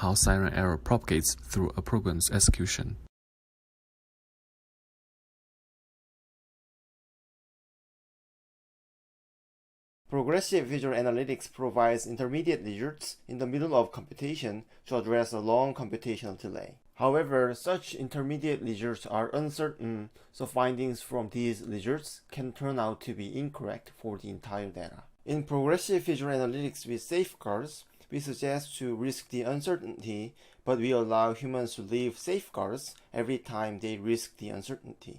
how siren error propagates through a program's execution. Progressive visual analytics provides intermediate results in the middle of computation to address a long computational delay. However, such intermediate results are uncertain, so findings from these results can turn out to be incorrect for the entire data. In progressive visual analytics with safeguards, we suggest to risk the uncertainty, but we allow humans to leave safeguards every time they risk the uncertainty.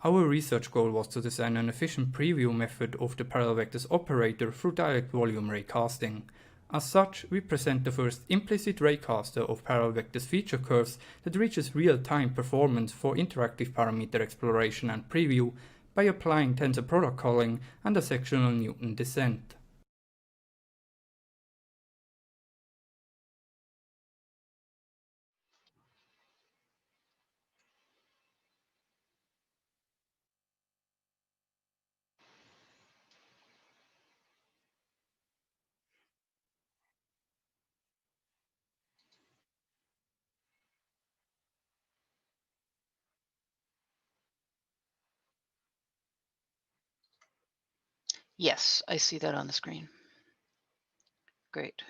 Our research goal was to design an efficient preview method of the parallel vectors operator through direct volume raycasting. As such, we present the first implicit raycaster of parallel vectors feature curves that reaches real-time performance for interactive parameter exploration and preview by applying tensor product calling and a sectional Newton descent. Yes, I see that on the screen. Great.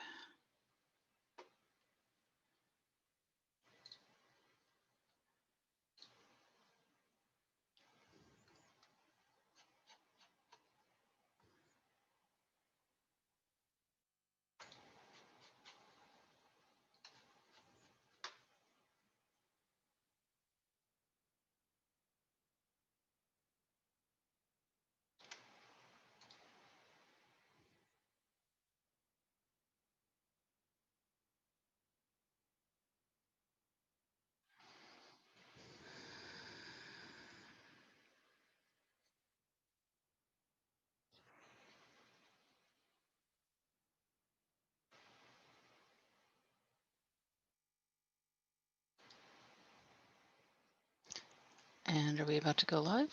And are we about to go live?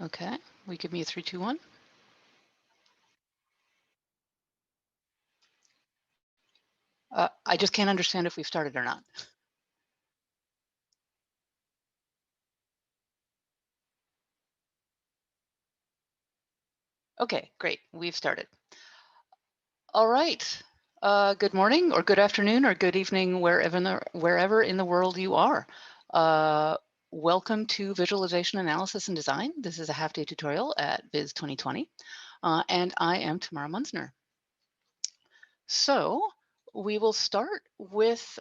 Okay, we give me a 3, 2, 1. I just can't understand if we've started or not. Okay, great, we've started. All right, good morning or good afternoon or good evening, wherever in the world you are. Welcome to Visualization Analysis and Design. This is a half-day tutorial at VIS 2020, and I am Tamara Munzner. So we will start with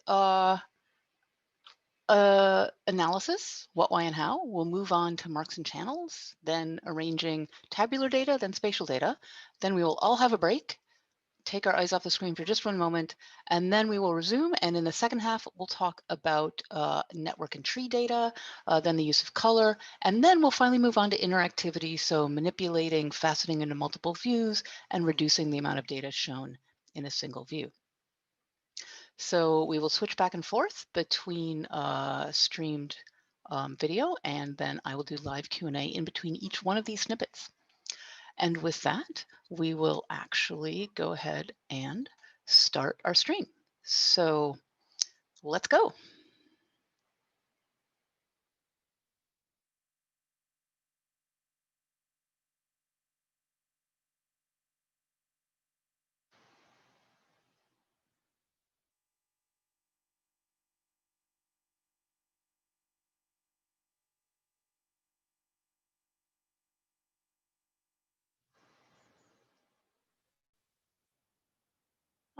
analysis, what, why, and how. We'll move on to marks and channels, then arranging tabular data, then spatial data. Then we will all have a break, take our eyes off the screen for just one moment, and then we will resume. And in the second half, we'll talk about network and tree data, then the use of color, and then we'll finally move on to interactivity, so manipulating, faceting into multiple views, and reducing the amount of data shown in a single view. So we will switch back and forth between streamed video, and then I will do live Q&A in between each one of these snippets. And with that, we will actually go ahead and start our stream. So let's go.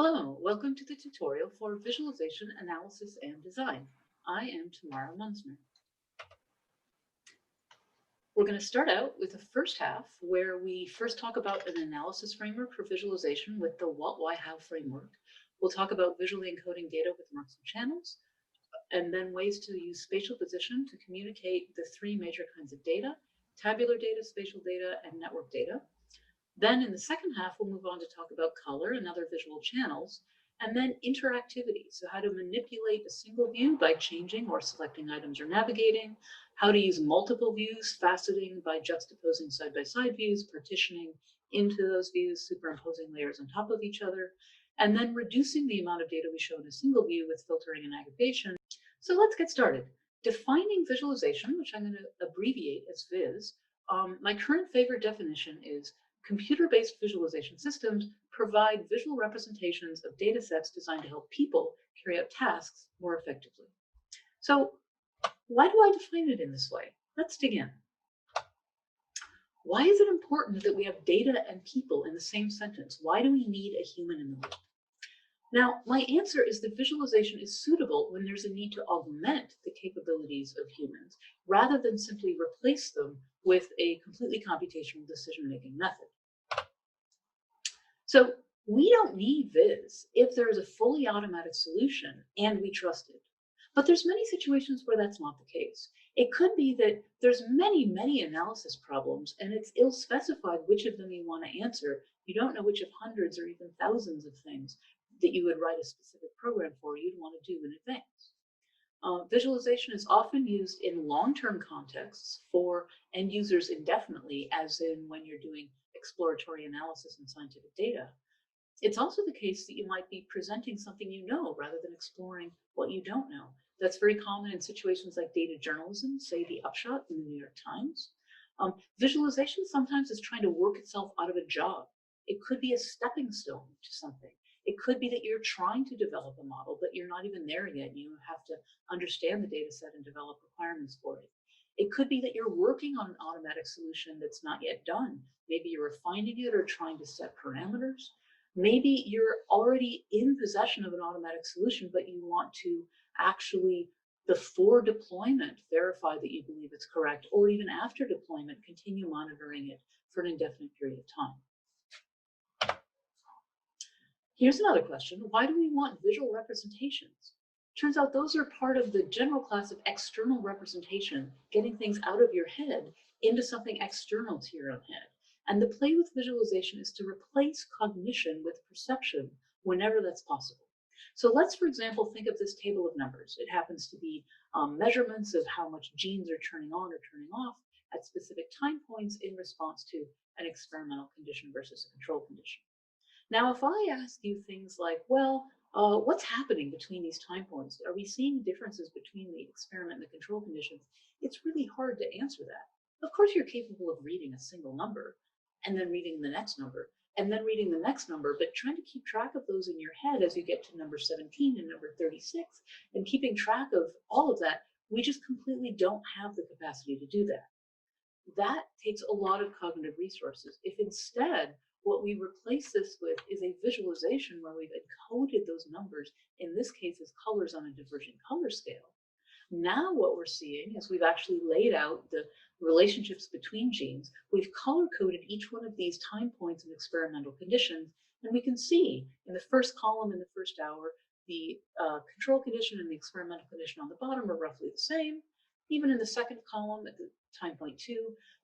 Hello, welcome to the tutorial for Visualization, Analysis, and Design. I am Tamara Munzner. We're going to start out with the first half, where we first talk about an analysis framework for visualization with the what, why, how framework. We'll talk about visually encoding data with marks and channels, and then ways to use spatial position to communicate the three major kinds of data: tabular data, spatial data, and network data. Then in the second half, we'll move on to talk about color and other visual channels, And then interactivity, so how to manipulate a single view by changing or selecting items or navigating, how to use multiple views, faceting by juxtaposing side-by-side views, partitioning into those views, superimposing layers on top of each other, and then reducing the amount of data we show in a single view with filtering and aggregation. So let's get started. Defining visualization, which I'm going to abbreviate as VIS. My current favorite definition is computer-based visualization systems provide visual representations of data sets designed to help people carry out tasks more effectively. So why do I define it in this way? Let's dig in. Why is it important that we have data and people in the same sentence? Why do we need a human in the loop? Now, my answer is that visualization is suitable when there's a need to augment the capabilities of humans, rather than simply replace them with a completely computational decision-making method. So we don't need VIS if there is a fully automatic solution and we trust it. But there's many situations where that's not the case. It could be that there's many analysis problems and it's ill-specified which of them you want to answer. You don't know which of hundreds or even thousands of things that you would write a specific program for you'd want to do in advance. Visualization is often used in long-term contexts for end users indefinitely, as in when you're doing exploratory analysis and scientific data. It's also the case that you might be presenting something you know rather than exploring what you don't know. That's very common in situations like data journalism, say the Upshot in the New York Times. Visualization sometimes is trying to work itself out of a job. It could be a stepping stone to something. It could be that you're trying to develop a model, but you're not even there yet. You have to understand the data set and develop requirements for it. It could be that you're working on an automatic solution that's not yet done. Maybe you're refining it or trying to set parameters. Maybe you're already in possession of an automatic solution, but you want to actually, before deployment, verify that you believe it's correct, or even after deployment, continue monitoring it for an indefinite period of time. Here's another question. Why do we want visual representations? Turns out those are part of the general class of external representation, getting things out of your head into something external to your own head. And the play with visualization is to replace cognition with perception whenever that's possible. So let's, for example, think of this table of numbers. It happens to be measurements of how much genes are turning on or turning off at specific time points in response to an experimental condition versus a control condition. Now, if I ask you things like, well, what's happening between these time points? Are we seeing differences between the experiment and the control conditions? It's really hard to answer that. Of course, you're capable of reading a single number and then reading the next number and then reading the next number, but trying to keep track of those in your head as you get to number 17 and number 36 and keeping track of all of that, we just completely don't have the capacity to do that. That takes a lot of cognitive resources. If instead, what we replace this with is a visualization where we've encoded those numbers, in this case as colors on a divergent color scale. Now what we're seeing is we've actually laid out the relationships between genes. We've color-coded each one of these time points in experimental conditions, and we can see in the first column in the first hour, the control condition and the experimental condition on the bottom are roughly the same. Even in the second column at the time point 2,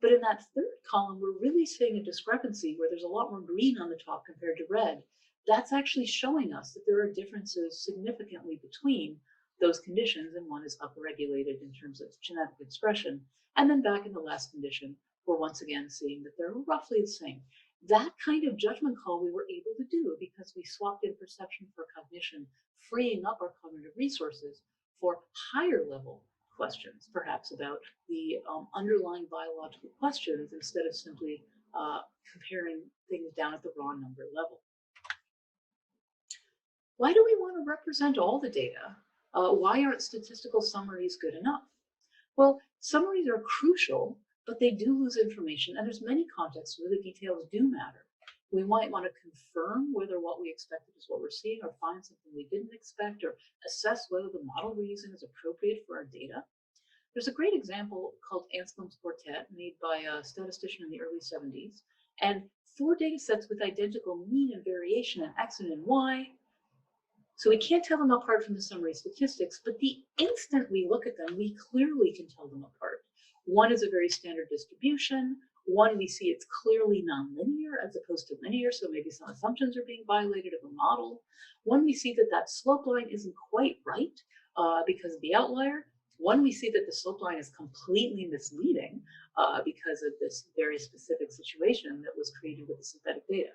but in that third column, we're really seeing a discrepancy where there's a lot more green on the top compared to red. That's actually showing us that there are differences significantly between those conditions, and one is upregulated in terms of genetic expression. And then back in the last condition, we're once again seeing that they're roughly the same. That kind of judgment call we were able to do because we swapped in perception for cognition, freeing up our cognitive resources for higher level questions, perhaps about the underlying biological questions instead of simply comparing things down at the raw number level. Why do we want to represent all the data? Why aren't statistical summaries good enough? Well, summaries are crucial, but they do lose information, and there's many contexts where the details do matter. We might want to confirm whether what we expected is what we're seeing, or find something we didn't expect, or assess whether the model we're using is appropriate for our data. There's a great example called Anscombe's Quartet, made by a statistician in the early 70s, and 4 data sets with identical mean and variation in X and in Y. So we can't tell them apart from the summary statistics, but the instant we look at them, we clearly can tell them apart. One is a very standard distribution, One, we see it's clearly nonlinear as opposed to linear, so maybe some assumptions are being violated of a model. One, we see that that slope line isn't quite right because of the outlier. One, we see that the slope line is completely misleading because of this very specific situation that was created with the synthetic data.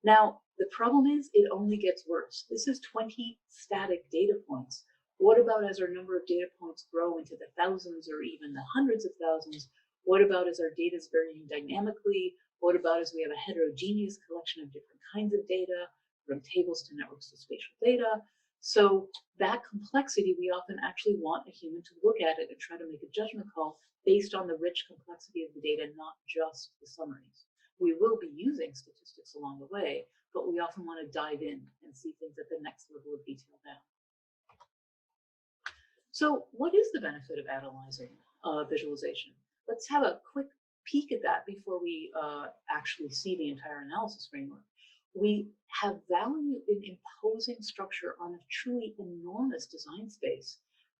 Now, the problem is it only gets worse. This is 20 static data points. What about as our number of data points grow into the thousands or even the hundreds of thousands? What about as our data is varying dynamically? What about as we have a heterogeneous collection of different kinds of data, from tables to networks to spatial data? So that complexity, we often actually want a human to look at it and try to make a judgment call based on the rich complexity of the data, not just the summaries. We will be using statistics along the way, but we often want to dive in and see things at the next level of detail down. So what is the benefit of analyzing visualization? Let's have a quick peek at that before we actually see the entire analysis framework. We have value in imposing structure on a truly enormous design space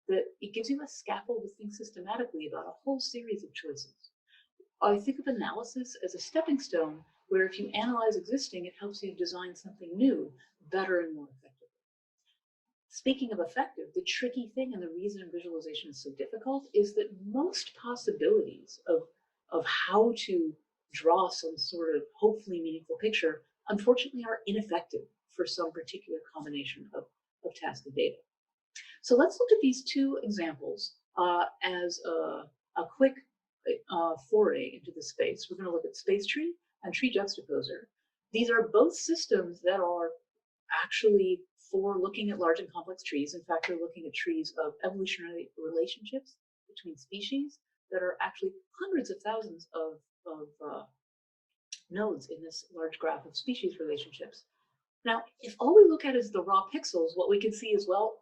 that it gives you a scaffold to think systematically about a whole series of choices. I think of analysis as a stepping stone where if you analyze existing, it helps you design something new, better and more effectively. Speaking of effective, the tricky thing and the reason visualization is so difficult is that most possibilities of how to draw some sort of hopefully meaningful picture, unfortunately, are ineffective for some particular combination of tasks and data. So let's look at these two examples as a quick foray into the space. We're going to look at space tree and tree juxtaposer. These are both systems that are actually for looking at large and complex trees. In fact, we're looking at trees of evolutionary relationships between species that are actually hundreds of thousands of nodes in this large graph of species relationships. Now, if all we look at is the raw pixels, what we can see is, well,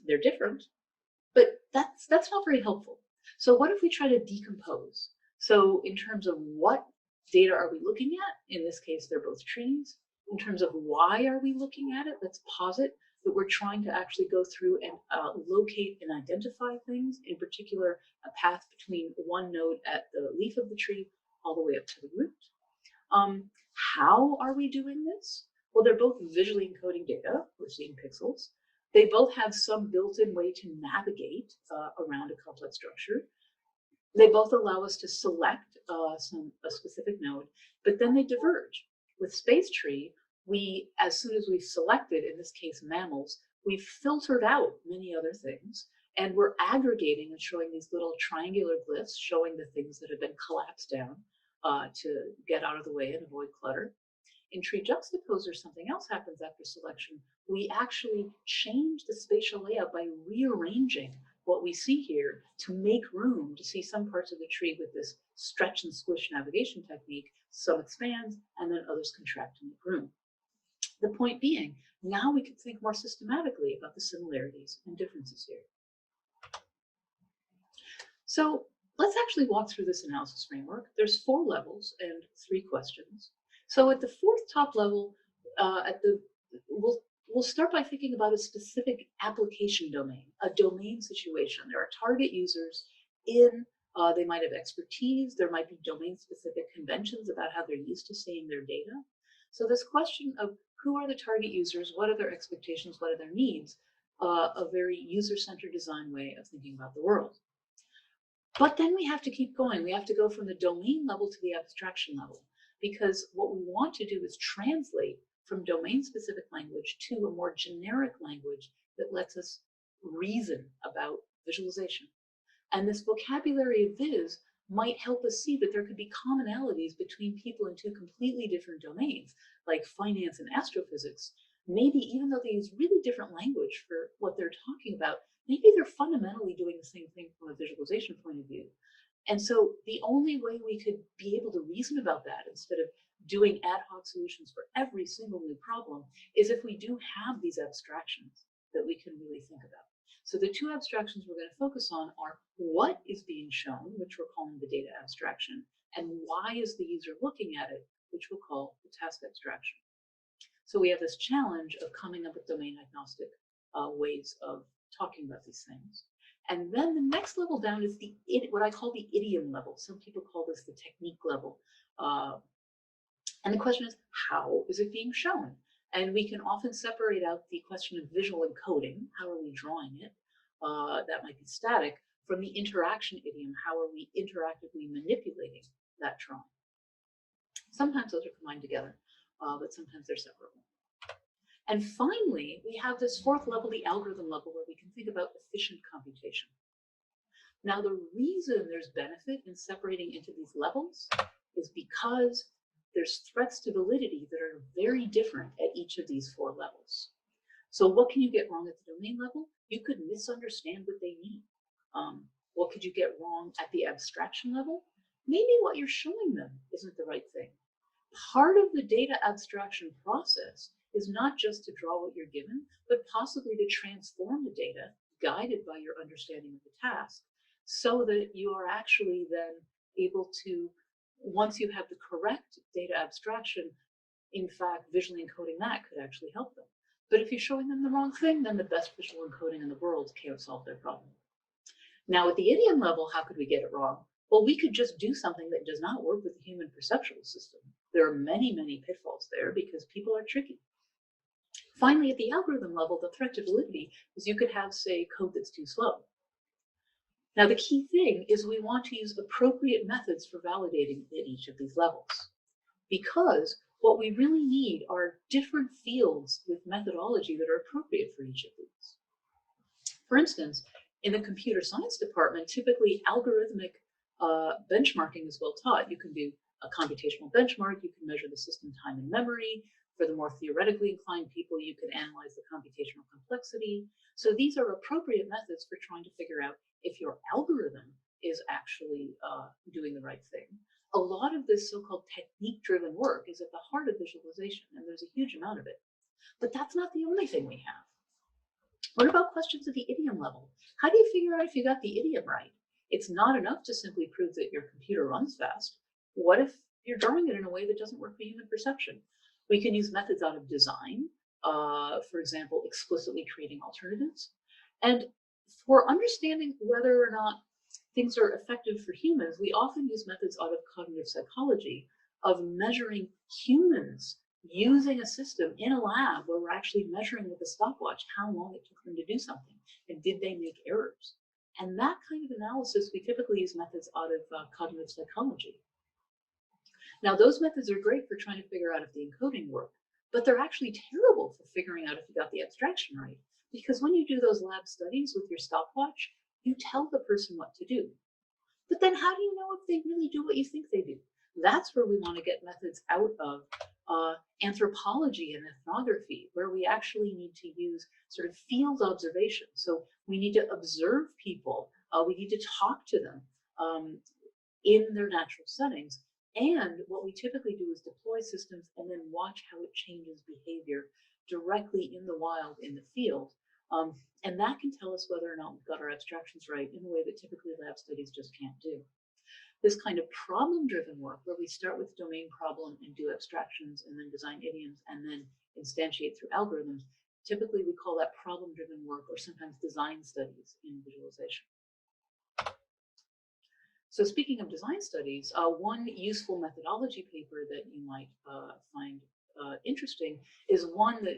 they're different, but that's not very helpful. So what if we try to decompose? So in terms of what data are we looking at? In this case, they're both trees. In terms of why are we looking at it, let's posit that we're trying to actually go through and locate and identify things, in particular, a path between one node at the leaf of the tree all the way up to the root. How are we doing this? Well, they're both visually encoding data. We're seeing pixels. They both have some built-in way to navigate around a complex structure. They both allow us to select a specific node, but then they diverge. With space tree, as soon as we've selected, in this case, mammals, we've filtered out many other things, and we're aggregating and showing these little triangular glyphs showing the things that have been collapsed down to get out of the way and avoid clutter. In tree juxtaposer, something else happens after selection. We actually change the spatial layout by rearranging what we see here to make room to see some parts of the tree with this stretch and squish navigation technique. Some expands and then others contract to make room. The point being, now we can think more systematically about the similarities and differences here. So let's actually walk through this analysis framework. There's 4 levels and 3 questions. So at the 4th top level, we'll start by thinking about a specific application domain, a domain situation. There are target users they might have expertise, there might be domain-specific conventions about how they're used to seeing their data. So this question of who are the target users, what are their expectations, what are their needs, a very user-centered design way of thinking about the world. But then we have to keep going. We have to go from the domain level to the abstraction level, because what we want to do is translate from domain-specific language to a more generic language that lets us reason about visualization. And this vocabulary of viz might help us see that there could be commonalities between people in 2 completely different domains, like finance and astrophysics. Maybe even though they use really different language for what they're talking about, maybe they're fundamentally doing the same thing from a visualization point of view. And so the only way we could be able to reason about that instead of doing ad hoc solutions for every single new problem is if we do have these abstractions that we can really think about. So the 2 abstractions we're going to focus on are what is being shown, which we're calling the data abstraction, and why is the user looking at it, which we'll call the task abstraction. So we have this challenge of coming up with domain agnostic ways of talking about these things. And then the next level down is what I call the idiom level. Some people call this the technique level. And the question is, how is it being shown? And we can often separate out the question of visual encoding, how are we drawing it? That might be static, from the interaction idiom, how are we interactively manipulating that drawing? Sometimes those are combined together, but sometimes they're separable. And finally, we have this fourth level, the algorithm level, where we can think about efficient computation. Now, the reason there's benefit in separating into these levels is because there's threats to validity that are very different at each of these four levels. So what can you get wrong at the domain level? You could misunderstand what they mean. What could you get wrong at the abstraction level? Maybe what you're showing them isn't the right thing. Part of the data abstraction process is not just to draw what you're given, but possibly to transform the data guided by your understanding of the task, so that you are actually then able to, once you have the correct data abstraction, in fact, visually encoding that could actually help them. But if you're showing them the wrong thing, then the best visual encoding in the world can't solve their problem. Now, at the idiom level, how could we get it wrong? Well, we could just do something that does not work with the human perceptual system. There are many, many pitfalls there because people are tricky. Finally, at the algorithm level, the threat to validity is you could have, say, code that's too slow. Now, the key thing is we want to use appropriate methods for validating at each of these levels, because what we really need are different fields with methodology that are appropriate for each of these. For instance, in the computer science department, typically algorithmic benchmarking is well taught. You can do a computational benchmark, you can measure the system time and memory. For the more theoretically inclined people, you can analyze the computational complexity. So these are appropriate methods for trying to figure out if your algorithm is actually doing the right thing. A lot of this so-called technique-driven work is at the heart of visualization, and there's a huge amount of it. But that's not the only thing we have. What about questions at the idiom level? How do you figure out if you got the idiom right? It's not enough to simply prove that your computer runs fast. What if you're drawing it in a way that doesn't work for human perception? We can use methods out of design, for example, explicitly creating alternatives. And for understanding whether or not things are effective for humans, we often use methods out of cognitive psychology of measuring humans using a system in a lab where we're actually measuring with a stopwatch how long it took them to do something, and did they make errors? And that kind of analysis, we typically use methods out of cognitive psychology. Now, those methods are great for trying to figure out if the encoding worked, but they're actually terrible for figuring out if you got the abstraction right. Because when you do those lab studies with your stopwatch, you tell the person what to do. But then how do you know if they really do what you think they do? That's where we want to get methods out of anthropology and ethnography, where we actually need to use sort of field observation. So we need to observe people, we need to talk to them in their natural settings. And what we typically do is deploy systems and then watch how it changes behavior directly in the wild, in the field. And that can tell us whether or not we've got our abstractions right in a way that typically lab studies just can't do. This kind of problem-driven work, where we start with the domain problem and do abstractions and then design idioms and then instantiate through algorithms, typically we call that problem-driven work, or sometimes design studies in visualization. So speaking of design studies, one useful methodology paper that you might find interesting is one that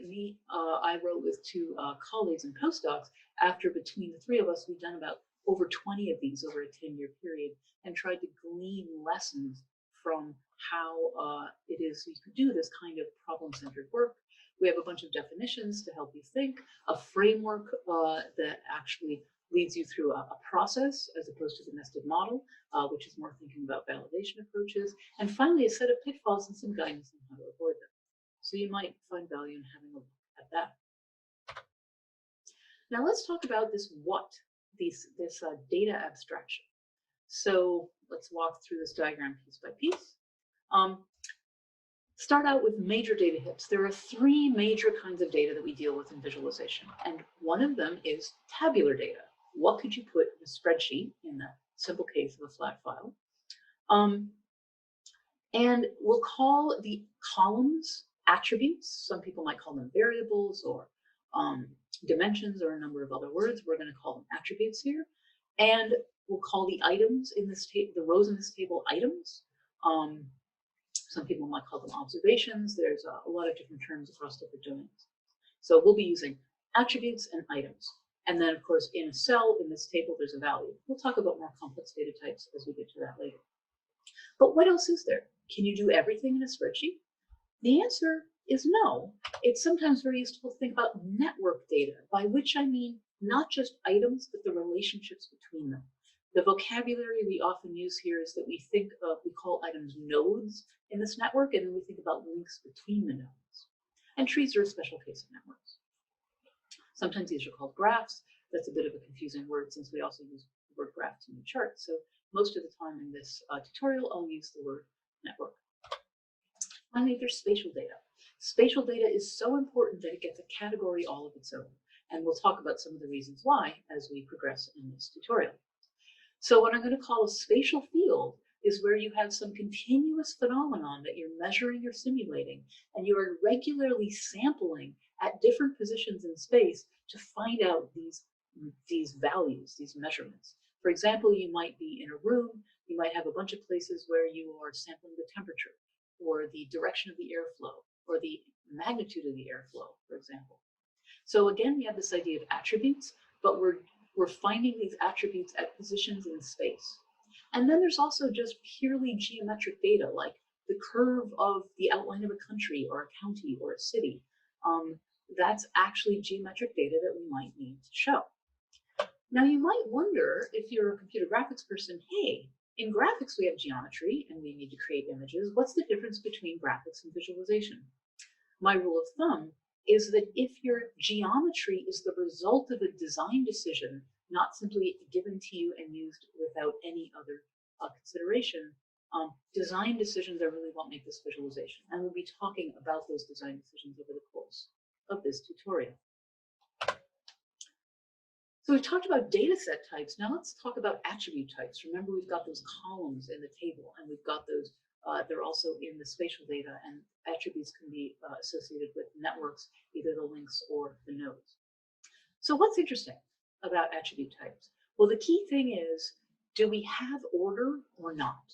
I wrote with two colleagues and postdocs after, between the three of us, we've done about over 20 of these over a 10-year period and tried to glean lessons from how it is you could do this kind of problem-centered work. We have a bunch of definitions to help you think, a framework that actually leads you through a process as opposed to the nested model, which is more thinking about validation approaches, and finally a set of pitfalls and some guidance on how to avoid them. So you might find value in having a look at that. Now let's talk about this data abstraction. So let's walk through this diagram piece by piece. Start out with major data hits. There are three major kinds of data that we deal with in visualization, and one of them is tabular data. What could you put in a spreadsheet in the simple case of a flat file? And we'll call the columns attributes. Some people might call them variables or dimensions or a number of other words. We're going to call them attributes here. And we'll call the items in this table, the rows in this table, items. Some people might call them observations. There's a lot of different terms across different domains. So we'll be using attributes and items. And then, of course, in a cell in this table, there's a value. We'll talk about more complex data types as we get to that later. But what else is there? Can you do everything in a spreadsheet? The answer is no. It's sometimes very useful to think about network data, by which I mean not just items, but the relationships between them. The vocabulary we often use here is that we think of, we call items nodes in this network, and then we think about links between the nodes. And trees are a special case of networks. Sometimes these are called graphs. That's a bit of a confusing word since we also use the word graph to mean chart. So most of the time in this tutorial, I'll use the word network. Finally, there's spatial data. Spatial data is so important that it gets a category all of its own. And we'll talk about some of the reasons why as we progress in this tutorial. So what I'm going to call a spatial field is where you have some continuous phenomenon that you're measuring or simulating, and you are regularly sampling at different positions in space to find out these values, these measurements. For example, you might be in a room, you might have a bunch of places where you are sampling the temperature, or the direction of the airflow, or the magnitude of the airflow, for example. So again, we have this idea of attributes, but we're finding these attributes at positions in space. And then there's also just purely geometric data, like the curve of the outline of a country or a county or a city. That's actually geometric data that we might need to show. Now you might wonder, if you're a computer graphics person, hey, in graphics we have geometry and we need to create images. What's the difference between graphics and visualization? My rule of thumb is that if your geometry is the result of a design decision, not simply given to you and used without any other consideration, design decisions are really what make this visualization. And we'll be talking about those design decisions over the course of this tutorial. So we've talked about data set types. Now let's talk about attribute types. Remember, we've got those columns in the table, and we've got those, they're also in the spatial data, and attributes can be associated with networks, either the links or the nodes. So what's interesting about attribute types? Well, the key thing is, do we have order or not?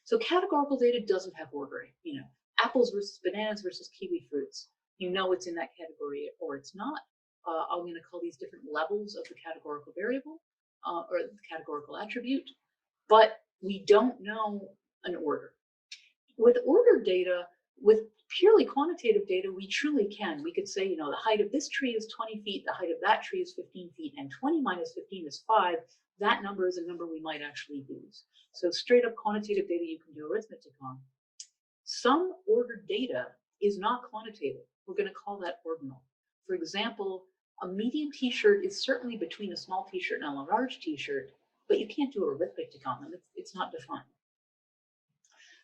So categorical data doesn't have ordering. You know, apples versus bananas versus kiwi fruits. You know it's in that category or it's not. I'm going to call these different levels of the categorical variable or the categorical attribute, but we don't know an order. With ordered data, with purely quantitative data, we truly can. We could say, you know, the height of this tree is 20 feet, the height of that tree is 15 feet, and 20 minus 15 is 5. That number is a number we might actually use. So straight up quantitative data you can do arithmetic on. Some ordered data is not quantitative. We're going to call that ordinal. For example, a medium t-shirt is certainly between a small t-shirt and a large t-shirt, but you can't do arithmetic on them. It's not defined.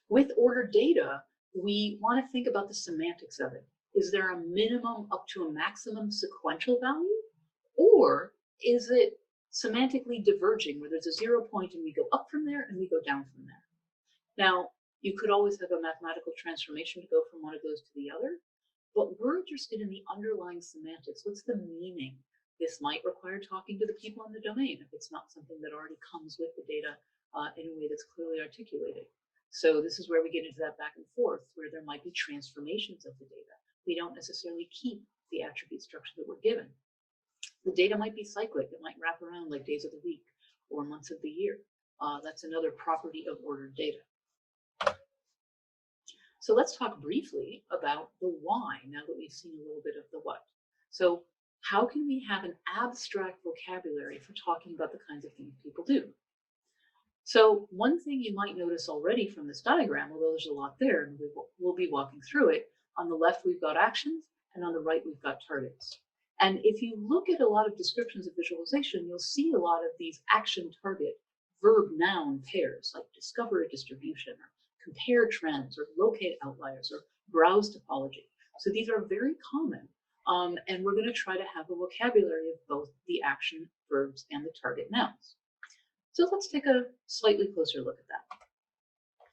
With ordered data, we want to think about the semantics of it. Is there a minimum up to a maximum sequential value? Or is it semantically diverging, where there's a 0 point and we go up from there and we go down from there? Now, you could always have a mathematical transformation to go from one of those to the other, but we're interested in the underlying semantics. What's the meaning? This might require talking to the people in the domain if it's not something that already comes with the data in a way that's clearly articulated. So this is where we get into that back and forth, where there might be transformations of the data. We don't necessarily keep the attribute structure that we're given. The data might be cyclic. It might wrap around like days of the week or months of the year. That's another property of ordered data. So let's talk briefly about the why, now that we've seen a little bit of the what. So how can we have an abstract vocabulary for talking about the kinds of things people do? So one thing you might notice already from this diagram, although there's a lot there, and we'll be walking through it, on the left we've got actions, and on the right we've got targets. And if you look at a lot of descriptions of visualization, you'll see a lot of these action-target verb-noun pairs, like discover a distribution, or compare trends, or locate outliers, or browse topology. So these are very common, and we're going to try to have a vocabulary of both the action verbs and the target nouns. So let's take a slightly closer look at that.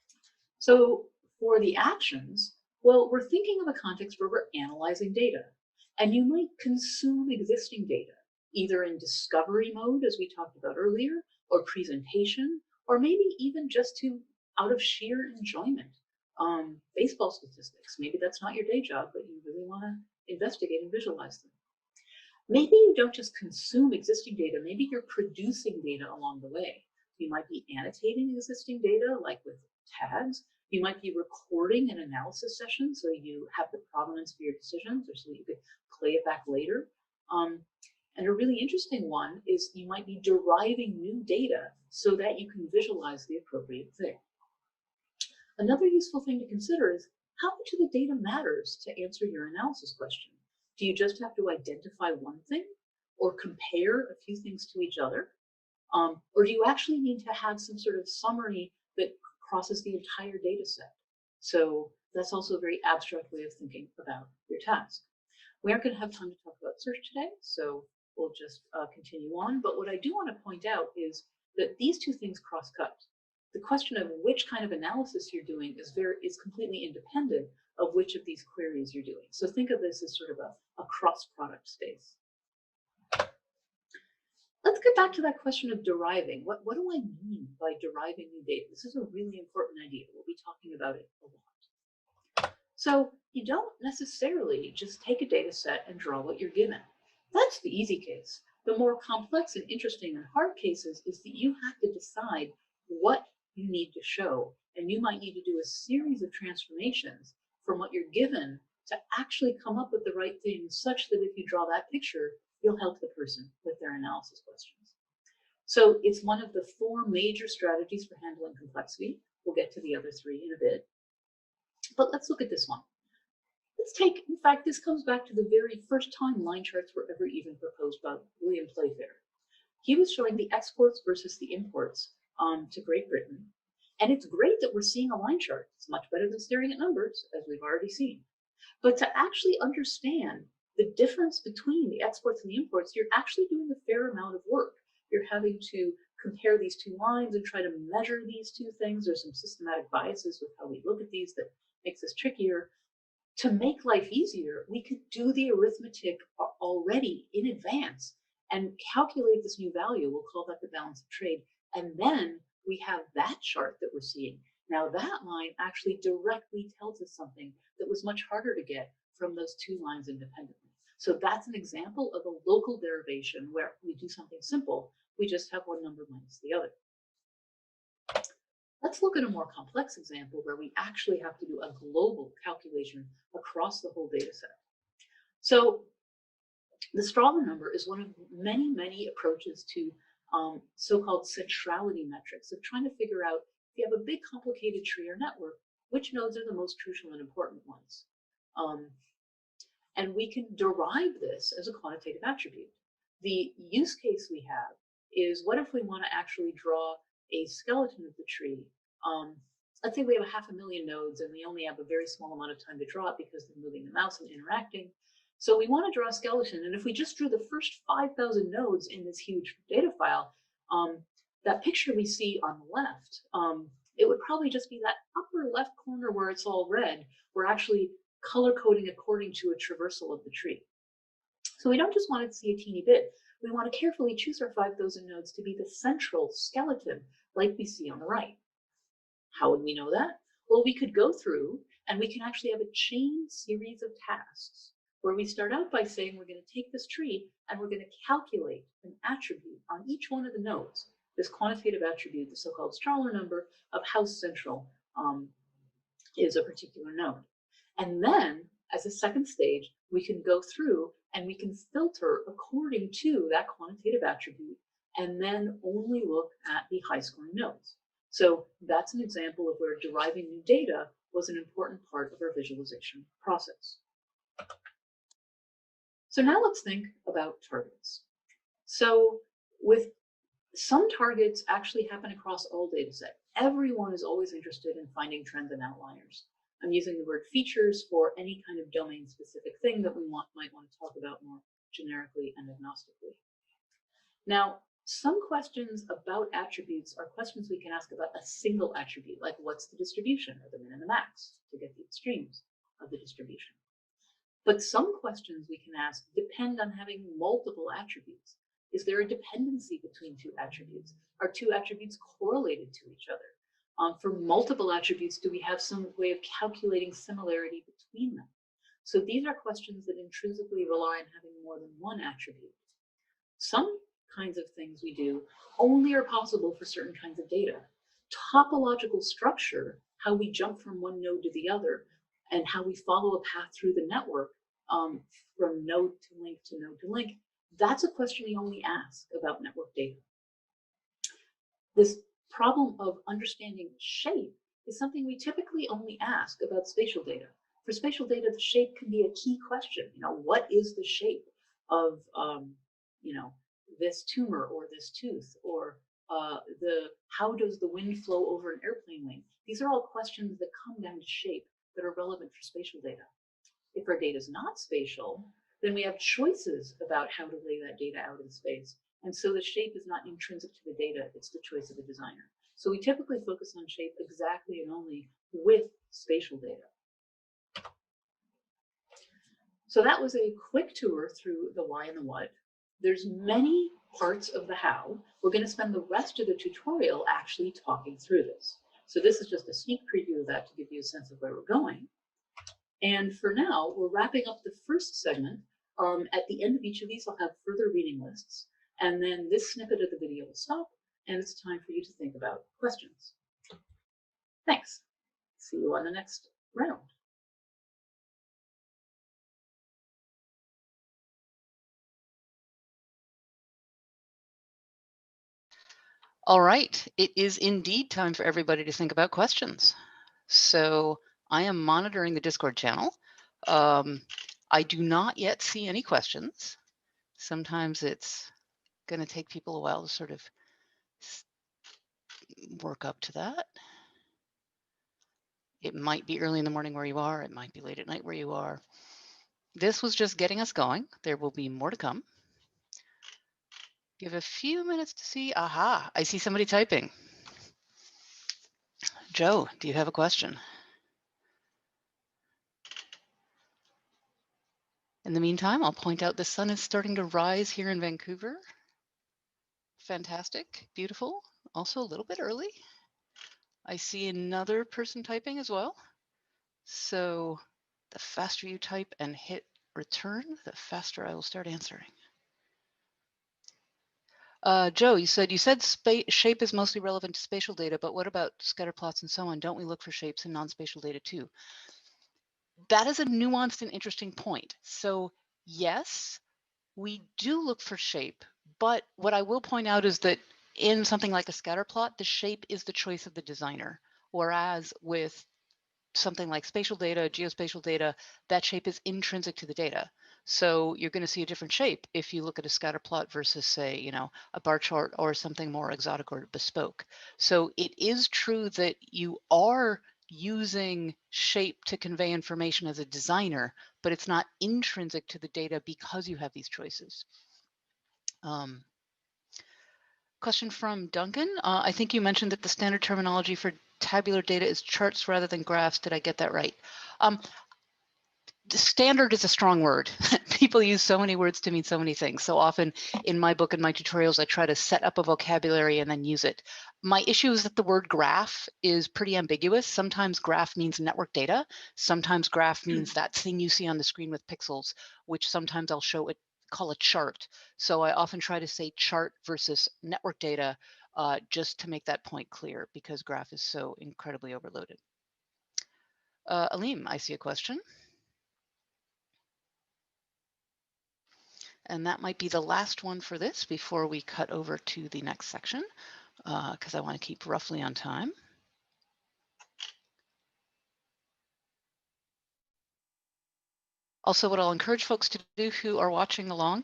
So for the actions, well, we're thinking of a context where we're analyzing data, and you might consume existing data, either in discovery mode, as we talked about earlier, or presentation, or maybe even just to out of sheer enjoyment. Baseball statistics, maybe that's not your day job, but you really want to investigate and visualize them. Maybe you don't just consume existing data, maybe you're producing data along the way. You might be annotating existing data, like with tags. You might be recording an analysis session so you have the provenance for your decisions, or so that you could play it back later. And a really interesting one is you might be deriving new data so that you can visualize the appropriate thing. Another useful thing to consider is how much of the data matters to answer your analysis question. Do you just have to identify one thing or compare a few things to each other? Or do you actually need to have some sort of summary that crosses the entire data set? So that's also a very abstract way of thinking about your task. We aren't going to have time to talk about search today, so we'll just continue on. But what I do want to point out is that these two things cross-cut. The question of which kind of analysis you're doing is completely independent of which of these queries you're doing. So think of this as sort of a cross-product space. Let's get back to that question of deriving. What do I mean by deriving new data? This is a really important idea. We'll be talking about it a lot. So you don't necessarily just take a data set and draw what you're given. That's the easy case. The more complex and interesting and hard cases is that you have to decide what you need to show, and you might need to do a series of transformations from what you're given to actually come up with the right thing, such that if you draw that picture, you'll help the person with their analysis questions. So it's one of the 4 major strategies for handling complexity. We'll get to the other 3 in a bit. But let's look at this one. In fact, this comes back to the very first time line charts were ever even proposed by William Playfair. He was showing the exports versus the imports to Great Britain. And it's great that we're seeing a line chart. It's much better than staring at numbers, as we've already seen. But to actually understand the difference between the exports and the imports, you're actually doing a fair amount of work. You're having to compare these 2 lines and try to measure these 2 things. There's some systematic biases with how we look at these that makes this trickier. To make life easier, we could do the arithmetic already in advance and calculate this new value. We'll call that the balance of trade. And then we have that chart that we're seeing. Now that line actually directly tells us something that was much harder to get from those 2 lines independently. So that's an example of a local derivation where we do something simple. We just have one number minus the other. Let's look at a more complex example where we actually have to do a global calculation across the whole data set. So the Strahler number is one of many, many approaches to so-called centrality metrics of trying to figure out if you have a big complicated tree or network, which nodes are the most crucial and important ones. And we can derive this as a quantitative attribute. The use case we have is, what if we want to actually draw a skeleton of the tree? Let's say we have 500,000 nodes and we only have a very small amount of time to draw it because they're moving the mouse and interacting. So we want to draw a skeleton, and if we just drew the first 5,000 nodes in this huge data file, that picture we see on the left, it would probably just be that upper left corner where it's all red. We're actually color coding according to a traversal of the tree. So we don't just want to see a teeny bit. We want to carefully choose our 5,000 nodes to be the central skeleton, like we see on the right. How would we know that? Well, we could go through and we can actually have a chain series of tasks where we start out by saying we're going to take this tree and we're going to calculate an attribute on each one of the nodes, this quantitative attribute, the so-called Strahler number, of how central is a particular node. And then, as a second stage, we can go through and we can filter according to that quantitative attribute and then only look at the high-scoring nodes. So that's an example of where deriving new data was an important part of our visualization process. So now let's think about targets. So with some targets actually happen across all data set. Everyone is always interested in finding trends and outliers. I'm using the word features for any kind of domain-specific thing that we might want to talk about more generically and agnostically. Now, some questions about attributes are questions we can ask about a single attribute, like what's the distribution, or the min and the max, to get the extremes of the distribution. But some questions we can ask depend on having multiple attributes. Is there a dependency between two attributes? Are two attributes correlated to each other? For multiple attributes, do we have some way of calculating similarity between them? So these are questions that intrinsically rely on having more than one attribute. Some kinds of things we do only are possible for certain kinds of data. Topological structure, how we jump from one node to the other, and how we follow a path through the network from node to link to node to link, that's a question we only ask about network data. This problem of understanding shape is something we typically only ask about spatial data. For spatial data, the shape can be a key question. What is the shape of this tumor or this tooth, or how does the wind flow over an airplane wing? These are all questions that come down to shape that are relevant for spatial data. If our data is not spatial, then we have choices about how to lay that data out in space. And so the shape is not intrinsic to the data, it's the choice of the designer. So we typically focus on shape exactly and only with spatial data. So that was a quick tour through the why and the what. There's many parts of the how. We're going to spend the rest of the tutorial actually talking through this. So this is just a sneak preview of that to give you a sense of where we're going. And for now, we're wrapping up the first segment. At the end of each of these, I'll have further reading lists. And then this snippet of the video will stop, and it's time for you to think about questions. Thanks. See you on the next round. All right, it is indeed time for everybody to think about questions. So I am monitoring the Discord channel. I do not yet see any questions. Sometimes it's going to take people a while to sort of work up to that. It might be early in the morning where you are. It might be late at night where you are. This was just getting us going. There will be more to come. Give a few minutes to see. Aha, I see somebody typing. Joe, do you have a question? In the meantime, I'll point out the sun is starting to rise here in Vancouver. Fantastic, beautiful, also a little bit early. I see another person typing as well. So the faster you type and hit return, the faster I will start answering. Joe, you said shape is mostly relevant to spatial data, but what about scatter plots and so on? Don't we look for shapes in non-spatial data too? That is a nuanced and interesting point. So yes, we do look for shape, but what I will point out is that in something like a scatter plot, the shape is the choice of the designer, whereas with something like spatial data, geospatial data, that shape is intrinsic to the data. So you're going to see a different shape if you look at a scatter plot versus, say, a bar chart or something more exotic or bespoke. So it is true that you are using shape to convey information as a designer, but it's not intrinsic to the data because you have these choices. Question from Duncan. I think you mentioned that the standard terminology for tabular data is charts rather than graphs. Did I get that right? The standard is a strong word. People use so many words to mean so many things. So often in my book and my tutorials, I try to set up a vocabulary and then use it. My issue is that the word graph is pretty ambiguous. Sometimes graph means network data. Sometimes graph means that thing you see on the screen with pixels, which sometimes I'll call a chart. So I often try to say chart versus network data just to make that point clear, because graph is so incredibly overloaded. Aleem, I see a question. And that might be the last one for this before we cut over to the next section, because I want to keep roughly on time. Also, what I'll encourage folks to do who are watching along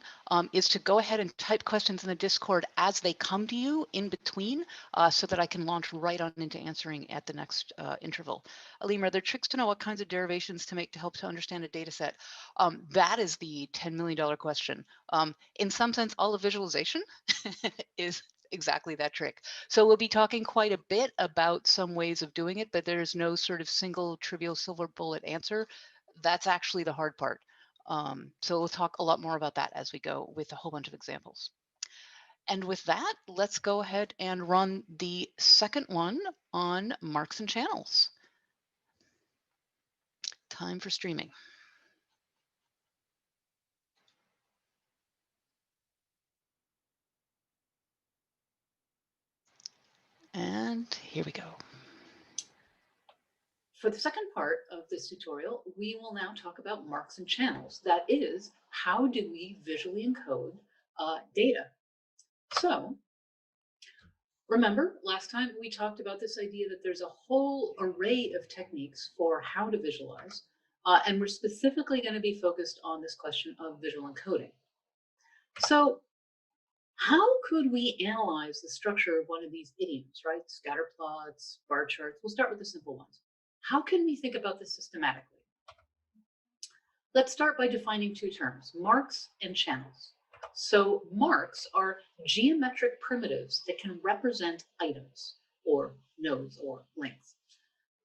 is to go ahead and type questions in the Discord as they come to you in between, so that I can launch right on into answering at the next interval. Aleem, are there tricks to know what kinds of derivations to make to help to understand a data set? That is the $10 million question. In some sense, all of visualization is exactly that trick. So we'll be talking quite a bit about some ways of doing it, but there's no sort of single trivial silver bullet answer. That's actually the hard part. So we'll talk a lot more about that as we go with a whole bunch of examples. And with that, let's go ahead and run the second one on marks and channels. Time for streaming. And here we go. For the second part of this tutorial, we will now talk about marks and channels. That is, how do we visually encode data? So remember, last time we talked about this idea that there's a whole array of techniques for how to visualize, and we're specifically going to be focused on this question of visual encoding. So how could we analyze the structure of one of these idioms, right? Scatter plots, bar charts. We'll start with the simple ones. How can we think about this systematically? Let's start by defining two terms, marks and channels. So marks are geometric primitives that can represent items or nodes or links.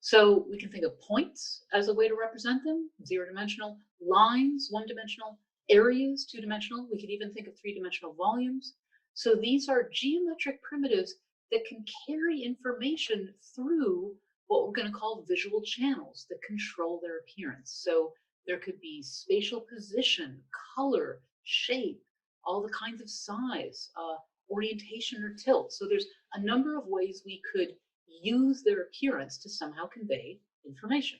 So we can think of points as a way to represent them, 0-dimensional, lines, 1-dimensional, areas, 2-dimensional. We could even think of 3-dimensional volumes. So these are geometric primitives that can carry information through what we're going to call visual channels that control their appearance. So there could be spatial position, color, shape, all the kinds of size, orientation or tilt. So there's a number of ways we could use their appearance to somehow convey information.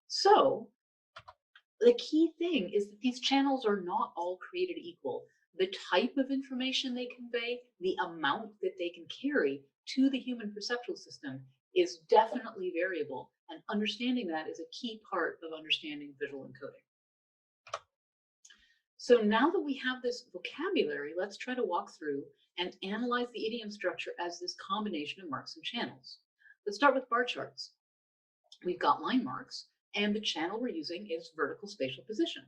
So the key thing is that these channels are not all created equal. The type of information they convey, the amount that they can carry to the human perceptual system is definitely variable, and understanding that is a key part of understanding visual encoding. So now that we have this vocabulary, let's try to walk through and analyze the idiom structure as this combination of marks and channels. Let's start with bar charts. We've got line marks, and the channel we're using is vertical spatial position.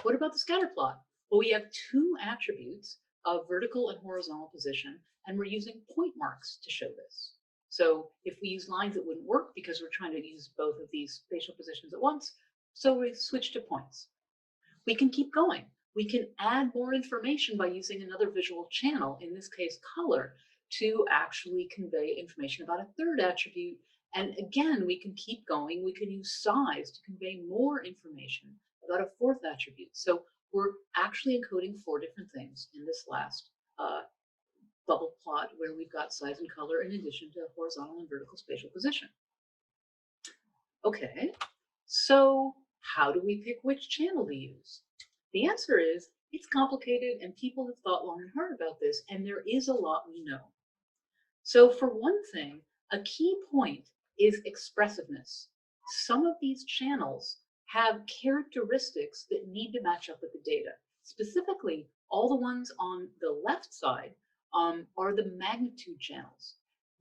What about the scatter plot? Well, we have two attributes of vertical and horizontal position, and we're using point marks to show this. So if we use lines, it wouldn't work because we're trying to use both of these spatial positions at once. So we switch to points. We can keep going. We can add more information by using another visual channel, in this case color, to actually convey information about a third attribute. And again, we can keep going. We can use size to convey more information about a fourth attribute. So we're actually encoding 4 different things in this last bubble plot, where we've got size and color in addition to horizontal and vertical spatial position. Okay, so how do we pick which channel to use? The answer is it's complicated, and people have thought long and hard about this, and there is a lot we know. So for one thing, a key point is expressiveness. Some of these channels have characteristics that need to match up with the data. Specifically, all the ones on the left side are the magnitude channels.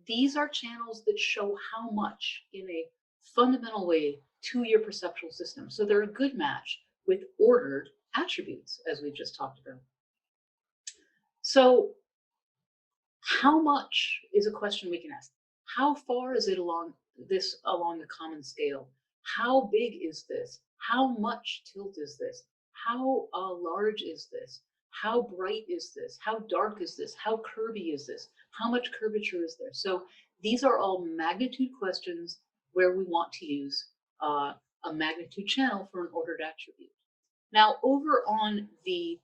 These are channels that show how much in a fundamental way to your perceptual system. So they're a good match with ordered attributes, as we've just talked about. So how much is a question we can ask. How far is it along the common scale? How big is this? How much tilt is this? How large is this? How bright is this? How dark is this? How curvy is this? How much curvature is there? So these are all magnitude questions where we want to use a magnitude channel for an ordered attribute. Now, over on the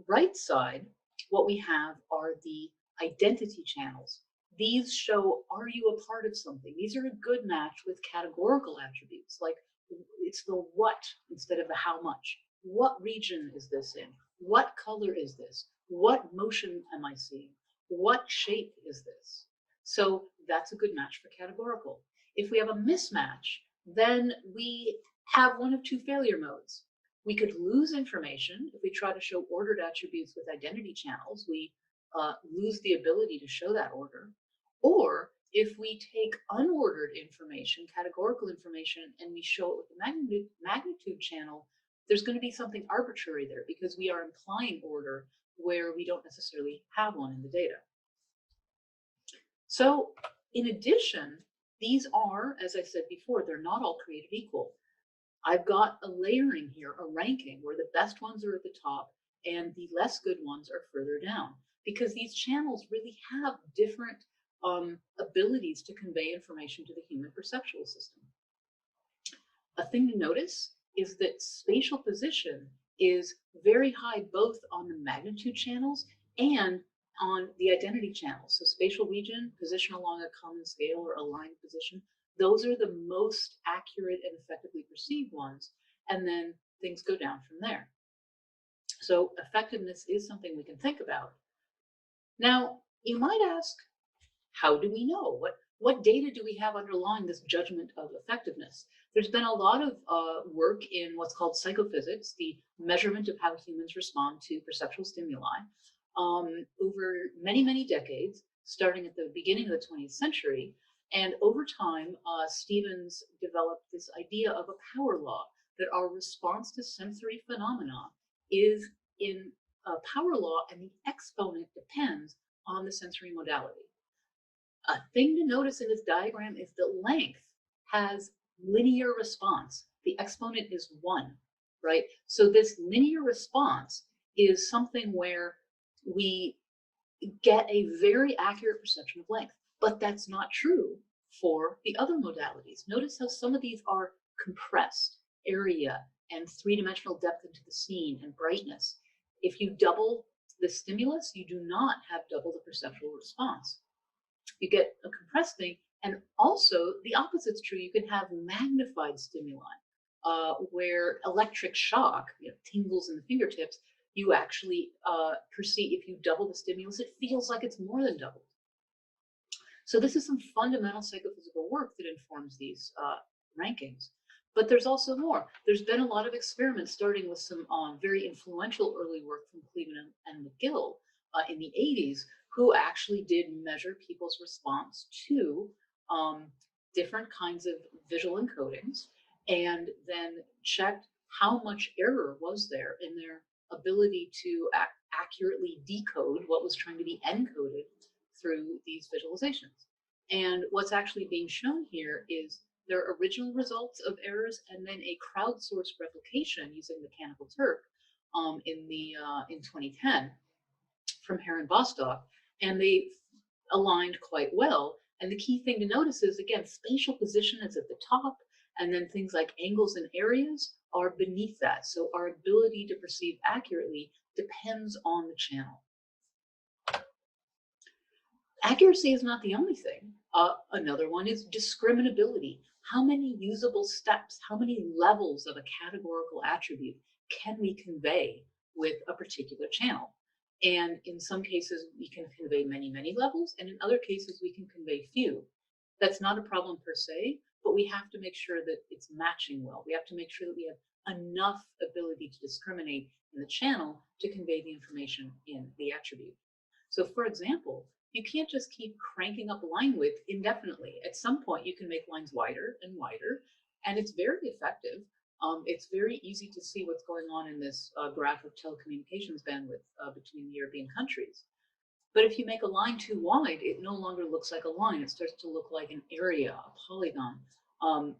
right side, what we have are the identity channels. These show, are you a part of something? These are a good match with categorical attributes, like it's the what instead of the how much. What region is this in? What color is this? What motion am I seeing? What shape is this? So that's a good match for categorical. If we have a mismatch, then we have one of two failure modes. We could lose information if we try to show ordered attributes with identity channels. We lose the ability to show that order. Or if we take unordered information, categorical information, and we show it with the magnitude channel, there's going to be something arbitrary there because we are implying order where we don't necessarily have one in the data. So in addition, these are, as I said before, they're not all created equal. I've got a layering here, a ranking, where the best ones are at the top and the less good ones are further down, because these channels really have different abilities to convey information to the human perceptual system. A thing to notice is that spatial position is very high both on the magnitude channels and on the identity channels. So spatial region, position along a common scale or aligned position, those are the most accurate and effectively perceived ones. And then things go down from there. So effectiveness is something we can think about. Now, you might ask, how do we know? What data do we have underlying this judgment of effectiveness? There's been a lot of work in what's called psychophysics, the measurement of how humans respond to perceptual stimuli, over many, many decades, starting at the beginning of the 20th century. And over time, Stevens developed this idea of a power law, that our response to sensory phenomena is in a power law, and the exponent depends on the sensory modality. A thing to notice in this diagram is that length has linear response. The exponent is 1, right? So this linear response is something where we get a very accurate perception of length, but that's not true for the other modalities. Notice how some of these are compressed, area and three-dimensional depth into the scene and brightness. If you double the stimulus, you do not have double the perceptual response. You get a compressed thing, and also the opposite's true. You can have magnified stimuli, where electric shock, tingles in the fingertips, you actually perceive, if you double the stimulus, it feels like it's more than doubled. So this is some fundamental psychophysical work that informs these rankings. But there's also more. There's been a lot of experiments, starting with some very influential early work from Cleveland and McGill in the 80s, who actually did measure people's response to different kinds of visual encodings, and then checked how much error was there in their ability to accurately decode what was trying to be encoded through these visualizations. And what's actually being shown here is their original results of errors, and then a crowdsourced replication using Mechanical Turk in 2010 from Heron Bostock, and they aligned quite well. And the key thing to notice is, again, spatial position is at the top, and then things like angles and areas are beneath that. So our ability to perceive accurately depends on the channel. Accuracy is not the only thing. Another one is discriminability. How many usable steps, how many levels of a categorical attribute can we convey with a particular channel? And in some cases, we can convey many, many levels, and in other cases, we can convey few. That's not a problem per se, but we have to make sure that it's matching well. We have to make sure that we have enough ability to discriminate in the channel to convey the information in the attribute. So for example, you can't just keep cranking up line width indefinitely. At some point, you can make lines wider and wider, and it's very effective. It's very easy to see what's going on in this graph of telecommunications bandwidth between the European countries. But if you make a line too wide, it no longer looks like a line. It starts to look like an area, a polygon.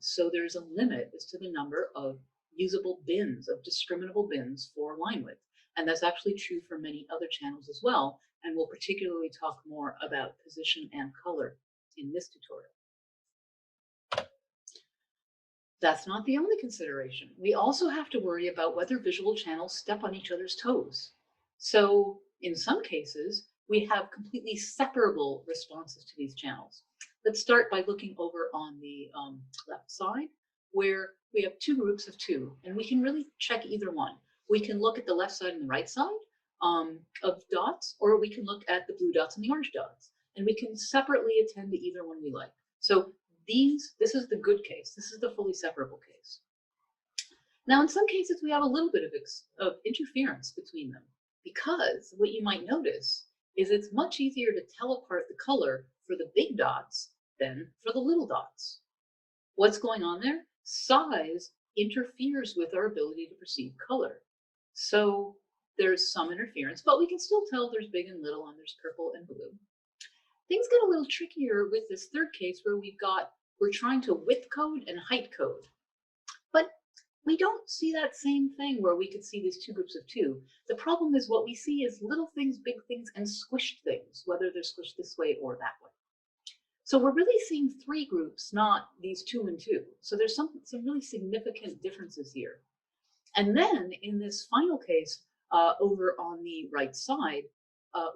So there's a limit as to the number of usable bins, of discriminable bins for line width. And that's actually true for many other channels as well. And we'll particularly talk more about position and color in this tutorial. That's not the only consideration. We also have to worry about whether visual channels step on each other's toes. So in some cases, we have completely separable responses to these channels. Let's start by looking over on the left side, where we have two groups of two, and we can really check either one. We can look at the left side and the right side of dots, or we can look at the blue dots and the orange dots, and we can separately attend to either one we like. So this is the good case. This is the fully separable case. Now, in some cases, we have a little bit of interference between them, because what you might notice is it's much easier to tell apart the color for the big dots than for the little dots. What's going on there? Size interferes with our ability to perceive color. So there's some interference, but we can still tell there's big and little, and there's purple and blue. Things get a little trickier with this third case, where we're trying to width code and height code. But we don't see that same thing where we could see these two groups of two. The problem is what we see is little things, big things, and squished things, whether they're squished this way or that way. So we're really seeing three groups, not these two and two. So there's some really significant differences here. And then in this final case, over on the right side,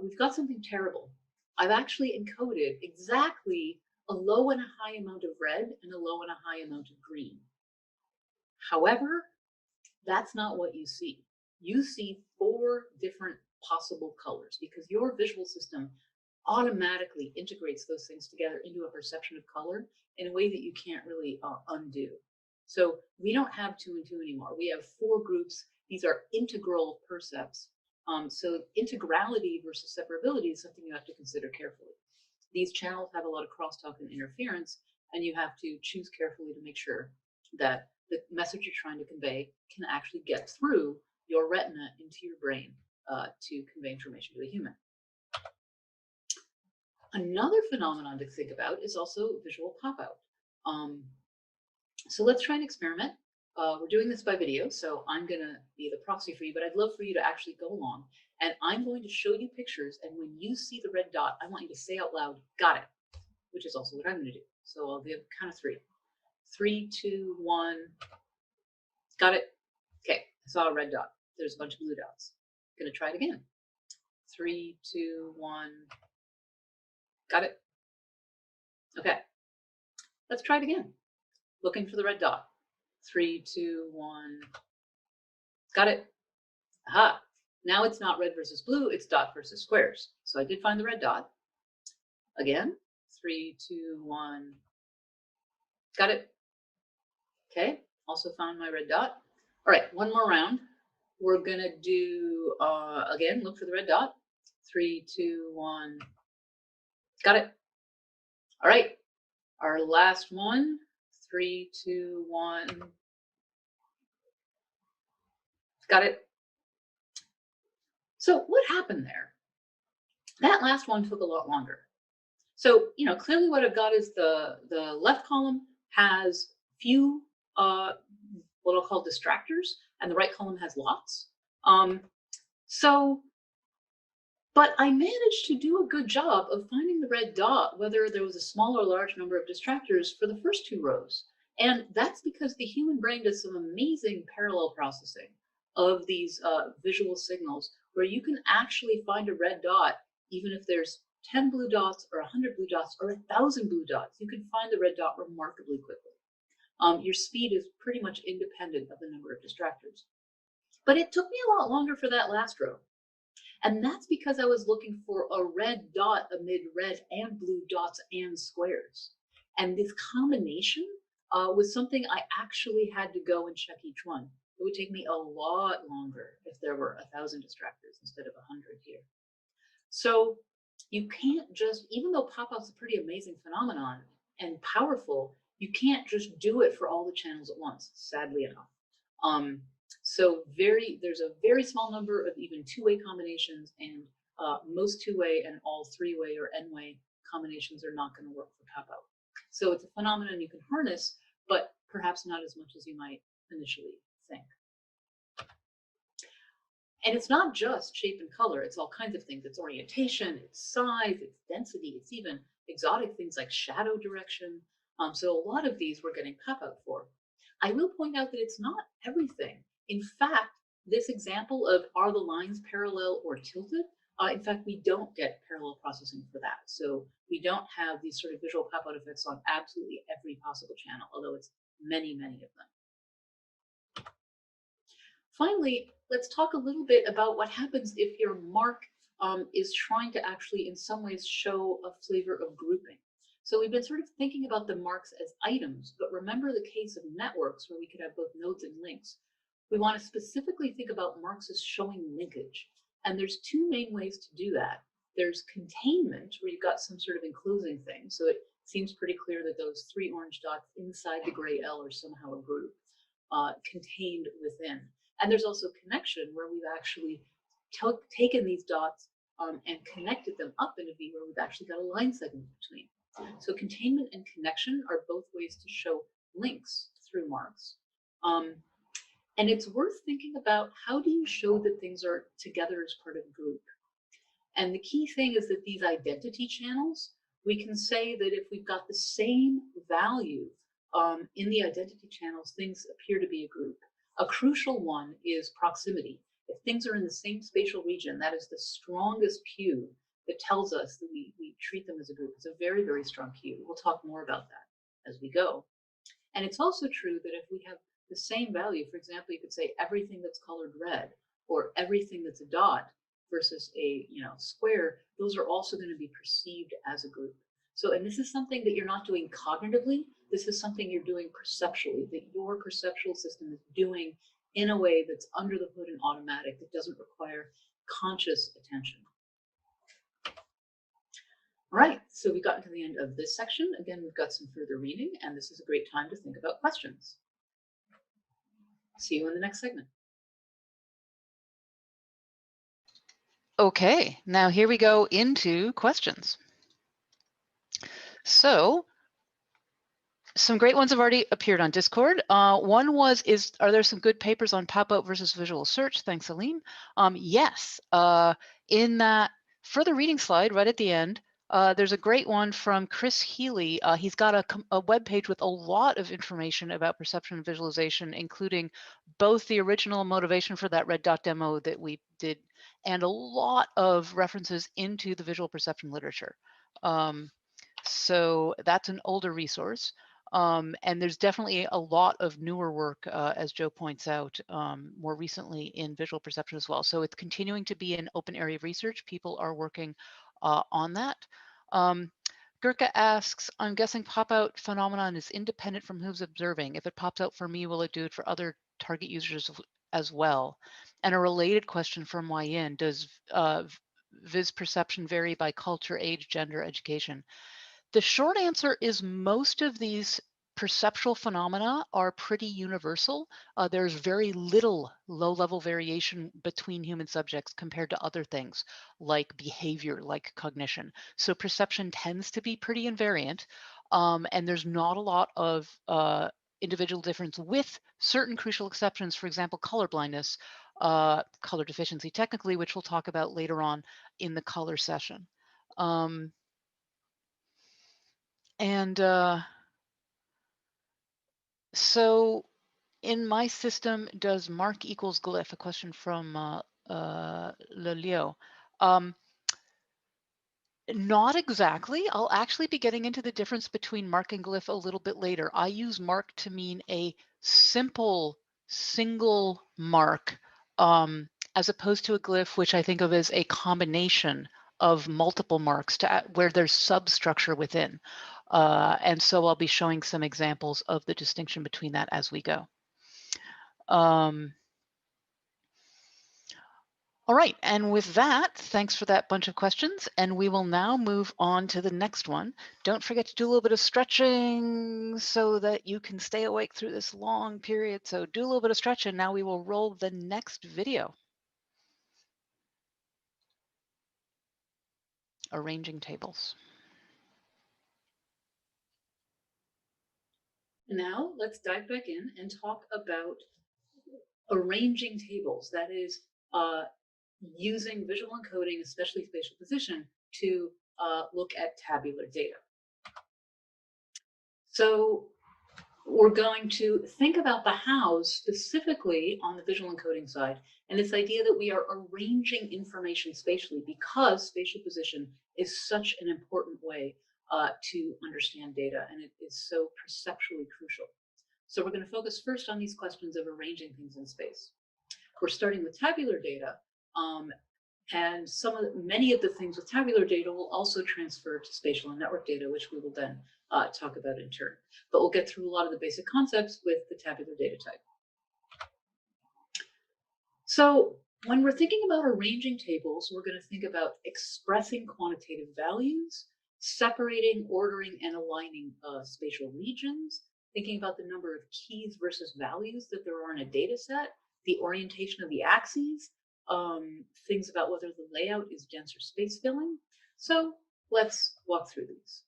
we've got something terrible. I've actually encoded exactly a low and a high amount of red and a low and a high amount of green. However, that's not what you see. You see four different possible colors because your visual system automatically integrates those things together into a perception of color in a way that you can't really undo. So we don't have two and two anymore. We have four groups. These are integral percepts. So integrality versus separability is something you have to consider carefully. These channels have a lot of crosstalk and interference, and you have to choose carefully to make sure that the message you're trying to convey can actually get through your retina into your brain to convey information to a human. Another phenomenon to think about is also visual pop-out. So let's try an experiment. We're doing this by video, so I'm going to be the proxy for you, but I'd love for you to actually go along. And I'm going to show you pictures, and when you see the red dot, I want you to say out loud, got it, which is also what I'm going to do. So I'll give count of three. 3, 2, 1, got it. Okay, I saw a red dot. There's a bunch of blue dots. Going to try it again. 3, 2, 1, got it. Okay, let's try it again. Looking for the red dot. 3, 2, 1, got it. Aha, now it's not red versus blue, it's dot versus squares. So I did find the red dot. Again, 3, 2, 1, got it. Okay, also found my red dot. All right, one more round. We're gonna do, again, look for the red dot. 3, 2, 1, got it. All right, our last one. 3, 2, 1, got it. So what happened there? That last one took a lot longer. So, clearly what I've got is the left column has few what I'll call distractors, and the right column has lots. But I managed to do a good job of finding the red dot, whether there was a small or large number of distractors for the first two rows. And that's because the human brain does some amazing parallel processing of these visual signals, where you can actually find a red dot, even if there's 10 blue dots or 100 blue dots or 1,000 blue dots. You can find the red dot remarkably quickly. Your speed is pretty much independent of the number of distractors. But it took me a lot longer for that last row. And that's because I was looking for a red dot amid red and blue dots and squares. And this combination was something I actually had to go and check each one. It would take me a lot longer if there were 1,000 distractors instead of 100 here. So you can't just, even though pop-out's a pretty amazing phenomenon and powerful, you can't just do it for all the channels at once, sadly enough. So there's a very small number of even two-way combinations, and most two-way and all three-way or n-way combinations are not going to work for pop-out. So it's a phenomenon you can harness, but perhaps not as much as you might initially think. And it's not just shape and color, it's all kinds of things. It's orientation, it's size, it's density, it's even exotic things like shadow direction. So a lot of these we're getting pop-out for. I will point out that it's not everything. In fact, this example of are the lines parallel or tilted, in fact, we don't get parallel processing for that. So we don't have these sort of visual pop-out effects on absolutely every possible channel, although it's many, many of them. Finally, let's talk a little bit about what happens if your mark is trying to actually in some ways show a flavor of grouping. So we've been sort of thinking about the marks as items, but remember the case of networks where we could have both nodes and links. We want to specifically think about marks as showing linkage. And there's two main ways to do that. There's containment, where you've got some sort of enclosing thing. So it seems pretty clear that those three orange dots inside the gray L are somehow a group contained within. And there's also connection, where we've actually taken these dots and connected them up in a V, where we've actually got a line segment between. So containment and connection are both ways to show links through marks. And it's worth thinking about, how do you show that things are together as part of a group? And the key thing is that these identity channels, we can say that if we've got the same value in the identity channels, things appear to be a group. A crucial one is proximity. If things are in the same spatial region, that is the strongest cue that tells us that we treat them as a group. It's a very, very strong cue. We'll talk more about that as we go. And it's also true that if we have the same value, for example, you could say everything that's colored red or everything that's a dot versus a square, those are also going to be perceived as a group. So, and this is something that you're not doing cognitively. This is something you're doing perceptually, that your perceptual system is doing in a way that's under the hood and automatic, that doesn't require conscious attention. All right, so we've gotten to the end of this section. Again, we've got some further reading, and this is a great time to think about questions. See you in the next segment. Okay, now here we go into questions. So some great ones have already appeared on Discord. One was, are there some good papers on pop-out versus visual search? Thanks, Aline. Yes, in that further reading slide right at the end, there's a great one from Chris Healy. He's got a web page with a lot of information about perception and visualization, including both the original motivation for that red dot demo that we did and a lot of references into the visual perception literature. So that's an older resource. And there's definitely a lot of newer work, as Joe points out, more recently in visual perception as well. So it's continuing to be an open area of research. People are working on that. Gurka asks, I'm guessing pop-out phenomenon is independent from who's observing. If it pops out for me, will it do it for other target users as well? And a related question from Yin, does VIS perception vary by culture, age, gender, education? The short answer is most of these perceptual phenomena are pretty universal. There's very little low-level variation between human subjects compared to other things like behavior, like cognition. So perception tends to be pretty invariant, and there's not a lot of individual difference, with certain crucial exceptions, for example, color blindness, color deficiency technically, which we'll talk about later on in the color session. So in my system, does mark equals glyph? A question from Lelio. Not exactly. I'll actually be getting into the difference between mark and glyph a little bit later. I use mark to mean a simple single mark, as opposed to a glyph, which I think of as a combination of multiple marks where there's substructure within. And so I'll be showing some examples of the distinction between that as we go. All right, and with that, thanks for that bunch of questions, and we will now move on to the next one. Don't forget to do a little bit of stretching so that you can stay awake through this long period. So do a little bit of stretching. Now we will roll the next video. Arranging tables. Now let's dive back in and talk about arranging tables. That is, using visual encoding, especially spatial position, to look at tabular data. So we're going to think about the hows specifically on the visual encoding side, and this idea that we are arranging information spatially because spatial position is such an important way to understand data, and it is so perceptually crucial. So we're going to focus first on these questions of arranging things in space. We're starting with tabular data, and many of the things with tabular data will also transfer to spatial and network data, which we will then talk about in turn. But we'll get through a lot of the basic concepts with the tabular data type. So when we're thinking about arranging tables, we're going to think about expressing quantitative values, separating, ordering, and aligning spatial regions, thinking about the number of keys versus values that there are in a data set, the orientation of the axes, things about whether the layout is dense or space filling. So let's walk through these.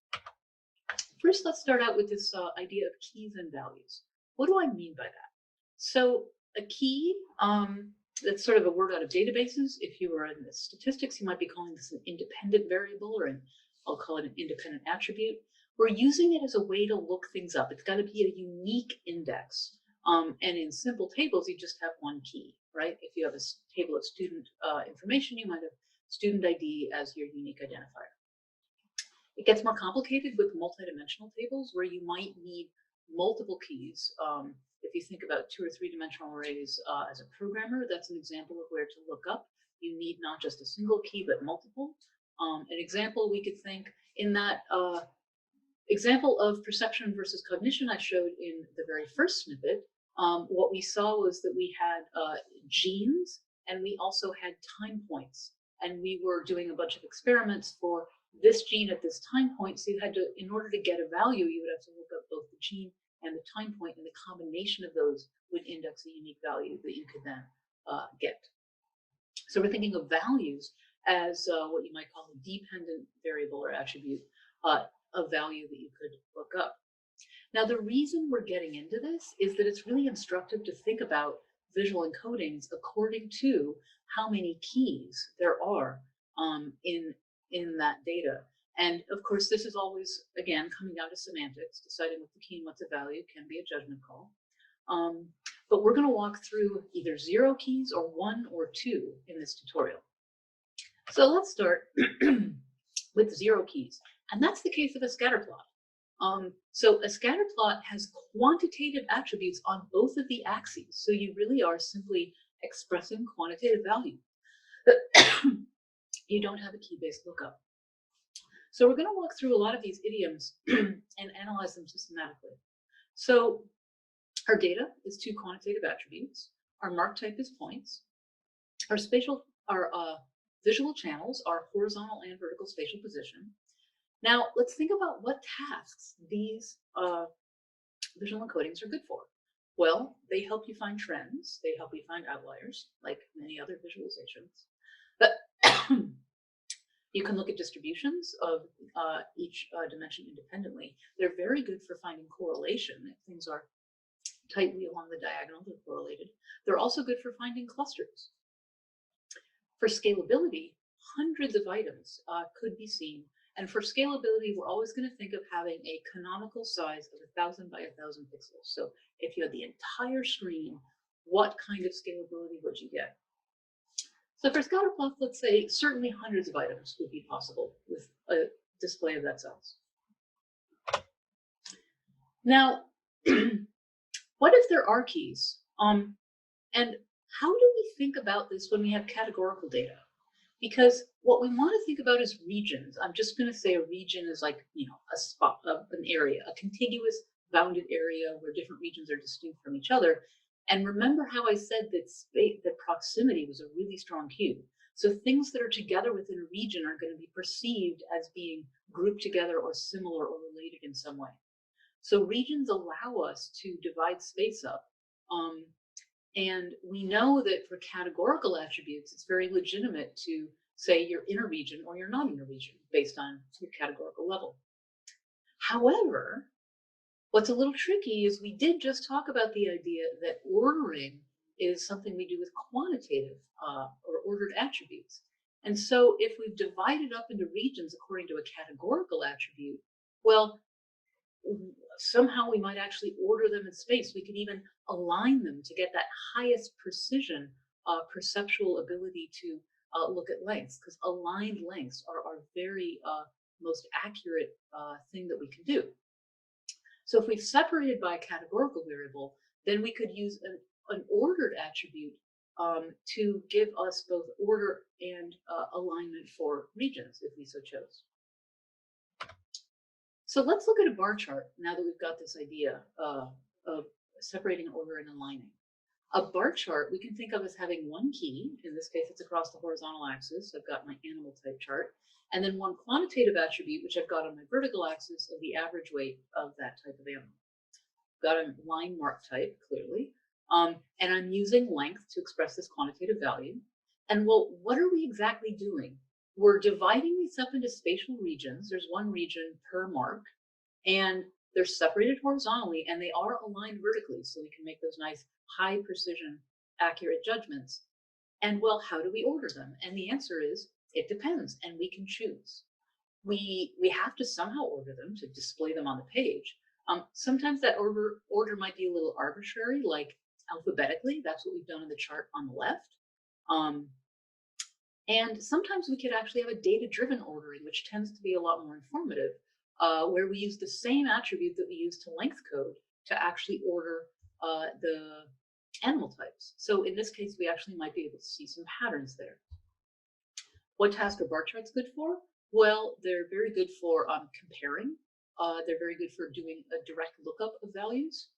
First, let's start out with this idea of keys and values. What do I mean by that? So a key, that's sort of a word out of databases. If you were in the statistics, you might be calling this an independent variable, or I'll call it an independent attribute. We're using it as a way to look things up. It's got to be a unique index. And in simple tables, you just have one key, right? If you have a table of student information, you might have student ID as your unique identifier. It gets more complicated with multidimensional tables where you might need multiple keys. If you think about 2 or 3 dimensional arrays as a programmer, that's an example of where to look up. You need not just a single key, but multiple. An example we could think in that example of perception versus cognition I showed in the very first snippet, what we saw was that we had genes and we also had time points. And we were doing a bunch of experiments for this gene at this time point. So you had to, in order to get a value, you would have to look up both the gene and the time point, and the combination of those would index a unique value that you could then get. So we're thinking of values as what you might call a dependent variable or attribute, a value that you could look up. Now, the reason we're getting into this is that it's really instructive to think about visual encodings according to how many keys there are in that data. And of course, this is always, again, coming down to semantics. Deciding what's a key and what's a value can be a judgment call. But we're going to walk through either 0 keys or 1 or 2 in this tutorial. So let's start with 0 keys. And that's the case of a scatter plot. So a scatter plot has quantitative attributes on both of the axes. So you really are simply expressing quantitative value. You don't have a key-based lookup. So we're going to walk through a lot of these idioms and analyze them systematically. So our data is 2 quantitative attributes. Our mark type is points. Our visual channels are horizontal and vertical spatial position. Now let's think about what tasks these visual encodings are good for. Well, they help you find trends. They help you find outliers, like many other visualizations. But you can look at distributions of each dimension independently. They're very good for finding correlation. If things are tightly along the diagonal, they're correlated. They're also good for finding clusters. For scalability, hundreds of items could be seen. And for scalability, we're always going to think of having a canonical size of 1,000 by 1,000 pixels. So if you had the entire screen, what kind of scalability would you get? So for scatter plots, let's say certainly hundreds of items would be possible with a display of that size. Now, what if there are keys? And how do we think about this when we have categorical data? Because what we want to think about is regions. I'm just going to say a region is like, a spot, an area, a contiguous bounded area where different regions are distinct from each other. And remember how I said that proximity was a really strong cue. So things that are together within a region are going to be perceived as being grouped together or similar or related in some way. So regions allow us to divide space up. And we know that for categorical attributes, it's very legitimate to say you're in a region or you're not in a region based on your categorical level. However, what's a little tricky is we did just talk about the idea that ordering is something we do with quantitative or ordered attributes. And so if we've divided up into regions according to a categorical attribute, well, somehow we might actually order them in space. We could even align them to get that highest precision, perceptual ability to look at lengths, because aligned lengths are our very most accurate thing that we can do. So if we've separated by a categorical variable, then we could use an ordered attribute to give us both order and alignment for regions, if we so chose. So let's look at a bar chart now that we've got this idea of separating order and aligning. A bar chart we can think of as having one key. In this case, it's across the horizontal axis. So I've got my animal type chart. And then one quantitative attribute, which I've got on my vertical axis of the average weight of that type of animal. I've got a line mark type, clearly. And I'm using length to express this quantitative value. And well, what are we exactly doing? We're dividing these up into spatial regions. There's one region per mark, and they're separated horizontally, and they are aligned vertically, so we can make those nice high precision accurate judgments. And well, how do we order them? And the answer is, it depends, and we can choose. We have to somehow order them to display them on the page. Sometimes that order might be a little arbitrary, like alphabetically. That's what we've done in the chart on the left. And sometimes we could actually have a data-driven ordering, which tends to be a lot more informative, where we use the same attribute that we use to length code to actually order the animal types. So in this case, we actually might be able to see some patterns there. What task are bar charts good for? Well, they're very good for comparing. They're very good for doing a direct lookup of values.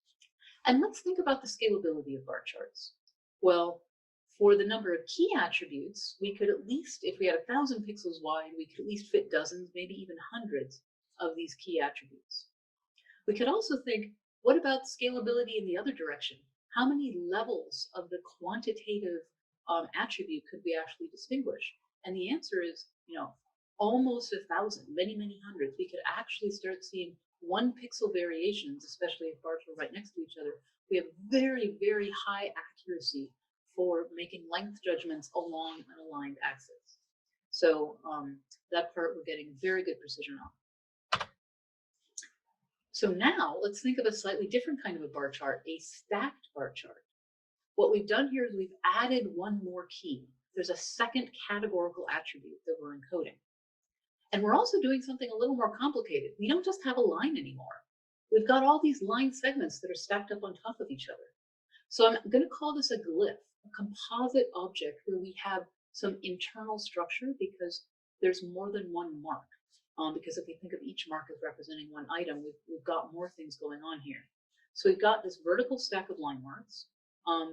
And let's think about the scalability of bar charts. Well, for the number of key attributes, we could at least, if we had 1,000 pixels wide, we could at least fit dozens, maybe even hundreds of these key attributes. We could also think, what about scalability in the other direction? How many levels of the quantitative attribute could we actually distinguish? And the answer is, almost 1,000, many, many hundreds. We could actually start seeing 1 pixel variations, especially if bars were right next to each other. We have very, very high accuracy for making length judgments along an aligned axis. So that part we're getting very good precision on. So now let's think of a slightly different kind of a bar chart, a stacked bar chart. What we've done here is we've added one more key. There's a second categorical attribute that we're encoding. And we're also doing something a little more complicated. We don't just have a line anymore. We've got all these line segments that are stacked up on top of each other. So I'm going to call this a glyph, a composite object where we have some internal structure because there's more than one mark. Because if we think of each mark as representing one item, we've got more things going on here. So we've got this vertical stack of line marks.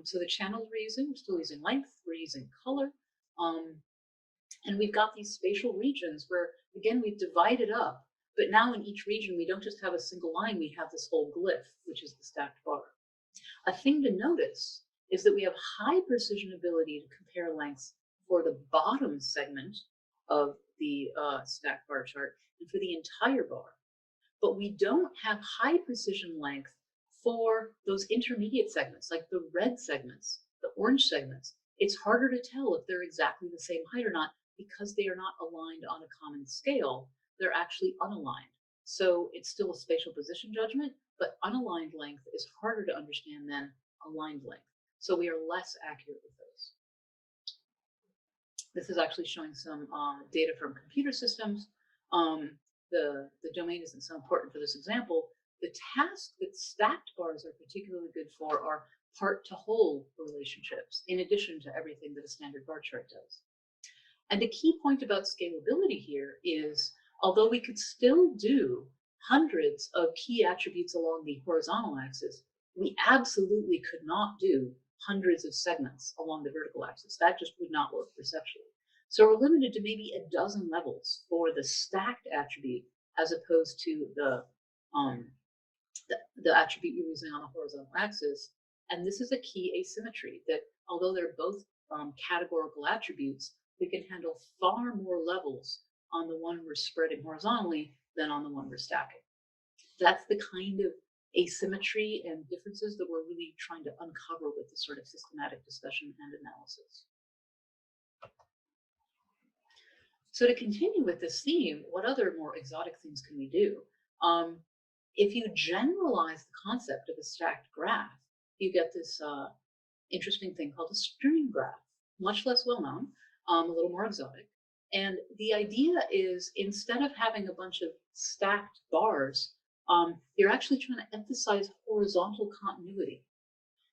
So the channels we're still using length, we're using color. And we've got these spatial regions where, again, we've divided up. But now in each region, we don't just have a single line, we have this whole glyph, which is the stacked bar. A thing to notice is that we have high precision ability to compare lengths for the bottom segment of the stacked bar chart and for the entire bar. But we don't have high precision length for those intermediate segments, like the red segments, the orange segments. It's harder to tell if they're exactly the same height or not because they are not aligned on a common scale. They're actually unaligned. So it's still a spatial position judgment, but unaligned length is harder to understand than aligned length. So we are less accurate with those. This is actually showing some data from computer systems. The domain isn't so important for this example. The tasks that stacked bars are particularly good for are part-to-whole relationships, in addition to everything that a standard bar chart does. And a key point about scalability here is, although we could still do hundreds of key attributes along the horizontal axis, we absolutely could not do hundreds of segments along the vertical axis. That just would not work perceptually. So we're limited to maybe a dozen levels for the stacked attribute as opposed to the attribute you're using on the horizontal axis. And this is a key asymmetry that although they're both categorical attributes, we can handle far more levels on the one we're spreading horizontally than on the one we're stacking. That's the kind of asymmetry and differences that we're really trying to uncover with this sort of systematic discussion and analysis. So to continue with this theme, what other more exotic things can we do? If you generalize the concept of a stacked graph, you get this interesting thing called a stream graph, much less well known, a little more exotic. And the idea is, instead of having a bunch of stacked bars, you're actually trying to emphasize horizontal continuity.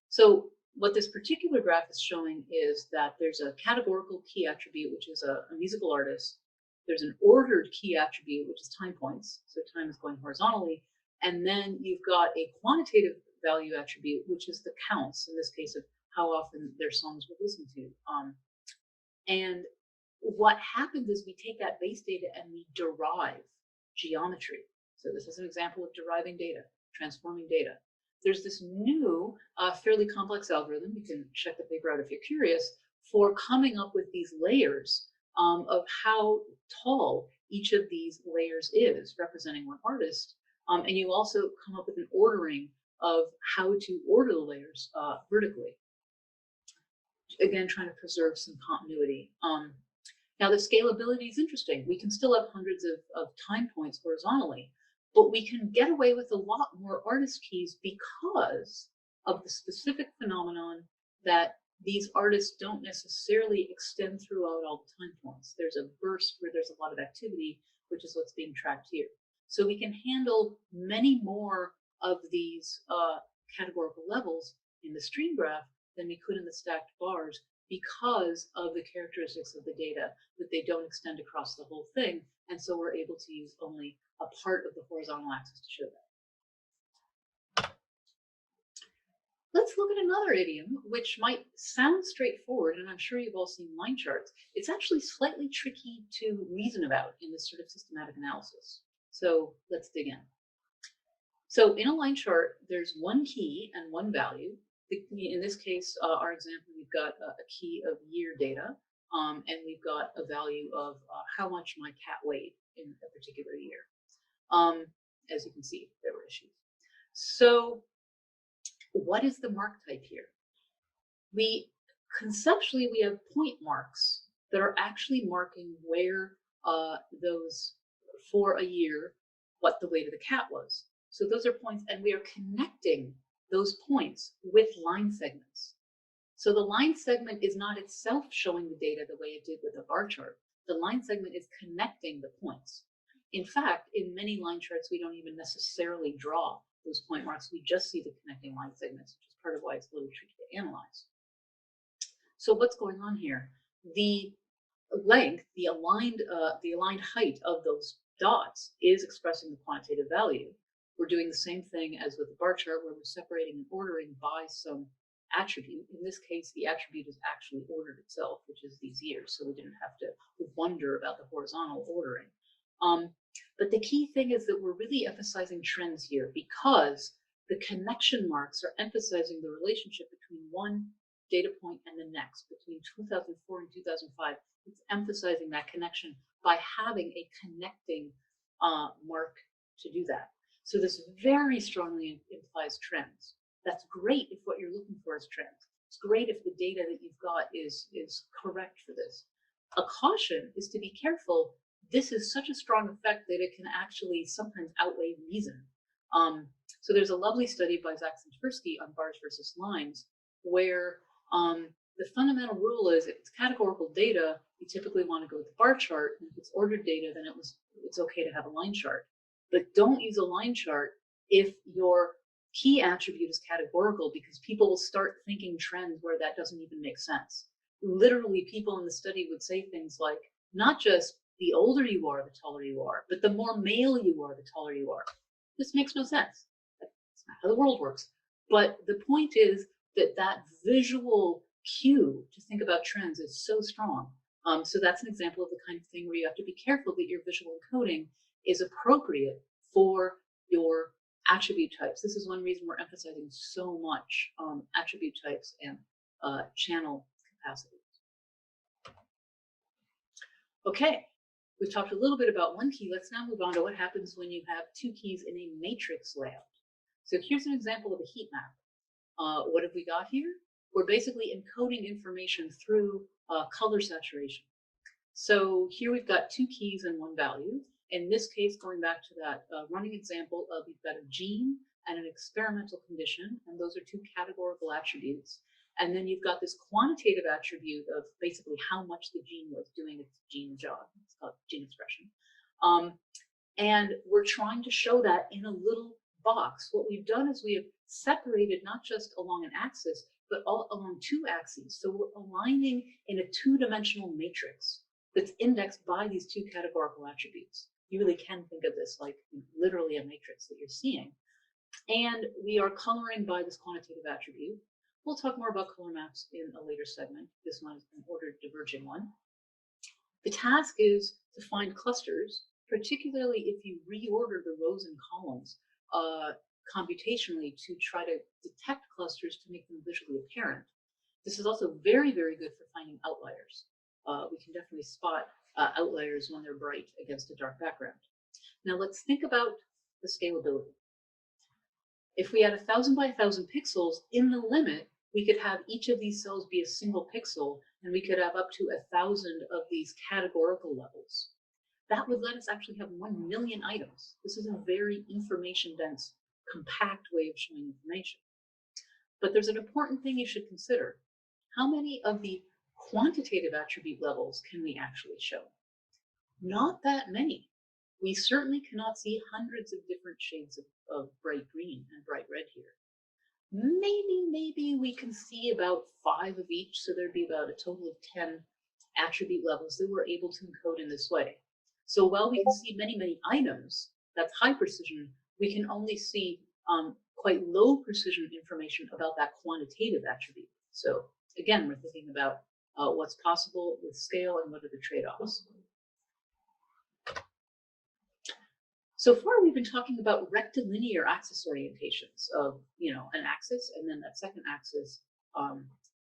So what this particular graph is showing is that there's a categorical key attribute, which is a musical artist. There's an ordered key attribute, which is time points. So time is going horizontally. And then you've got a quantitative value attribute, which is the counts, in this case, of how often their songs were listened to. And what happens is we take that base data and we derive geometry. So this is an example of deriving data, transforming data. There's this new, fairly complex algorithm, you can check the paper out if you're curious, for coming up with these layers of how tall each of these layers is, representing one artist. And you also come up with an ordering of how to order the layers vertically. again, trying to preserve some continuity. Now the scalability is interesting. We can still have hundreds of time points horizontally, but we can get away with a lot more artist keys because of the specific phenomenon that these artists don't necessarily extend throughout all the time points. There's a burst where there's a lot of activity, which is what's being tracked here. So we can handle many more of these categorical levels in the stream graph than we could in the stacked bars because of the characteristics of the data, that they don't extend across the whole thing. And so we're able to use only a part of the horizontal axis to show that. Let's look at another idiom, which might sound straightforward, and I'm sure you've all seen line charts. It's actually slightly tricky to reason about in this sort of systematic analysis. So let's dig in. So in a line chart, there's one key and one value. In this case, our example, we've got a key of year data, and we've got a value of how much my cat weighed in a particular year. As you can see, there were issues. So what is the mark type here? Conceptually, we have point marks that are actually marking where for a year, what the weight of the cat was. So those are points, and we are connecting those points with line segments. So the line segment is not itself showing the data the way it did with a bar chart. The line segment is connecting the points. In fact, in many line charts, we don't even necessarily draw those point marks. We just see the connecting line segments, which is part of why it's a little tricky to analyze. So what's going on here? The length, the aligned height of those dots is expressing the quantitative value. We're doing the same thing as with the bar chart, where we're separating and ordering by some attribute. In this case, the attribute is actually ordered itself, which is these years, so we didn't have to wonder about the horizontal ordering. But the key thing is that we're really emphasizing trends here because the connection marks are emphasizing the relationship between one data point and the next, between 2004 and 2005. It's emphasizing that connection by having a connecting mark to do that. So this very strongly implies trends. That's great if what you're looking for is trends. It's great if the data that you've got is correct for this. A caution is to be careful. This is such a strong effect that it can actually sometimes outweigh reason. So there's a lovely study by Zach Tversky on bars versus lines, where the fundamental rule is if it's categorical data, you typically want to go with the bar chart, and if it's ordered data, then it's okay to have a line chart. But don't use a line chart if your key attribute is categorical, because people will start thinking trends where that doesn't even make sense. Literally, people in the study would say things like, not just the older you are, the taller you are, but the more male you are, the taller you are. This makes no sense. That's not how the world works. But the point is that visual cue to think about trends is so strong. So that's an example of the kind of thing where you have to be careful that your visual encoding is appropriate for your attribute types. This is one reason we're emphasizing so much attribute types and channel capacities. Okay, we've talked a little bit about one key. Let's now move on to what happens when you have two keys in a matrix layout. So here's an example of a heat map. What have we got here? We're basically encoding information through color saturation. So here we've got two keys and one value. In this case, going back to that running example of we've got a gene and an experimental condition, and those are two categorical attributes. And then you've got this quantitative attribute of basically how much the gene was doing its gene job. It's called gene expression. And we're trying to show that in a little box. What we've done is we have separated not just along an axis, but all along two axes. So we're aligning in a two-dimensional matrix that's indexed by these two categorical attributes. You really can think of this like literally a matrix that you're seeing. And we are coloring by this quantitative attribute. We'll talk more about color maps in a later segment. This one is an ordered diverging one. The task is to find clusters, particularly if you reorder the rows and columns computationally to try to detect clusters to make them visually apparent. This is also very, very good for finding outliers. We can definitely spot outliers when they're bright against a dark background. Now let's think about the scalability. If we had 1,000 by 1,000 pixels, in the limit, we could have each of these cells be a single pixel, and we could have up to 1,000 of these categorical levels. That would let us actually have 1 million items. This is a very information-dense, compact way of showing information. But there's an important thing you should consider. How many of the quantitative attribute levels can we actually show? Not that many. We certainly cannot see hundreds of different shades of bright green and bright red here. Maybe we can see about 5 of each, so there'd be about a total of 10 attribute levels that we're able to encode in this way. So while we can see many, many items, that's high precision, we can only see quite low precision information about that quantitative attribute. So again, we're thinking about what's possible with scale and what are the trade-offs. So far, we've been talking about rectilinear axis orientations of, an axis and then that second axis.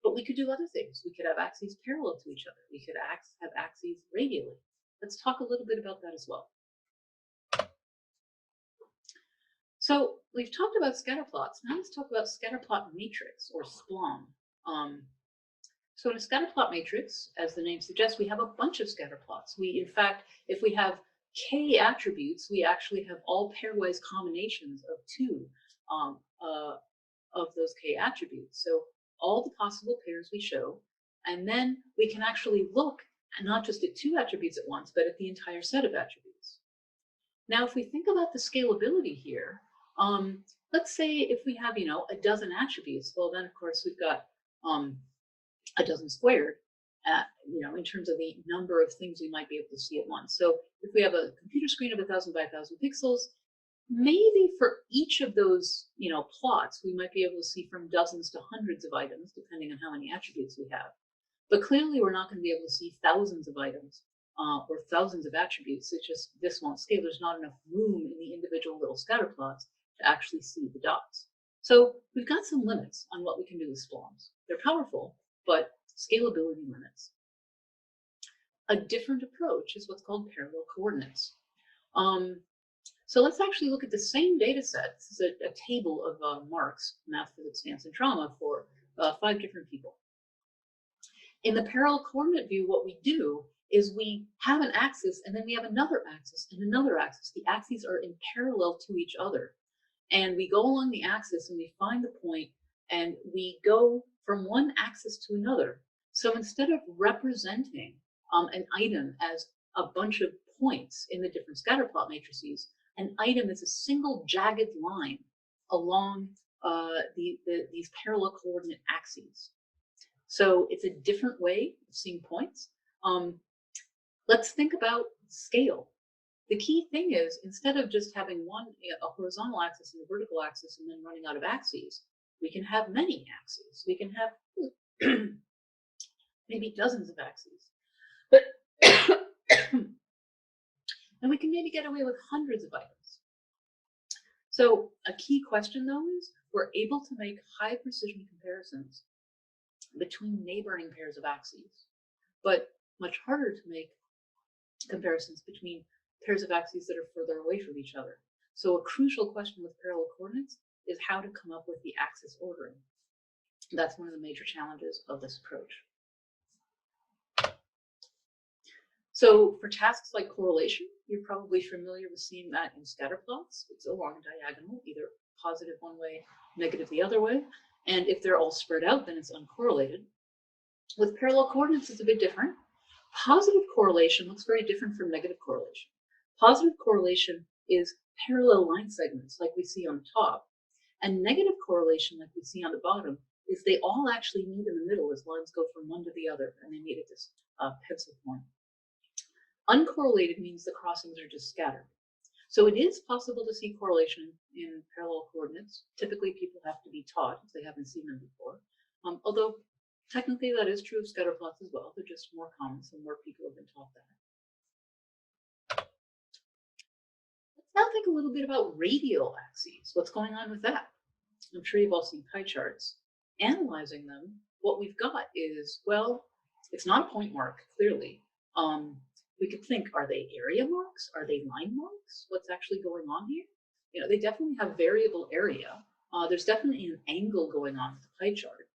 But we could do other things. We could have axes parallel to each other. We could have axes radially. Let's talk a little bit about that as well. So we've talked about scatter plots. Now let's talk about scatter plot matrix, or SPLOM. So in a scatter plot matrix, as the name suggests, we have a bunch of scatter plots. In fact, if we have k attributes, we actually have all pairwise combinations of 2 of those k attributes. So all the possible pairs we show, and then we can actually look not just at 2 attributes at once, but at the entire set of attributes. Now, if we think about the scalability here, let's say if we have, a dozen attributes, well, then of course we've got a dozen squared, in terms of the number of things we might be able to see at once. So if we have a computer screen of 1,000 by 1,000 pixels, maybe for each of those, plots, we might be able to see from dozens to hundreds of items, depending on how many attributes we have. But clearly, we're not going to be able to see thousands of items or thousands of attributes. It's just this won't scale. There's not enough room in the individual little scatter plots to actually see the dots. So we've got some limits on what we can do with SPLOMs. They're powerful, but scalability limits. A different approach is what's called parallel coordinates. So let's actually look at the same data set. This is a table of marks, math, physics, dance, and drama for 5 different people. In the parallel coordinate view, what we do is we have an axis, and then we have another axis and another axis. The axes are in parallel to each other. And we go along the axis and we find the point, and we go from one axis to another. So instead of representing an item as a bunch of points in the different scatterplot matrices, an item is a single jagged line along these parallel coordinate axes. So it's a different way of seeing points. Let's think about scale. The key thing is, instead of just having a horizontal axis and a vertical axis and then running out of axes, we can have many axes. We can have maybe dozens of axes. But and we can maybe get away with hundreds of items. So a key question, though, is we're able to make high precision comparisons between neighboring pairs of axes, but much harder to make comparisons between pairs of axes that are further away from each other. So a crucial question with parallel coordinates is how to come up with the axis ordering. That's one of the major challenges of this approach. So for tasks like correlation, you're probably familiar with seeing that in scatter plots. It's a long diagonal, either positive one way, negative the other way. And if they're all spread out, then it's uncorrelated. With parallel coordinates, it's a bit different. Positive correlation looks very different from negative correlation. Positive correlation is parallel line segments like we see on the top. And negative correlation, like we see on the bottom, is they all actually meet in the middle as lines go from one to the other, and they meet at this pencil point. Uncorrelated means the crossings are just scattered. So it is possible to see correlation in parallel coordinates. Typically, people have to be taught if they haven't seen them before. Although technically that is true of scatter plots as well. They're just more common, so more people have been taught that. Let's now think a little bit about radial axes. What's going on with that? I'm sure you've all seen pie charts. Analyzing them, what we've got is, well, it's not a point mark, clearly. We could think, are they area marks? Are they line marks? What's actually going on here? They definitely have variable area. There's definitely an angle going on with the pie chart.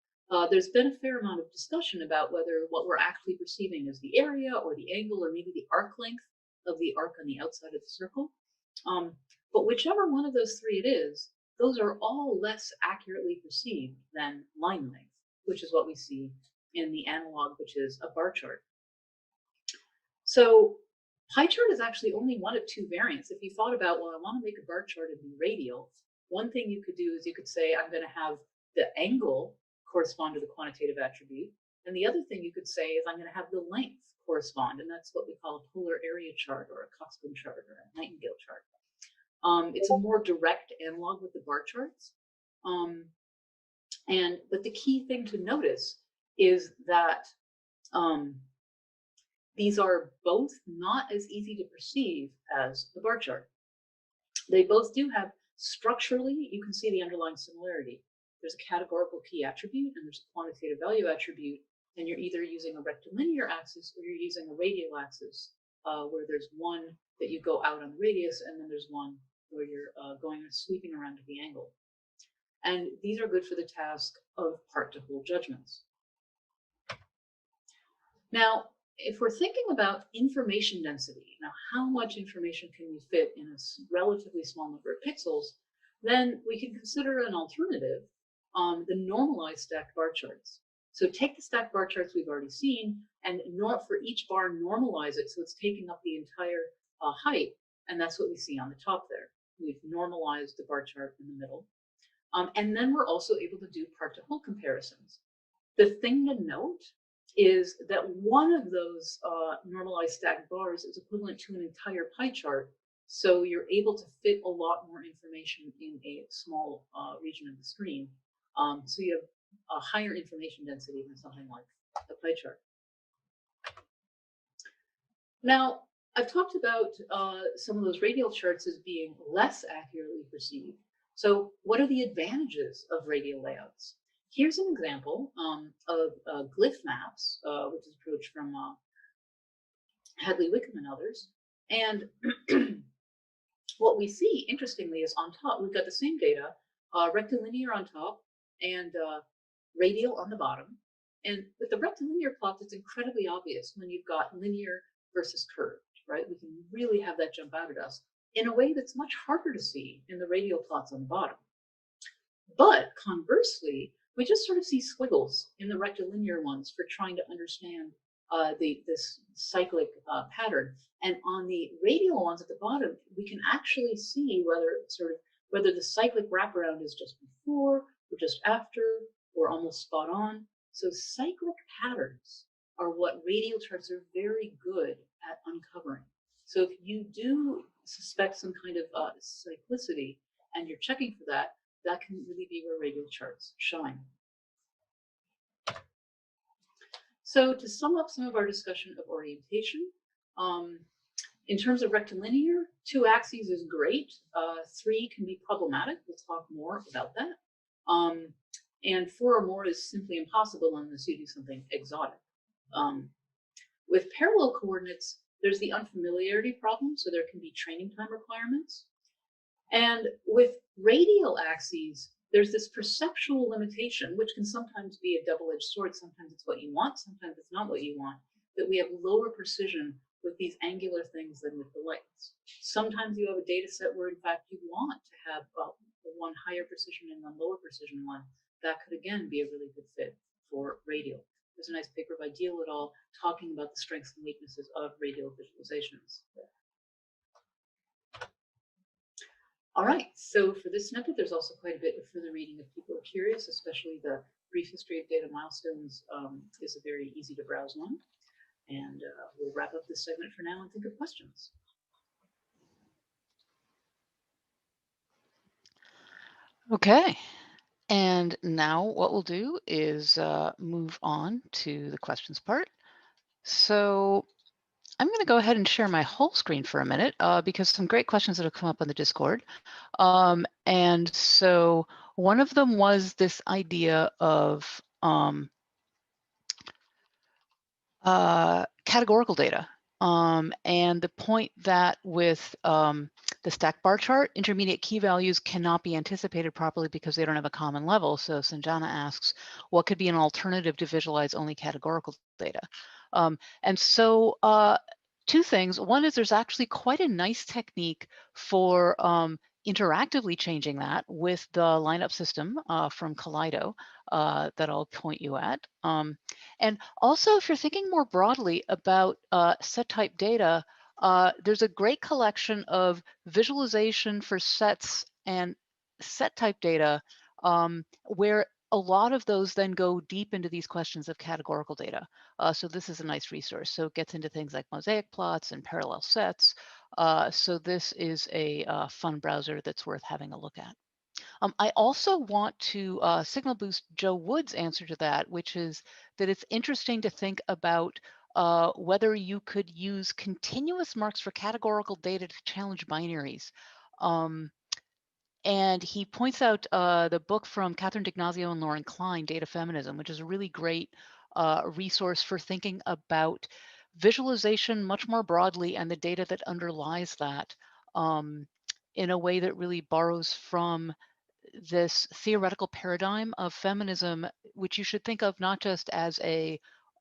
there's been a fair amount of discussion about whether what we're actually perceiving is the area or the angle or maybe the arc length of the arc on the outside of the circle. But whichever one of those three it is, those are all less accurately perceived than line length, which is what we see in the analog, which is a bar chart. So pie chart is actually only one of two variants. If you thought about, well, I want to make a bar chart and be radial, one thing you could do is you could say, I'm going to have the angle correspond to the quantitative attribute. And the other thing you could say is I'm going to have the length correspond. And that's what we call a polar area chart or a Coxcomb chart or a Nightingale chart. It's a more direct analog with the bar charts. But the key thing to notice is that these are both not as easy to perceive as the bar chart. They both do have structurally, you can see the underlying similarity. There's a categorical key attribute and there's a quantitative value attribute, and you're either using a rectilinear axis or you're using a radial axis, where there's one that you go out on the radius and then there's one where you're going and sweeping around to the angle. And these are good for the task of part-to-whole judgments. Now, if we're thinking about information density, now how much information can we fit in a relatively small number of pixels, then we can consider an alternative, the normalized stacked bar charts. So take the stacked bar charts we've already seen and for each bar normalize it so it's taking up the entire height, and that's what we see on the top there. We've normalized the bar chart in the middle. And then we're also able to do part-to-whole comparisons. The thing to note is that one of those normalized stacked bars is equivalent to an entire pie chart. So you're able to fit a lot more information in a small region of the screen. So you have a higher information density than something like a pie chart. Now, I've talked about some of those radial charts as being less accurately perceived. So what are the advantages of radial layouts? Here's an example of glyph maps, which is approached from Hadley Wickham and others. And what we see, interestingly, is on top, we've got the same data, rectilinear on top and radial on the bottom. And with the rectilinear plots, it's incredibly obvious when you've got linear versus curved, right? We can really have that jump out at us in a way that's much harder to see in the radial plots on the bottom. But conversely, we just sort of see squiggles in the rectilinear ones for trying to understand this cyclic pattern. And on the radial ones at the bottom, we can actually see whether the cyclic wraparound is just before or just after or almost spot on. So cyclic patterns are what radial charts are very good at uncovering. So if you do suspect some kind of cyclicity and you're checking for that, that can really be where radial charts shine. So to sum up some of our discussion of orientation, in terms of rectilinear, 2 axes is great. 3 can be problematic. We'll talk more about that. And 4 or more is simply impossible unless you do something exotic. With parallel coordinates, there's the unfamiliarity problem, so there can be training time requirements. And with radial axes, there's this perceptual limitation, which can sometimes be a double-edged sword. Sometimes it's what you want, sometimes it's not what you want, that we have lower precision with these angular things than with the lights. Sometimes you have a data set where, in fact, you want to have one higher precision and one lower precision one. That could, again, be a really good fit for radial. There's a nice paper by Deal et al. Talking about the strengths and weaknesses of radial visualizations. All right, so for this snippet, there's also quite a bit of further reading if people are curious, especially the brief history of data milestones is a very easy to browse one. And we'll wrap up this segment for now and think of questions. Okay, and now what we'll do is move on to the questions part. So I'm going to go ahead and share my whole screen for a minute because some great questions that have come up on the Discord. And so one of them was this idea of categorical data And the point that with the stack bar chart, intermediate key values cannot be anticipated properly because they don't have a common level. So Sanjana asks, what could be an alternative to visualize only categorical data? And so two things. One is there's actually quite a nice technique for interactively changing that with the lineup system from Kaleido that I'll point you at. And also, if you're thinking more broadly about set type data, there's a great collection of visualization for sets and set type data where a lot of those then go deep into these questions of categorical data. So this is a nice resource. So it gets into things like mosaic plots and parallel sets. So this is a fun browser that's worth having a look at. I also want to signal boost Joe Wood's answer to that, which is that it's interesting to think about whether you could use continuous marks for categorical data to challenge binaries. And he points out the book from Catherine D'Ignazio and Lauren Klein, Data Feminism, which is a really great resource for thinking about visualization much more broadly and the data that underlies that in a way that really borrows from this theoretical paradigm of feminism, which you should think of not just as a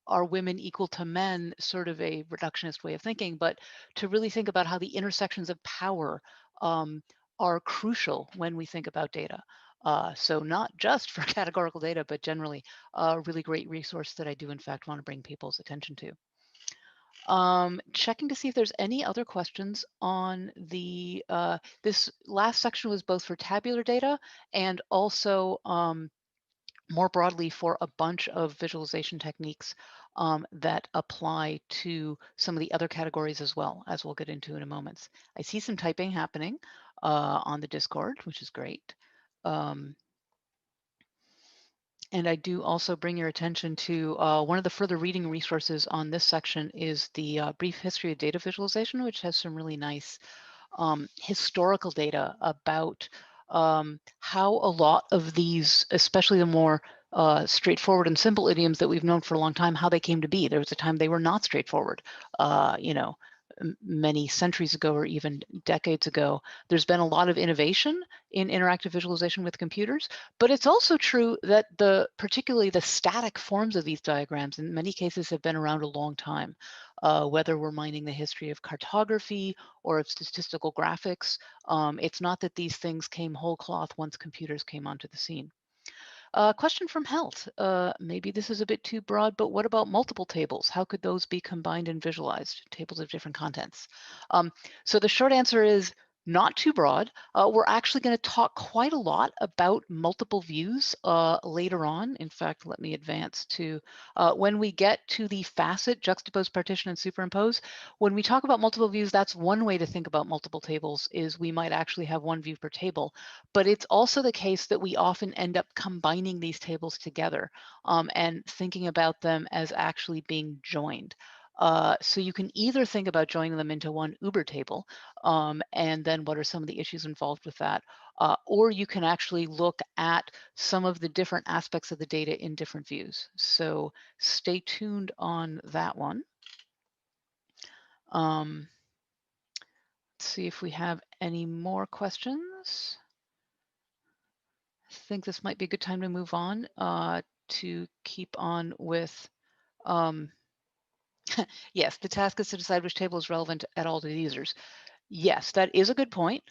are women equal to men sort of a reductionist way of thinking, but to really think about how the intersections of power are crucial when we think about data. So not just for categorical data, but generally a really great resource that I do in fact want to bring people's attention to. Checking to see if there's any other questions on the, this last section was both for tabular data and also more broadly for a bunch of visualization techniques that apply to some of the other categories as well, as we'll get into in a moment. I see some typing happening on the Discord, which is great. And I do also bring your attention to one of the further reading resources on this section is the Brief History of Data Visualization, which has some really nice historical data about how a lot of these, especially the more straightforward and simple idioms that we've known for a long time, how they came to be. There was a time they were not straightforward, you know, many centuries ago or even decades ago. There's been a lot of innovation in interactive visualization with computers, but it's also true that particularly the static forms of these diagrams in many cases have been around a long time. Whether we're mining the history of cartography or of statistical graphics, it's not that these things came whole cloth once computers came onto the scene. Question from Helt. Maybe this is a bit too broad, but what about multiple tables? How could those be combined and visualized? Tables of different contents. So the short answer is not too broad. We're actually going to talk quite a lot about multiple views later on. In fact, let me advance to when we get to the facet, juxtapose, partition, and superimpose. When we talk about multiple views, that's one way to think about multiple tables is we might actually have one view per table. But it's also the case that we often end up combining these tables together and thinking about them as actually being joined. So you can either think about joining them into one Uber table, and then what are some of the issues involved with that, or you can actually look at some of the different aspects of the data in different views. So stay tuned on that one. Let's see if we have any more questions. I think this might be a good time to move on to keep on with yes, the task is to decide which table is relevant at all to the users. Yes, that is a good point.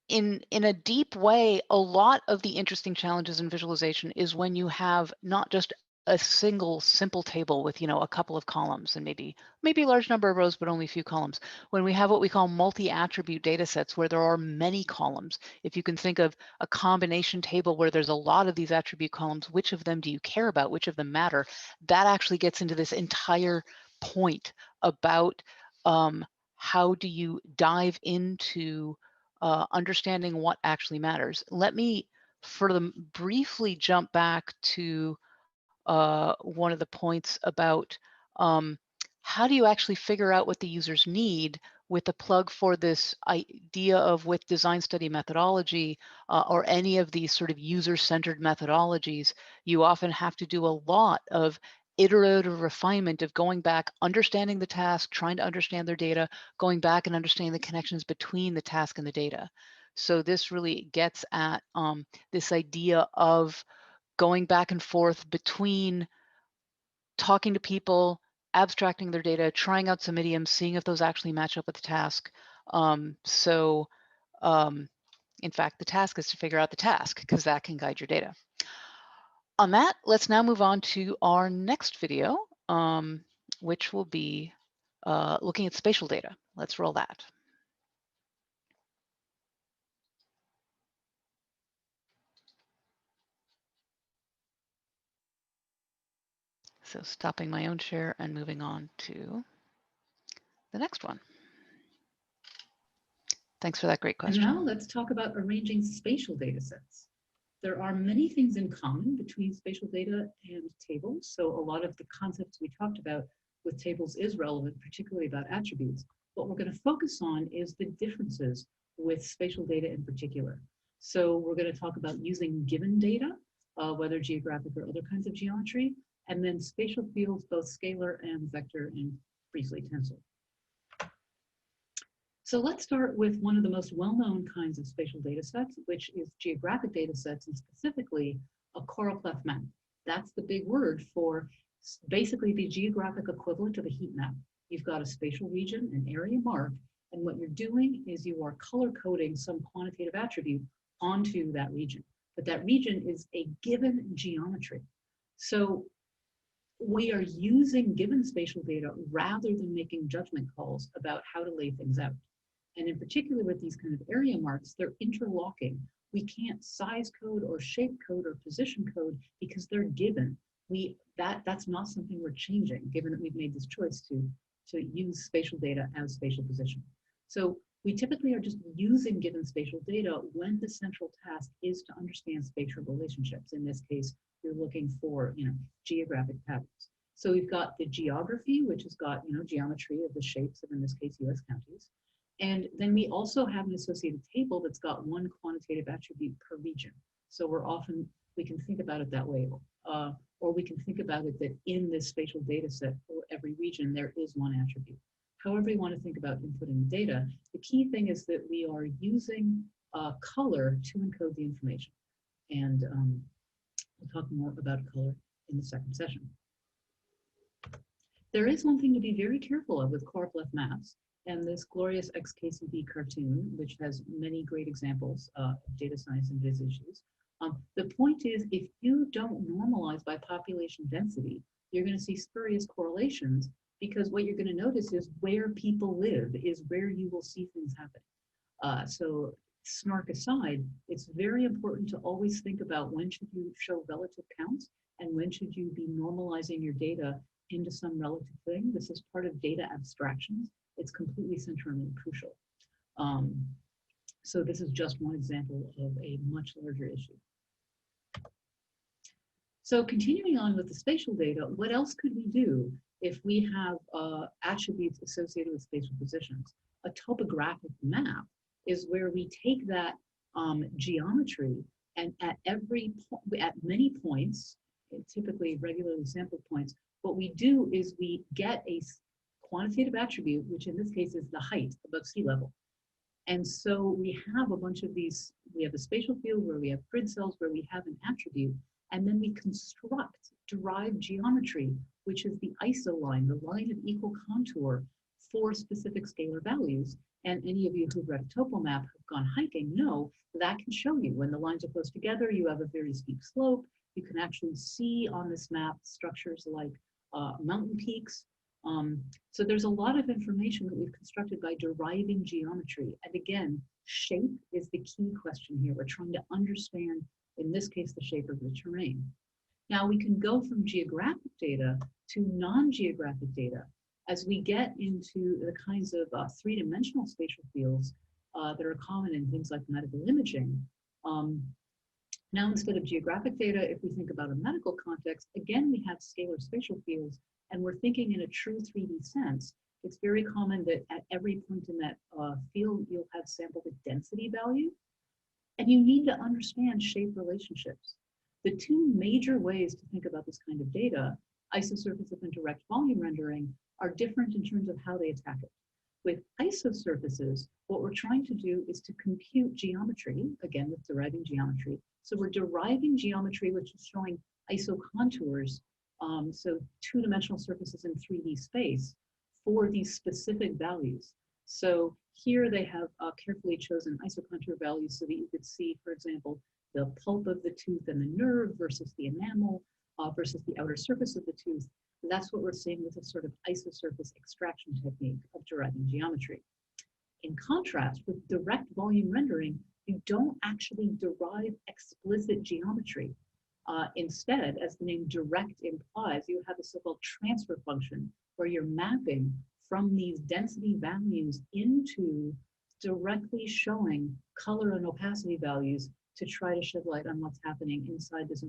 In a deep way, a lot of the interesting challenges in visualization is when you have not just a single simple table with, you know, a couple of columns and maybe a large number of rows, but only a few columns. When we have what we call multi-attribute data sets where there are many columns, if you can think of a combination table where there's a lot of these attribute columns, which of them do you care about? Which of them matter? That actually gets into this entire point about how do you dive into understanding what actually matters. Let me briefly jump back to one of the points about how do you actually figure out what the users need with a plug for this idea of with design study methodology or any of these sort of user-centered methodologies. You often have to do a lot of iterative refinement of going back, understanding the task, trying to understand their data, going back and understanding the connections between the task and the data. So this really gets at this idea of going back and forth between talking to people, abstracting their data, trying out some idioms, seeing if those actually match up with the task. In fact, the task is to figure out the task, because that can guide your data. On that, let's now move on to our next video, which will be looking at spatial data. Let's roll that. So stopping my own share and moving on to the next one. Thanks for that great question. And now let's talk about arranging spatial data sets. There are many things in common between spatial data and tables. So a lot of the concepts we talked about with tables is relevant, particularly about attributes. What we're going to focus on is the differences with spatial data in particular. So we're going to talk about using given data, whether geographic or other kinds of geometry, and then spatial fields, both scalar and vector, and briefly tensor. So let's start with one of the most well-known kinds of spatial data sets, which is geographic data sets, and specifically a choropleth map. That's the big word for basically the geographic equivalent of a heat map. You've got a spatial region, an area marked, and what you're doing is you are color coding some quantitative attribute onto that region. But that region is a given geometry. So we are using given spatial data rather than making judgment calls about how to lay things out. And in particular with these kind of area marks, they're interlocking. We can't size code or shape code or position code because they're given. That's not something we're changing, given that we've made this choice to use spatial data as spatial position. So we typically are just using given spatial data when the central task is to understand spatial relationships. In this case, you're looking for geographic patterns. So we've got the geography, which has got geometry of the shapes of, in this case, US counties. And then we also have an associated table that's got one quantitative attribute per region. So we can think about it that way. Or we can think about it that in this spatial data set for every region, there is one attribute. However you want to think about inputting the data, the key thing is that we are using color to encode the information. And we'll talk more about color in the second session. There is one thing to be very careful of with choropleth maps, and this glorious XKCD cartoon, which has many great examples of data science and VIS issues. The point is, if you don't normalize by population density, you're going to see spurious correlations, because what you're going to notice is where people live is where you will see things happen. So snark aside, it's very important to always think about when should you show relative counts and when should you be normalizing your data into some relative thing. This is part of data abstractions. It's completely central and crucial. So this is just one example of a much larger issue. So continuing on with the spatial data, what else could we do if we have attributes associated with spatial positions? A topographic map is where we take that geometry, and at many points, typically regularly sampled points, what we do is we get a quantitative attribute, which in this case is the height above sea level. And so we have a bunch of these, we have a spatial field where we have grid cells where we have an attribute, and then we construct derived geometry, which is the iso line, the line of equal contour for specific scalar values. And any of you who've read a topo map, have gone hiking, know that can show you when the lines are close together, you have a very steep slope. You can actually see on this map structures like mountain peaks. So there's a lot of information that we've constructed by deriving geometry. And again, shape is the key question here. We're trying to understand, in this case, the shape of the terrain. Now we can go from geographic data to non-geographic data as we get into the kinds of three-dimensional spatial fields that are common in things like medical imaging. Now, instead of geographic data, if we think about a medical context, again, we have scalar spatial fields, and we're thinking in a true 3D sense. It's very common that at every point in that field, you'll have sampled a density value, and you need to understand shape relationships. The two major ways to think about this kind of data Isosurfaces and direct volume rendering are different in terms of how they attack it. With isosurfaces, what we're trying to do is to compute geometry, again with deriving geometry. So we're deriving geometry which is showing isocontours, so two-dimensional surfaces in 3D space for these specific values. So here they have carefully chosen isocontour values so that you could see, for example, the pulp of the tooth and the nerve versus the enamel versus the outer surface of the tooth. That's what we're seeing with a sort of isosurface extraction technique of deriving geometry. In contrast, with direct volume rendering, you don't actually derive explicit geometry. Instead, as the name direct implies, you have a so-called transfer function where you're mapping from these density values into directly showing color and opacity values to try to shed light on what's happening inside this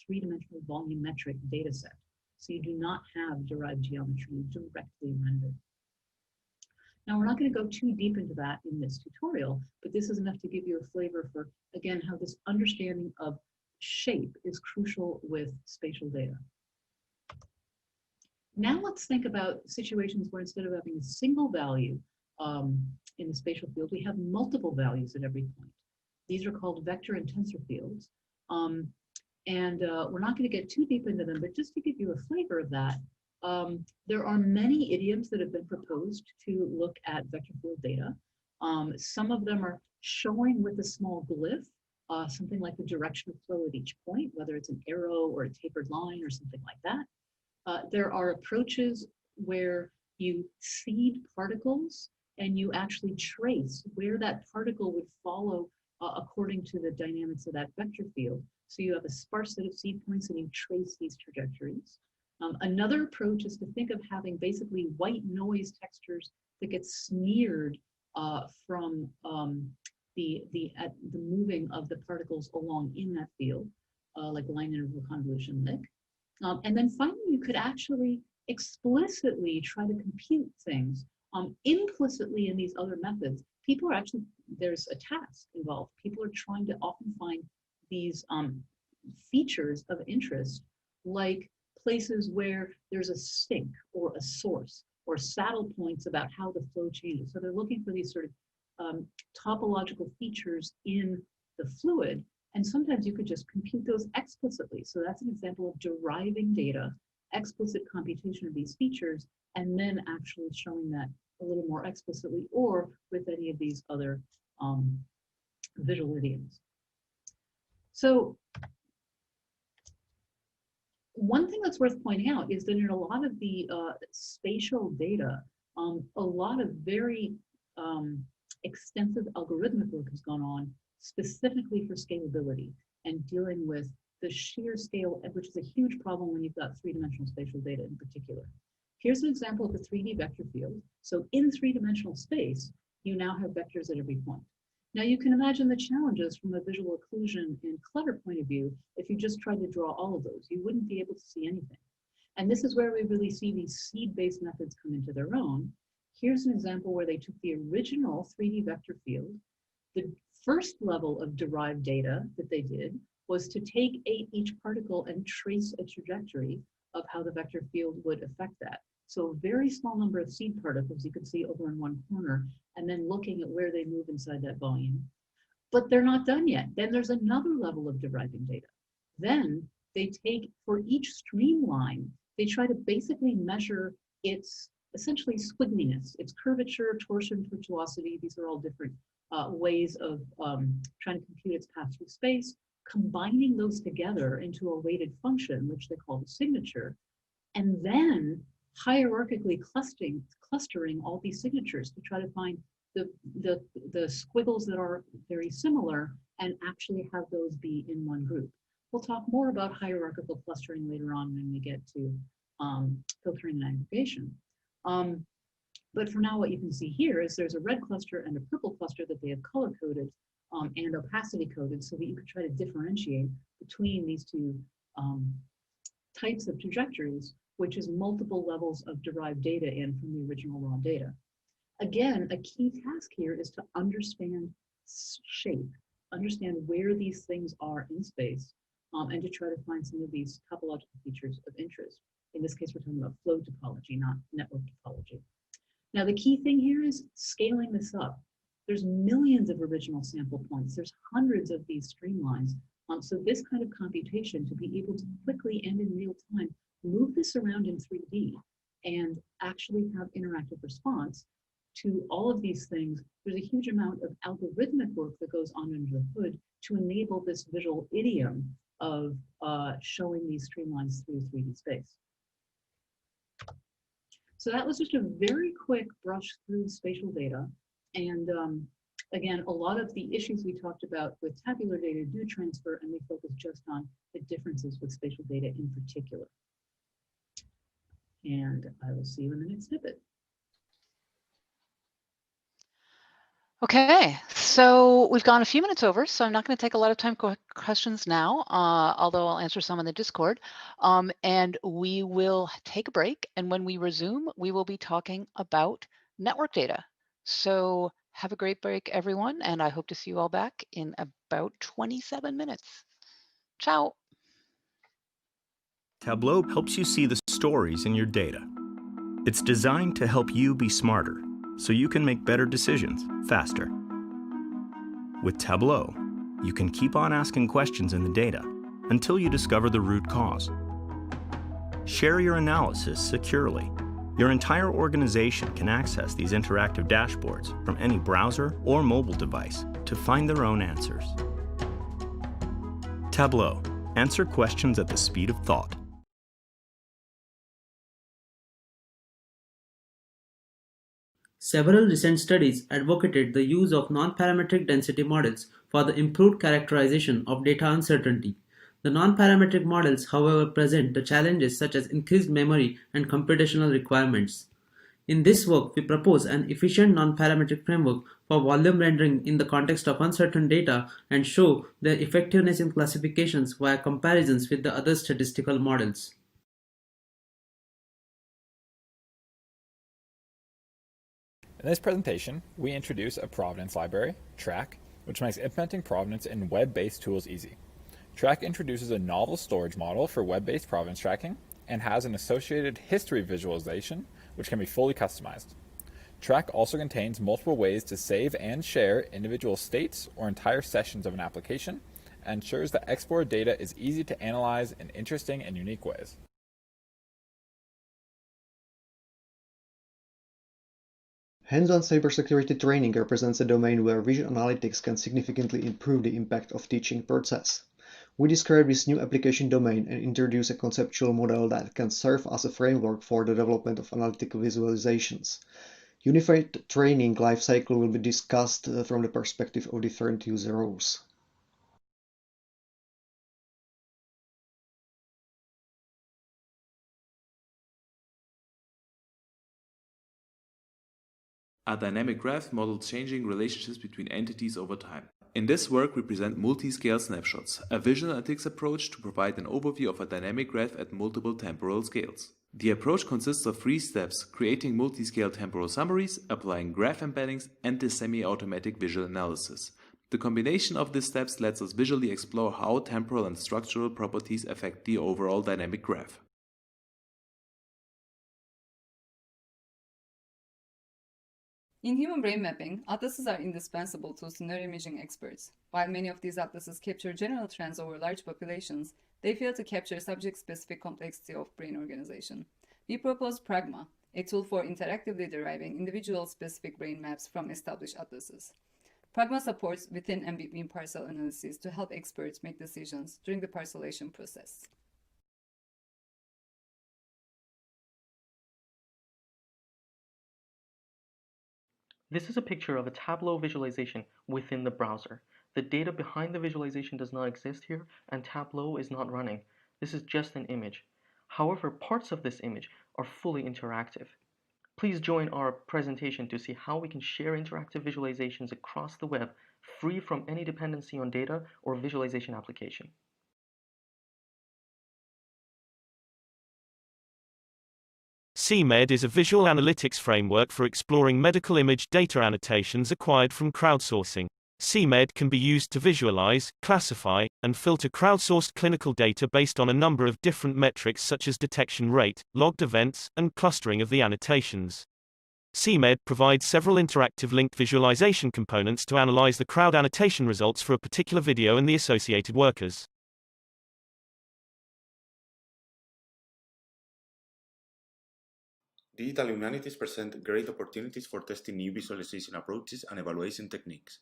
three-dimensional volumetric data set. So you do not have derived geometry directly rendered. Now, we're not going to go too deep into that in this tutorial, but this is enough to give you a flavor for, again, how this understanding of shape is crucial with spatial data. Now let's think about situations where instead of having a single value in the spatial field, we have multiple values at every point. These are called vector and tensor fields. We're not going to get too deep into them, but just to give you a flavor of that, there are many idioms that have been proposed to look at vector field data. Some of them are showing with a small glyph something like the direction of flow at each point, whether it's an arrow or a tapered line or something like that. There are approaches where you seed particles and you actually trace where that particle would follow according to the dynamics of that vector field. So you have a sparse set of seed points and you trace these trajectories. Another approach is to think of having basically white noise textures that get smeared from the moving of the particles along in that field, like line interval convolution lick. And then finally, you could actually explicitly try to compute things implicitly in these other methods. People are actually, there's a task involved. People are trying to often find these features of interest, like places where there's a sink or a source or saddle points about how the flow changes. So they're looking for these sort of topological features in the fluid. And sometimes you could just compute those explicitly. So that's an example of deriving data, explicit computation of these features, and then actually showing that a little more explicitly or with any of these other visual idioms. So one thing that's worth pointing out is that in a lot of the spatial data, a lot of very extensive algorithmic work has gone on specifically for scalability and dealing with the sheer scale, which is a huge problem when you've got three-dimensional spatial data in particular. Here's an example of a 3D vector field. So in three-dimensional space, you now have vectors at every point. Now you can imagine the challenges from a visual occlusion and clutter point of view. If you just tried to draw all of those, you wouldn't be able to see anything. And this is where we really see these seed-based methods come into their own. Here's an example where they took the original 3D vector field. The first level of derived data that they did was to take each particle and trace a trajectory of how the vector field would affect that. So a very small number of seed particles you could see over in one corner, and then looking at where they move inside that volume. But they're not done yet. Then there's another level of deriving data. Then they take, for each streamline, they try to basically measure its essentially squiggliness, its curvature, torsion, tortuosity. These are all different ways of trying to compute its path through space, combining those together into a weighted function, which they call the signature, and then hierarchically clustering all these signatures to try to find the squiggles that are very similar and actually have those be in one group. We'll talk more about hierarchical clustering later on when we get to filtering and aggregation. But for now, what you can see here is there's a red cluster and a purple cluster that they have color-coded and opacity-coded so that you could try to differentiate between these two types of trajectories, which is multiple levels of derived data in from the original raw data. Again, a key task here is to understand shape, understand where these things are in space, and to try to find some of these topological features of interest. In this case, we're talking about flow topology, not network topology. Now, the key thing here is scaling this up. There's millions of original sample points. There's hundreds of these streamlines. So this kind of computation, to be able to quickly and in real time move this around in 3D and actually have interactive response to all of these things, there's a huge amount of algorithmic work that goes on under the hood to enable this visual idiom of showing these streamlines through 3D space. So that was just a very quick brush through spatial data. And again, a lot of the issues we talked about with tabular data do transfer, and we focus just on the differences with spatial data in particular. And I will see you in the next snippet. Okay, so we've gone a few minutes over, so I'm not going to take a lot of time questions now, although I'll answer some in the Discord. And we will take a break, and when we resume, we will be talking about network data. So have a great break, everyone, and I hope to see you all back in about 27 minutes. Ciao. Tableau helps you see the stories in your data. It's designed to help you be smarter, so you can make better decisions faster. With Tableau, you can keep on asking questions in the data until you discover the root cause. Share your analysis securely. Your entire organization can access these interactive dashboards from any browser or mobile device to find their own answers. Tableau. Answer questions at the speed of thought. Several recent studies advocated the use of non-parametric density models for the improved characterization of data uncertainty. The non-parametric models, however, present the challenges such as increased memory and computational requirements. In this work, we propose an efficient non-parametric framework for volume rendering in the context of uncertain data and show their effectiveness in classifications via comparisons with the other statistical models. In this presentation, we introduce a provenance library, Track, which makes implementing provenance in web-based tools easy. Track introduces a novel storage model for web-based provenance tracking and has an associated history visualization, which can be fully customized. Track also contains multiple ways to save and share individual states or entire sessions of an application and ensures that export data is easy to analyze in interesting and unique ways. Hands-on cybersecurity training represents a domain where visual analytics can significantly improve the impact of teaching process. We describe this new application domain and introduce a conceptual model that can serve as a framework for the development of analytical visualizations. Unified training lifecycle will be discussed from the perspective of different user roles. A dynamic graph models changing relationships between entities over time. In this work, we present multi-scale snapshots, a visual analytics approach to provide an overview of a dynamic graph at multiple temporal scales. The approach consists of 3 steps: creating multi-scale temporal summaries, applying graph embeddings, and the semi-automatic visual analysis. The combination of these steps lets us visually explore how temporal and structural properties affect the overall dynamic graph. In human brain mapping, atlases are indispensable tools to neuroimaging experts. While many of these atlases capture general trends over large populations, they fail to capture subject-specific complexity of brain organization. We propose Pragma, a tool for interactively deriving individual-specific brain maps from established atlases. Pragma supports within and between parcel analyses to help experts make decisions during the parcellation process. This is a picture of a Tableau visualization within the browser. The data behind the visualization does not exist here, and Tableau is not running. This is just an image. However, parts of this image are fully interactive. Please join our presentation to see how we can share interactive visualizations across the web, free from any dependency on data or visualization application. CMed is a visual analytics framework for exploring medical image data annotations acquired from crowdsourcing. CMED can be used to visualize, classify, and filter crowdsourced clinical data based on a number of different metrics such as detection rate, logged events, and clustering of the annotations. CMED provides several interactive linked visualization components to analyze the crowd annotation results for a particular video and the associated workers. Digital humanities present great opportunities for testing new visualization approaches and evaluation techniques.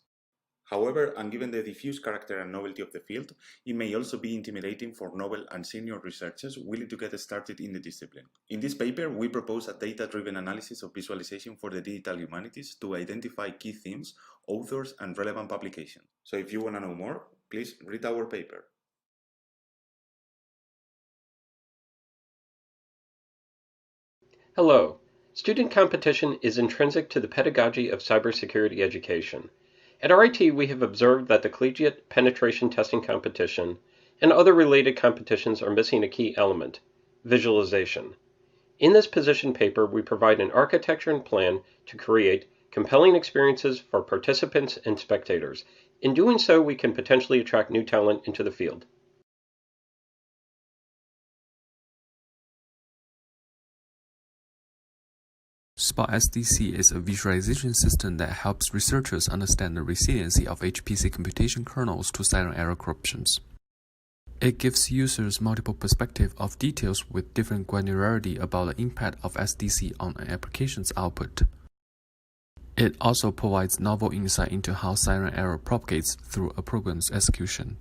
However, and given the diffuse character and novelty of the field, it may also be intimidating for novel and senior researchers willing to get started in the discipline. In this paper, we propose a data-driven analysis of visualization for the digital humanities to identify key themes, authors, and relevant publications. So if you want to know more, please read our paper. Hello. Student competition is intrinsic to the pedagogy of cybersecurity education. At RIT, we have observed that the collegiate penetration testing competition and other related competitions are missing a key element: visualization. In this position paper, we provide an architecture and plan to create compelling experiences for participants and spectators. In doing so, we can potentially attract new talent into the field. SDC is a visualization system that helps researchers understand the resiliency of HPC computation kernels to silent error corruptions. It gives users multiple perspectives of details with different granularity about the impact of SDC on an application's output. It also provides novel insight into how silent error propagates through a program's execution.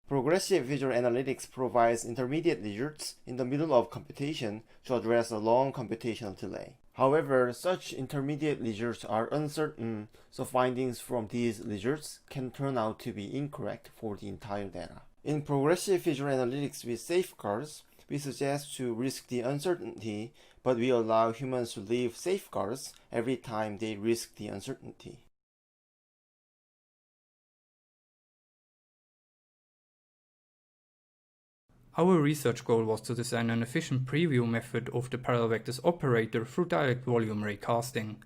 Progressive visual analytics provides intermediate results in the middle of computation to address a long computational delay. However, such intermediate results are uncertain, so findings from these results can turn out to be incorrect for the entire data. In progressive visual analytics with safeguards, we suggest to risk the uncertainty, but we allow humans to leave safeguards every time they risk the uncertainty. Our research goal was to design an efficient preview method of the parallel vectors operator through direct volume raycasting.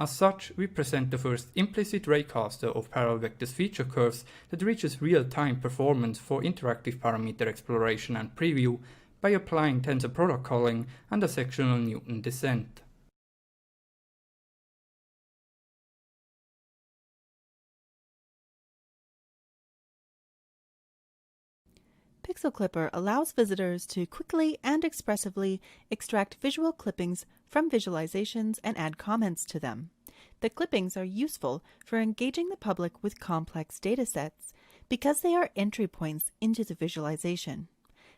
As such, we present the first implicit raycaster of parallel vectors feature curves that reaches real-time performance for interactive parameter exploration and preview by applying tensor product calling and a sectional Newton descent. Pixel Clipper allows visitors to quickly and expressively extract visual clippings from visualizations and add comments to them. The clippings are useful for engaging the public with complex datasets because they are entry points into the visualization.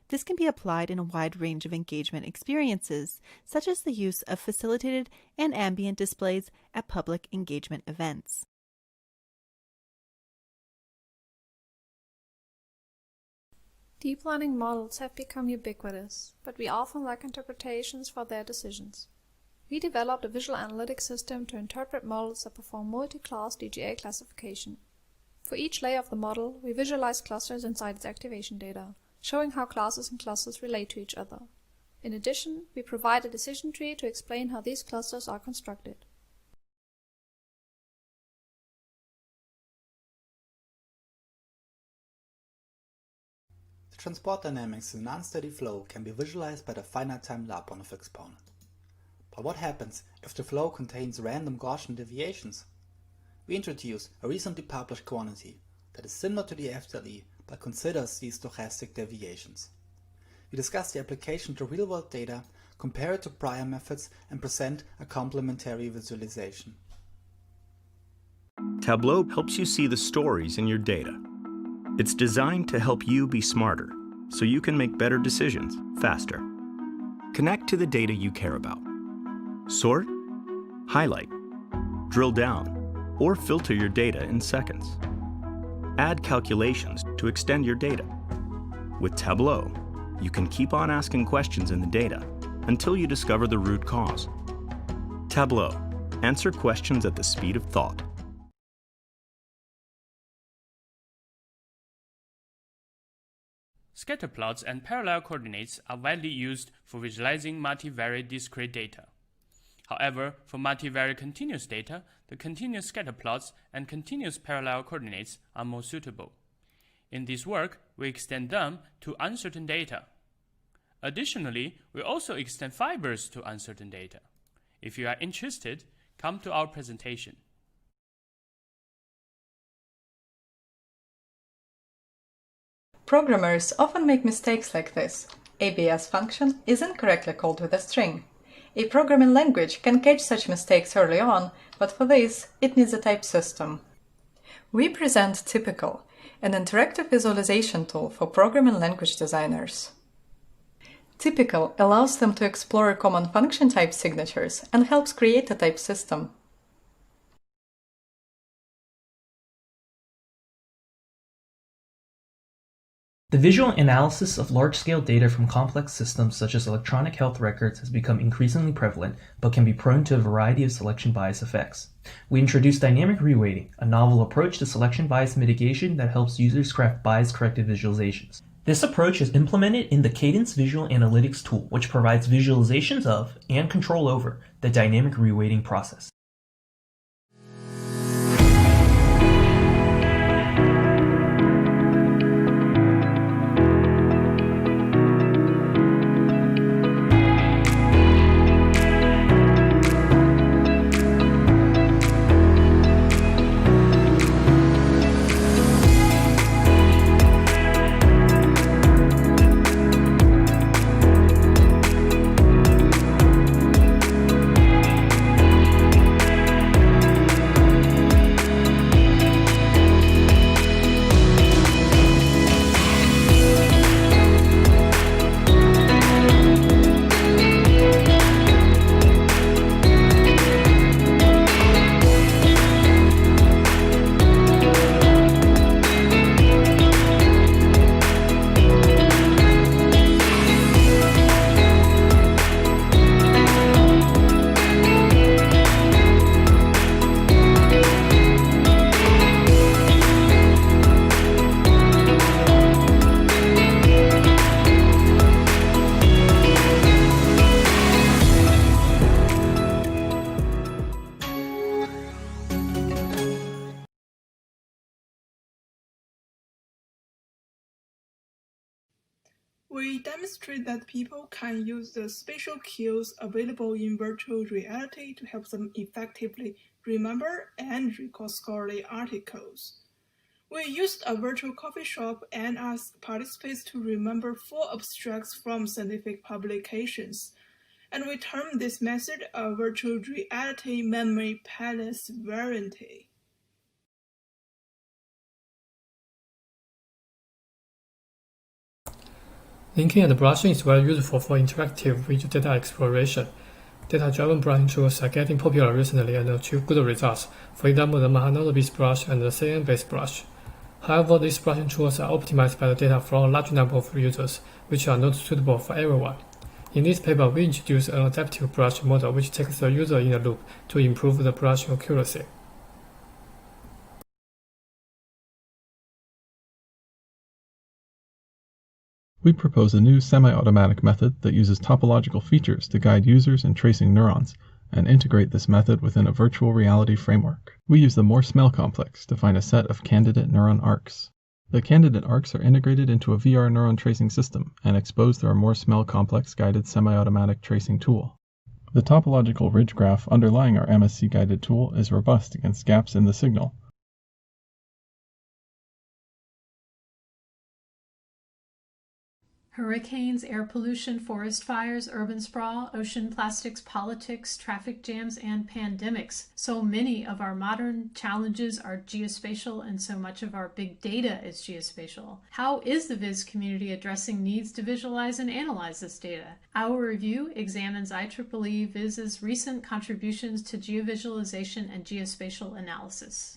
This can be applied in a wide range of engagement experiences, such as the use of facilitated and ambient displays at public engagement events. Deep learning models have become ubiquitous, but we often lack interpretations for their decisions. We developed a visual analytics system to interpret models that perform multi-class DGA classification. For each layer of the model, we visualize clusters inside its activation data, showing how classes and clusters relate to each other. In addition, we provide a decision tree to explain how these clusters are constructed. Transport dynamics in an unsteady flow can be visualized by the finite time Lyapunov exponent. But what happens if the flow contains random Gaussian deviations? We introduce a recently published quantity that is similar to the FTLE but considers these stochastic deviations. We discuss the application to real-world data, compare it to prior methods, and present a complementary visualization. Tableau helps you see the stories in your data. It's designed to help you be smarter, so you can make better decisions faster. Connect to the data you care about. Sort, highlight, drill down, or filter your data in seconds. Add calculations to extend your data. With Tableau, you can keep on asking questions in the data until you discover the root cause. Tableau, answer questions at the speed of thought. Scatter plots and parallel coordinates are widely used for visualizing multivariate discrete data. However, for multivariate continuous data, the continuous scatter plots and continuous parallel coordinates are more suitable. In this work, we extend them to uncertain data. Additionally, we also extend fibers to uncertain data. If you are interested, come to our presentation. Programmers often make mistakes like this. A VIS function is incorrectly called with a string. A programming language can catch such mistakes early on, but for this, it needs a type system. We present Typical, an interactive visualization tool for programming language designers. Typical allows them to explore common function type signatures and helps create a type system. The visual analysis of large-scale data from complex systems such as electronic health records has become increasingly prevalent, but can be prone to a variety of selection bias effects. We introduced dynamic reweighting, a novel approach to selection bias mitigation that helps users craft bias-corrected visualizations. This approach is implemented in the Cadence Visual Analytics tool, which provides visualizations of and control over the dynamic reweighting process. We demonstrate that people can use the spatial cues available in virtual reality to help them effectively remember and recall scholarly articles. We used a virtual coffee shop and asked participants to remember 4 abstracts from scientific publications, and we termed this method a virtual reality memory palace variety. Linking and brushing is very useful for interactive visual data exploration. Data-driven brushing tools are getting popular recently and achieve good results, for example the Mahalanobis brush and the CNN-based brush. However, these brushing tools are optimized by the data from a large number of users, which are not suitable for everyone. In this paper, we introduce an adaptive brush model which takes the user in a loop to improve the brushing accuracy. We propose a new semi-automatic method that uses topological features to guide users in tracing neurons, and integrate this method within a virtual reality framework. We use the Morse-Mel complex to find a set of candidate neuron arcs. The candidate arcs are integrated into a VR neuron tracing system and expose through our Morse-Mel complex guided semi-automatic tracing tool. The topological ridge graph underlying our MSC guided tool is robust against gaps in the signal. Hurricanes, air pollution, forest fires, urban sprawl, ocean plastics, politics, traffic jams, and pandemics. So many of our modern challenges are geospatial, and so much of our big data is geospatial. How is the VIS community addressing needs to visualize and analyze this data? Our review examines IEEE VIS's recent contributions to geovisualization and geospatial analysis.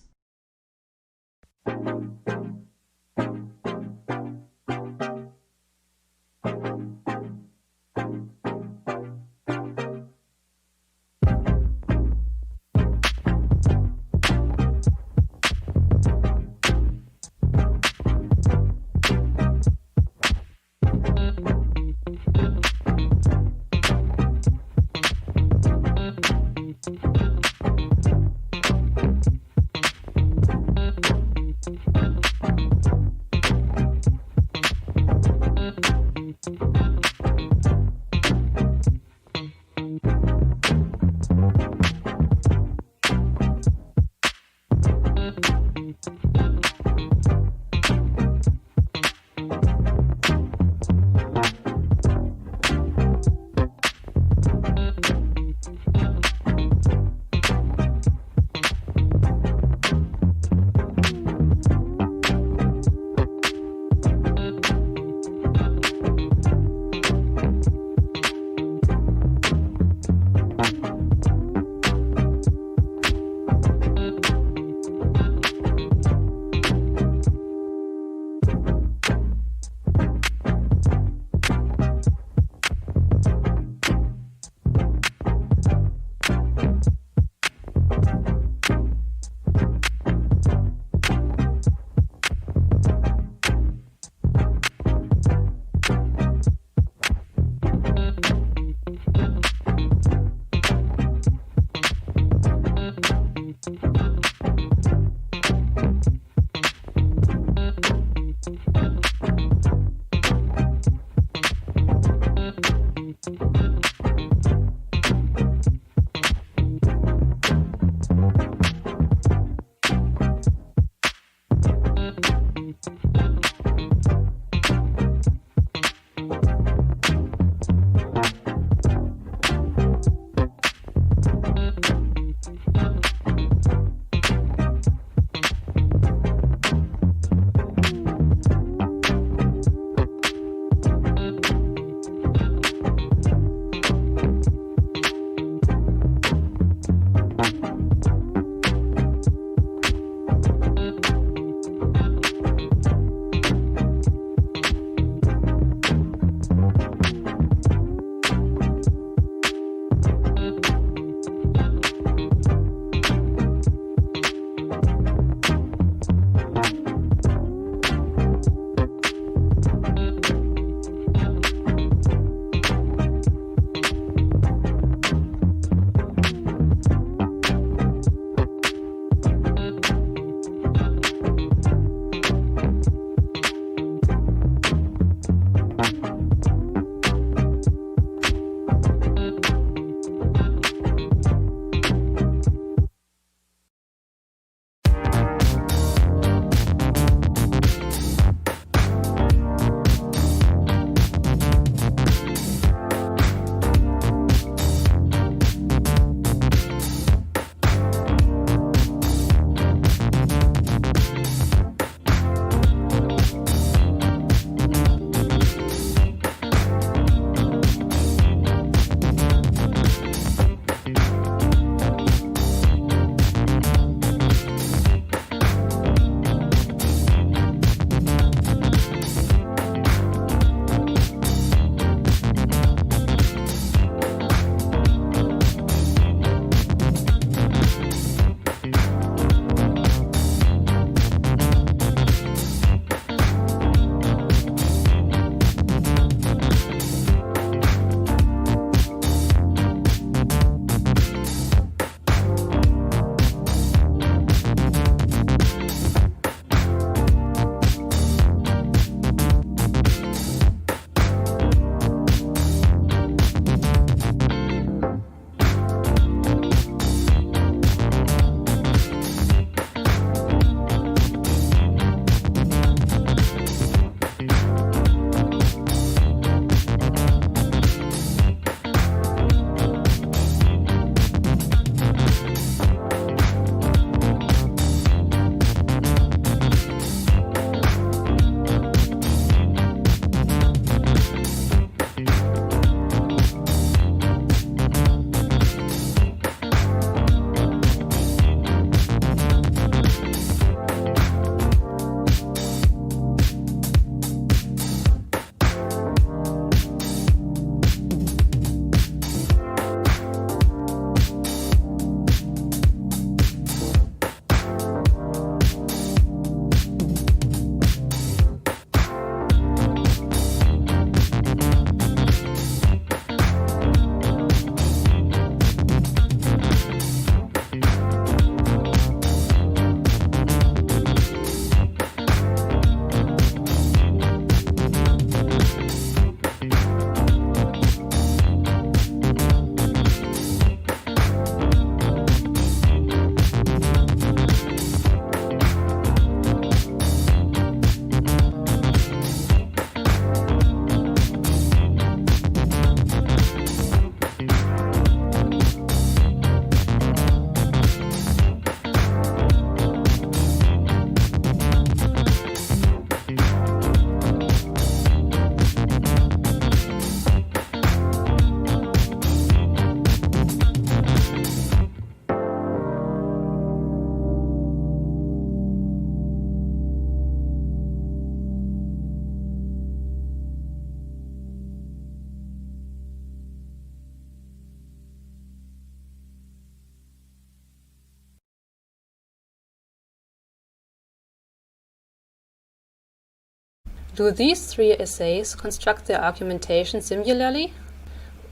Do these three essays construct their argumentation similarly?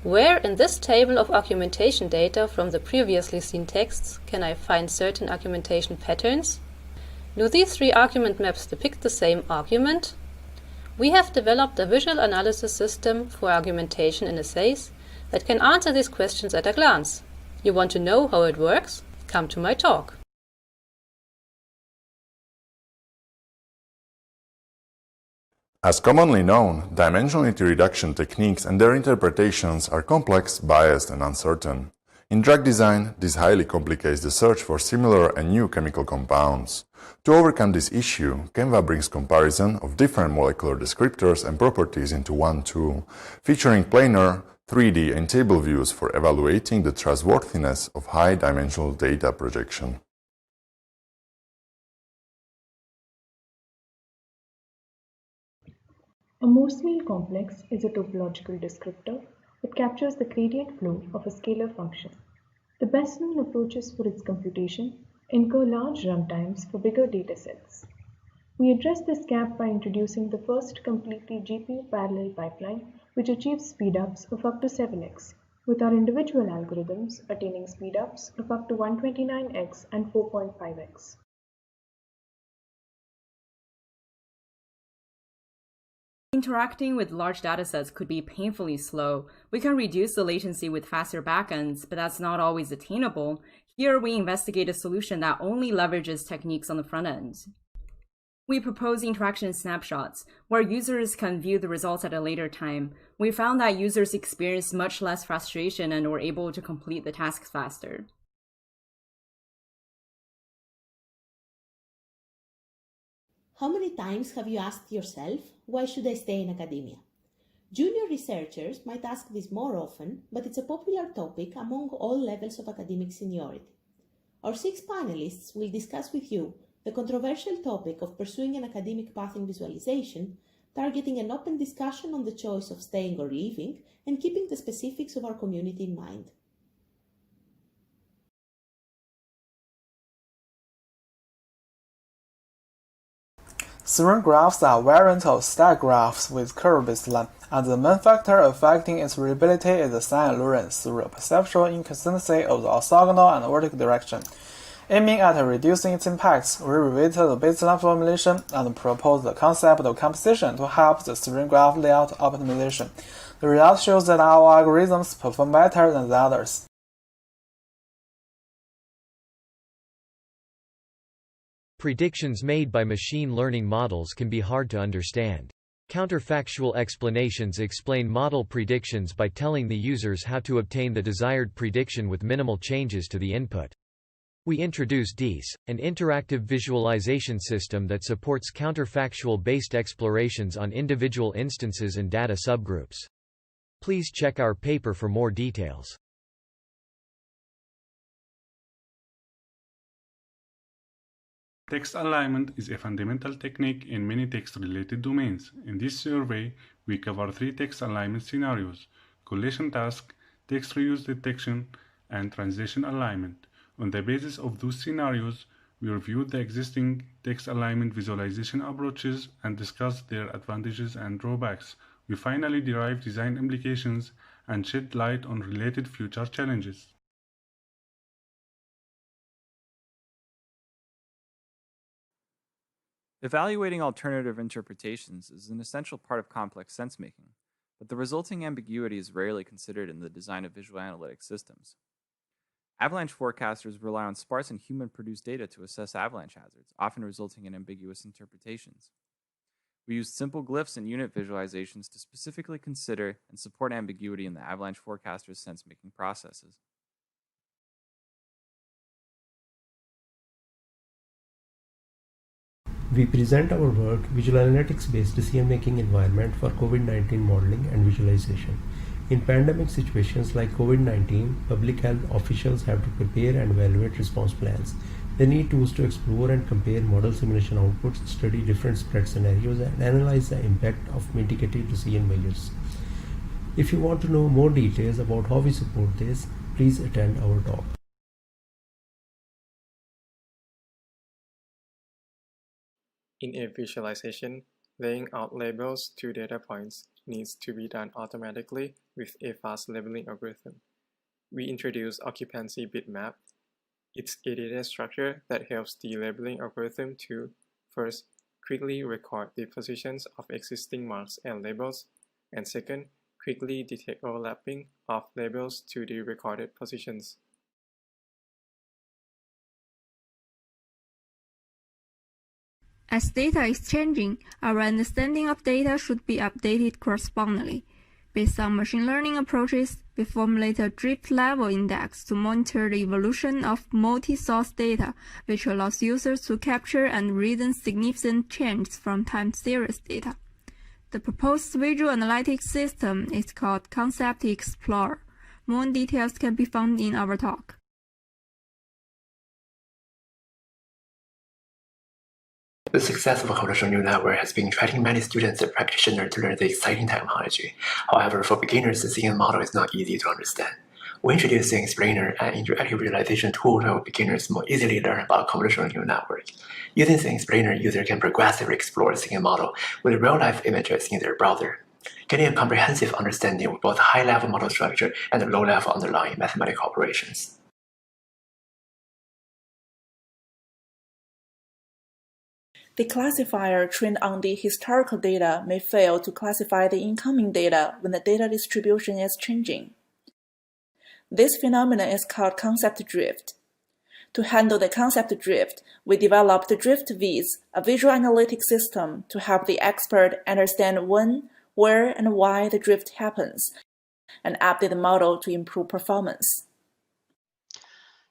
Where in this table of argumentation data from the previously seen texts can I find certain argumentation patterns? Do these three argument maps depict the same argument? We have developed a visual analysis system for argumentation in essays that can answer these questions at a glance. You want to know how it works? Come to my talk. As commonly known, dimensionality reduction techniques and their interpretations are complex, biased, and uncertain. In drug design, this highly complicates the search for similar and new chemical compounds. To overcome this issue, Canva brings comparison of different molecular descriptors and properties into one tool, featuring planar, 3D, and table views for evaluating the trustworthiness of high-dimensional data projection. A Munzner complex is a topological descriptor that captures the gradient flow of a scalar function. The best-known approaches for its computation incur large runtimes for bigger datasets. We address this gap by introducing the first completely GPU parallel pipeline, which achieves speedups of up to 7x, with our individual algorithms attaining speedups of up to 129x and 4.5x. Interacting with large datasets could be painfully slow. We can reduce the latency with faster backends, but that's not always attainable. Here, we investigate a solution that only leverages techniques on the front end. We propose interaction snapshots, where users can view the results at a later time. We found that users experienced much less frustration and were able to complete the tasks faster. How many times have you asked yourself, why should I stay in academia? Junior researchers might ask this more often, but it's a popular topic among all levels of academic seniority. Our 6 panelists will discuss with you the controversial topic of pursuing an academic path in visualization, targeting an open discussion on the choice of staying or leaving, and keeping the specifics of our community in mind. Serine graphs are variants of stack graphs with curve-based line, and the main factor affecting its readability is the sign Lorentz through a perceptual inconsistency of the orthogonal and vertical direction. Aiming at reducing its impacts, we revisited the baseline formulation and proposed the concept of composition to help the serine graph layout optimization. The result shows that our algorithms perform better than the others. Predictions made by machine learning models can be hard to understand. Counterfactual explanations explain model predictions by telling the users how to obtain the desired prediction with minimal changes to the input. We introduced VIS, an interactive visualization system that supports counterfactual-based explorations on individual instances and data subgroups. Please check our paper for more details. Text alignment is a fundamental technique in many text-related domains. In this survey, we cover 3 text alignment scenarios: collation task, text reuse detection, and translation alignment. On the basis of those scenarios, we reviewed the existing text alignment visualization approaches and discussed their advantages and drawbacks. We finally derived design implications and shed light on related future challenges. Evaluating alternative interpretations is an essential part of complex sense-making, but the resulting ambiguity is rarely considered in the design of visual analytic systems. Avalanche forecasters rely on sparse and human-produced data to assess avalanche hazards, often resulting in ambiguous interpretations. We used simple glyphs and unit visualizations to specifically consider and support ambiguity in the avalanche forecasters' sense-making processes. We present our work, Visual Analytics-Based Decision-Making Environment for COVID-19 Modeling and Visualization. In pandemic situations like COVID-19, public health officials have to prepare and evaluate response plans. They need tools to explore and compare model simulation outputs, study different spread scenarios, and analyze the impact of mitigated decision measures. If you want to know more details about how we support this, please attend our talk. In a visualization, Laying out labels to data points needs to be done automatically with a fast labeling algorithm. We introduce occupancy bitmap. It's a data structure that helps the labeling algorithm to, first, quickly record the positions of existing marks and labels, and second, quickly detect overlapping of labels to the recorded positions. As data is changing, our understanding of data should be updated correspondingly. Based on machine learning approaches, we formulate a drift-level index to monitor the evolution of multi-source data, which allows users to capture and reason significant changes from time series data. The proposed visual analytics system is called Concept Explorer. More details can be found in our talk. The success of a convolutional neural network has been attracting many students and practitioners to learn the exciting technology. However, for beginners, the CNN model is not easy to understand. We introduced the explainer, an interactive visualization tool to help beginners more easily learn about convolutional neural network. Using the explainer, users can progressively explore the CNN model with real-life images in their browser, getting a comprehensive understanding of both high-level model structure and low-level underlying mathematical operations. The classifier trained on the historical data may fail to classify the incoming data when the data distribution is changing. This phenomenon is called concept drift. To handle the concept drift, we developed Drift VIS, a visual analytics system to help the expert understand when, where, and why the drift happens, and update the model to improve performance.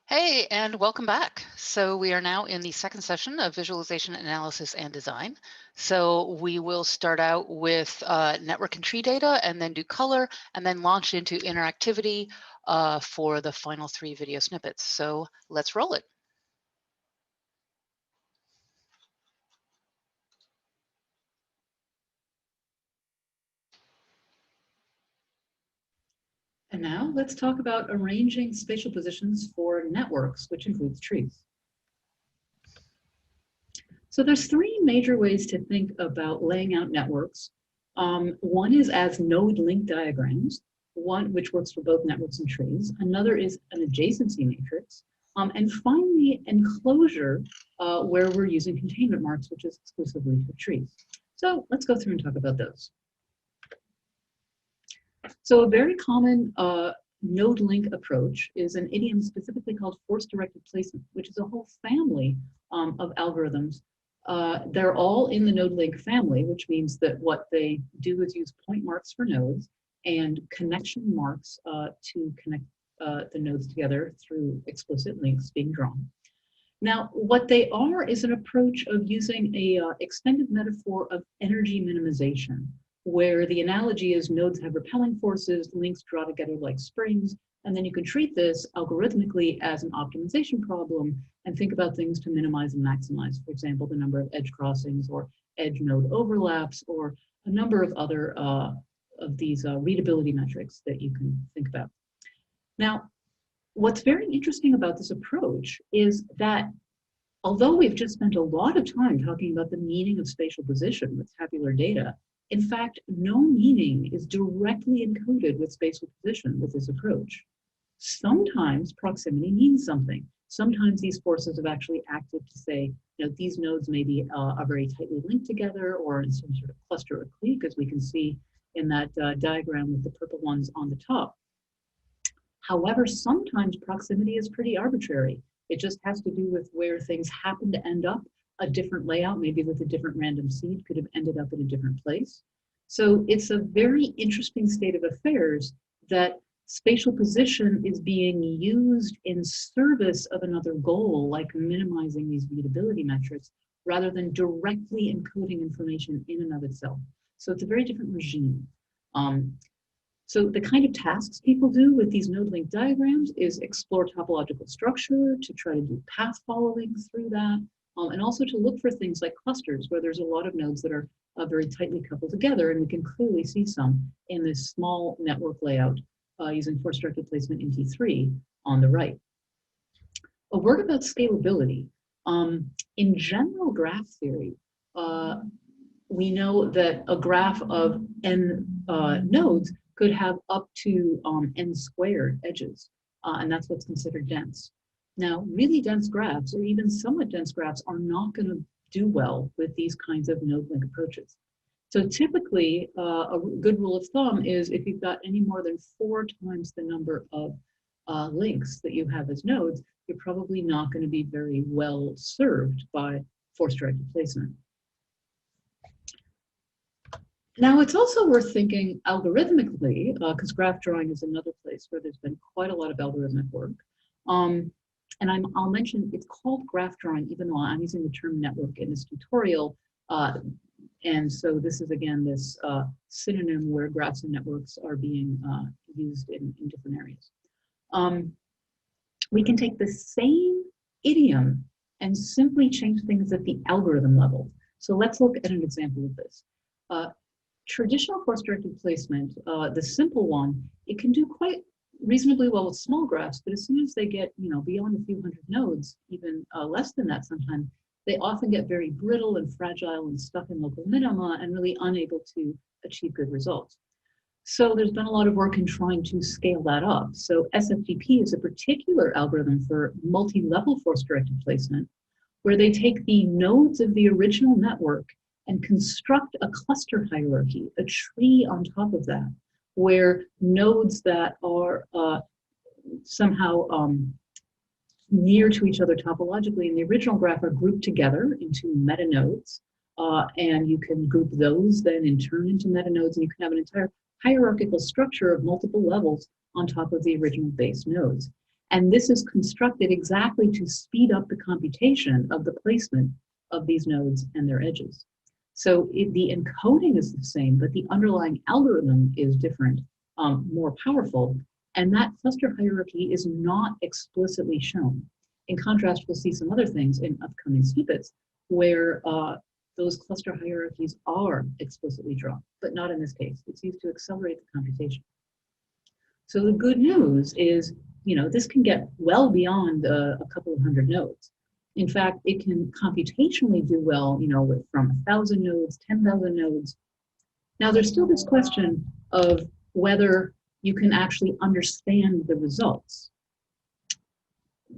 Hey, and welcome back. So we are now in the second session of visualization, analysis, and design. So we will start out with network and tree data, and then do color, and then launch into interactivity for the final 3 video snippets. So let's roll it. And now let's talk about arranging spatial positions for networks, which includes trees. So there's 3 major ways to think about laying out networks. One is as node link diagrams, one which works for both networks and trees. Another is an adjacency matrix. And finally, enclosure, where we're using containment marks, which is exclusively for trees. So let's go through and talk about those. So a very common node link approach is an idiom specifically called force-directed placement, which is a whole family of algorithms. They're all in the node link family, which means that what they do is use point marks for nodes and connection marks to connect the nodes together through explicit links being drawn. Now, what they are is an approach of using a extended metaphor of energy minimization, where the analogy is nodes have repelling forces, links draw together like springs, and then you can treat this algorithmically as an optimization problem and think about things to minimize and maximize, for example, the number of edge crossings or edge node overlaps, or a number of other of these readability metrics that you can think about. Now, what's very interesting about this approach is that although we've just spent a lot of time talking about the meaning of spatial position with tabular data, in fact, no meaning is directly encoded with spatial position with this approach. Sometimes proximity means something. Sometimes these forces have actually acted to say, you know, these nodes maybe are very tightly linked together or in some sort of cluster or clique, as we can see in that diagram with the purple ones on the top. However, sometimes proximity is pretty arbitrary. It just has to do with where things happen to end up. A different layout, maybe with a different random seed, could have ended up in a different place. So it's a very interesting state of affairs that spatial position is being used in service of another goal, like minimizing these readability metrics, rather than directly encoding information in and of itself. So it's a very different regime. So the kind of tasks people do with these node link diagrams is explore topological structure, to try to do path following through that, and also to look for things like clusters where there's a lot of nodes that are very tightly coupled together, and we can clearly see some in this small network layout using force-directed placement in T3 on the right. A word about scalability. In general graph theory, we know that a graph of n nodes could have up to n squared edges, and that's what's considered dense. Now, really dense graphs, or even somewhat dense graphs, are not going to do well with these kinds of node link approaches. So typically, a good rule of thumb is if you've got any more than 4 times the number of links that you have as nodes, you're probably not going to be very well served by force-directed placement. Now, it's also worth thinking algorithmically, because graph drawing is another place where there's been quite a lot of algorithmic work. And I'll mention it's called graph drawing, even though I'm using the term network in this tutorial. And so this is, again, this synonym where graphs and networks are being used in different areas. We can take the same idiom and simply change things at the algorithm level. So let's look at an example of this. Traditional force-directed placement, the simple one, it can do quite reasonably well with small graphs, but as soon as they get, beyond a few hundred nodes, even less than that sometimes, they often get very brittle and fragile and stuck in local minima and really unable to achieve good results. So there's been a lot of work in trying to scale that up. So SFDP is a particular algorithm for multi-level force-directed placement, where they take the nodes of the original network and construct a cluster hierarchy, a tree on top of that, where nodes that are somehow near to each other topologically in the original graph are grouped together into metanodes, and you can group those then in turn into metanodes, and you can have an entire hierarchical structure of multiple levels on top of the original base nodes. And this is constructed exactly to speed up the computation of the placement of these nodes and their edges. So the encoding is the same, but the underlying algorithm is different, more powerful, and that cluster hierarchy is not explicitly shown. In contrast, we'll see some other things in upcoming snippets where those cluster hierarchies are explicitly drawn, but not in this case. It's used to accelerate the computation. So the good news is, this can get well beyond a couple of hundred nodes. In fact, it can computationally do well, with from 1,000 nodes, 10,000 nodes. Now, there's still this question of whether you can actually understand the results.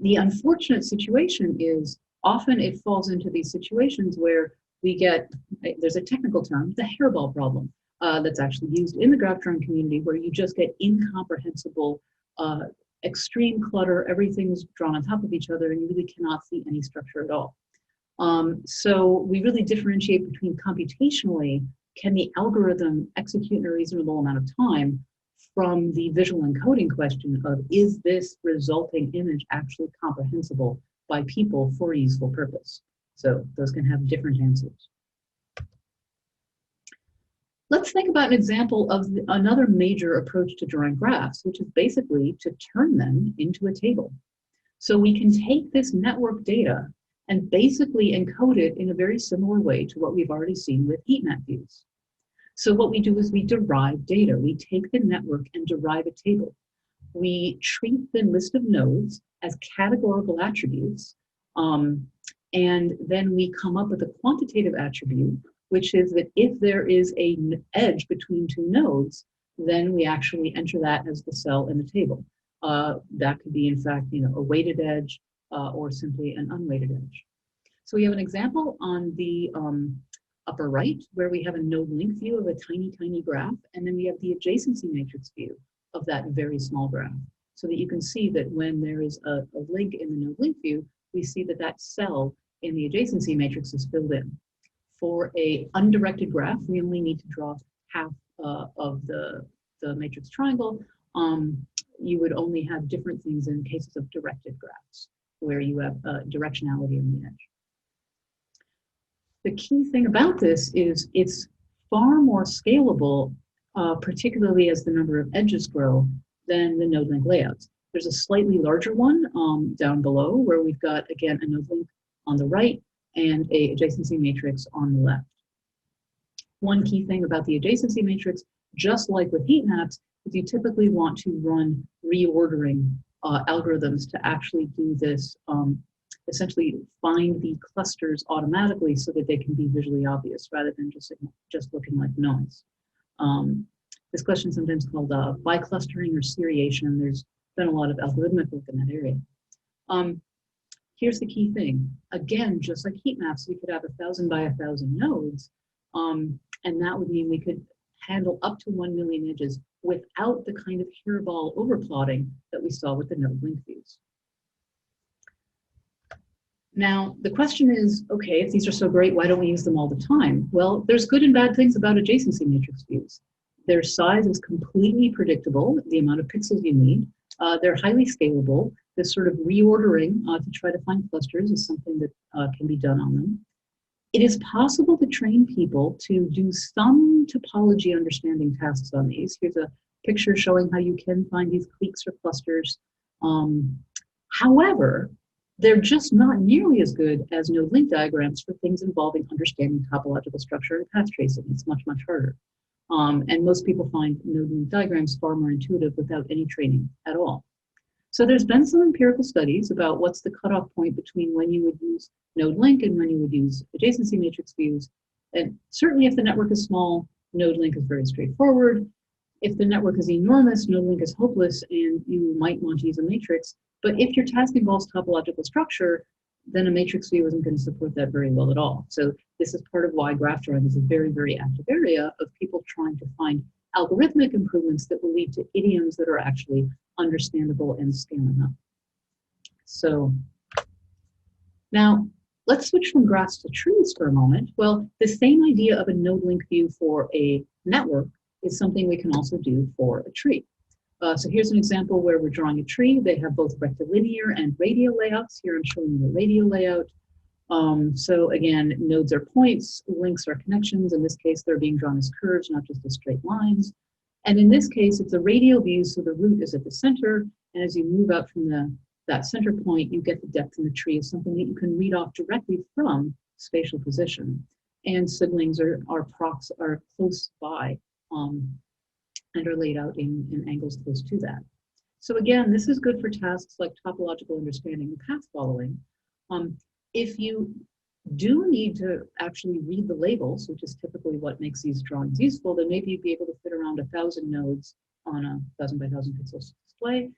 The unfortunate situation is often it falls into these situations where we get, there's a technical term, the hairball problem, that's actually used in the graph drawing community, where you just get incomprehensible, extreme clutter, everything's drawn on top of each other, and you really cannot see any structure at all. So we really differentiate between computationally, can the algorithm execute in a reasonable amount of time, from the visual encoding question of, is this resulting image actually comprehensible by people for a useful purpose? So those can have different answers. Let's think about an example of another major approach to drawing graphs, which is basically to turn them into a table. So we can take this network data and basically encode it in a very similar way to what we've already seen with heat map views. So what we do is we derive data. We take the network and derive a table. We treat the list of nodes as categorical attributes, and then we come up with a quantitative attribute, which is that if there is an edge between two nodes, then we actually enter that as the cell in the table. That could be, in fact, a weighted edge or simply an unweighted edge. So we have an example on the upper right, where we have a node link view of a tiny, tiny graph, and then we have the adjacency matrix view of that very small graph, so that you can see that when there is a link in the node link view, we see that that cell in the adjacency matrix is filled in. For a undirected graph, we only need to draw half of the matrix triangle. You would only have different things in cases of directed graphs, where you have directionality in the edge. The key thing about this is it's far more scalable, particularly as the number of edges grow, than the node link layouts. There's a slightly larger one down below, where we've got, again, a node link on the right and a adjacency matrix on the left. One key thing about the adjacency matrix, just like with heat maps, is you typically want to run reordering algorithms to actually do this essentially find the clusters automatically so that they can be visually obvious rather than just looking like noise. This question is sometimes called biclustering or seriation. There's been a lot of algorithmic work in that area. Here's the key thing. Again, just like heat maps, we could have 1,000 by 1,000 nodes, and that would mean we could handle up to 1 million edges without the kind of hairball overplotting that we saw with the node link views. Now, the question is, okay, if these are so great, why don't we use them all the time? Well, there's good and bad things about adjacency matrix views. Their size is completely predictable, the amount of pixels you need. They're highly scalable. This sort of reordering to try to find clusters is something that can be done on them. It is possible to train people to do some topology understanding tasks on these. Here's a picture showing how you can find these cliques or clusters. However, they're just not nearly as good as node link diagrams for things involving understanding topological structure and path tracing. It's much, much harder. And most people find node link diagrams far more intuitive without any training at all. So there's been some empirical studies about what's the cutoff point between when you would use node link and when you would use adjacency matrix views. And certainly if the network is small, node link is very straightforward. If the network is enormous, node link is hopeless and you might want to use a matrix. But if your task involves topological structure, then a matrix view isn't going to support that very well at all. So this is part of why graph drawing is a very, very active area of people trying to find algorithmic improvements that will lead to idioms that are actually understandable and scaling up. So now let's switch from graphs to trees for a moment. Well, the same idea of a node link view for a network is something we can also do for a tree. So here's an example where we're drawing a tree. They have both rectilinear and radial layouts. Here I'm showing you the radial layout. So again, nodes are points, links are connections. In this case, they're being drawn as curves, not just as straight lines. And in this case, it's a radial view, so the root is at the center. And as you move out from that center point, you get the depth in the tree is something that you can read off directly from spatial position. And siblings are close by and are laid out in angles close to that. So again, this is good for tasks like topological understanding and path following. If you do need to actually read the labels, which is typically what makes these drawings useful, then maybe you'd be able to fit around 1,000 nodes on a 1,000 by 1,000 pixels display.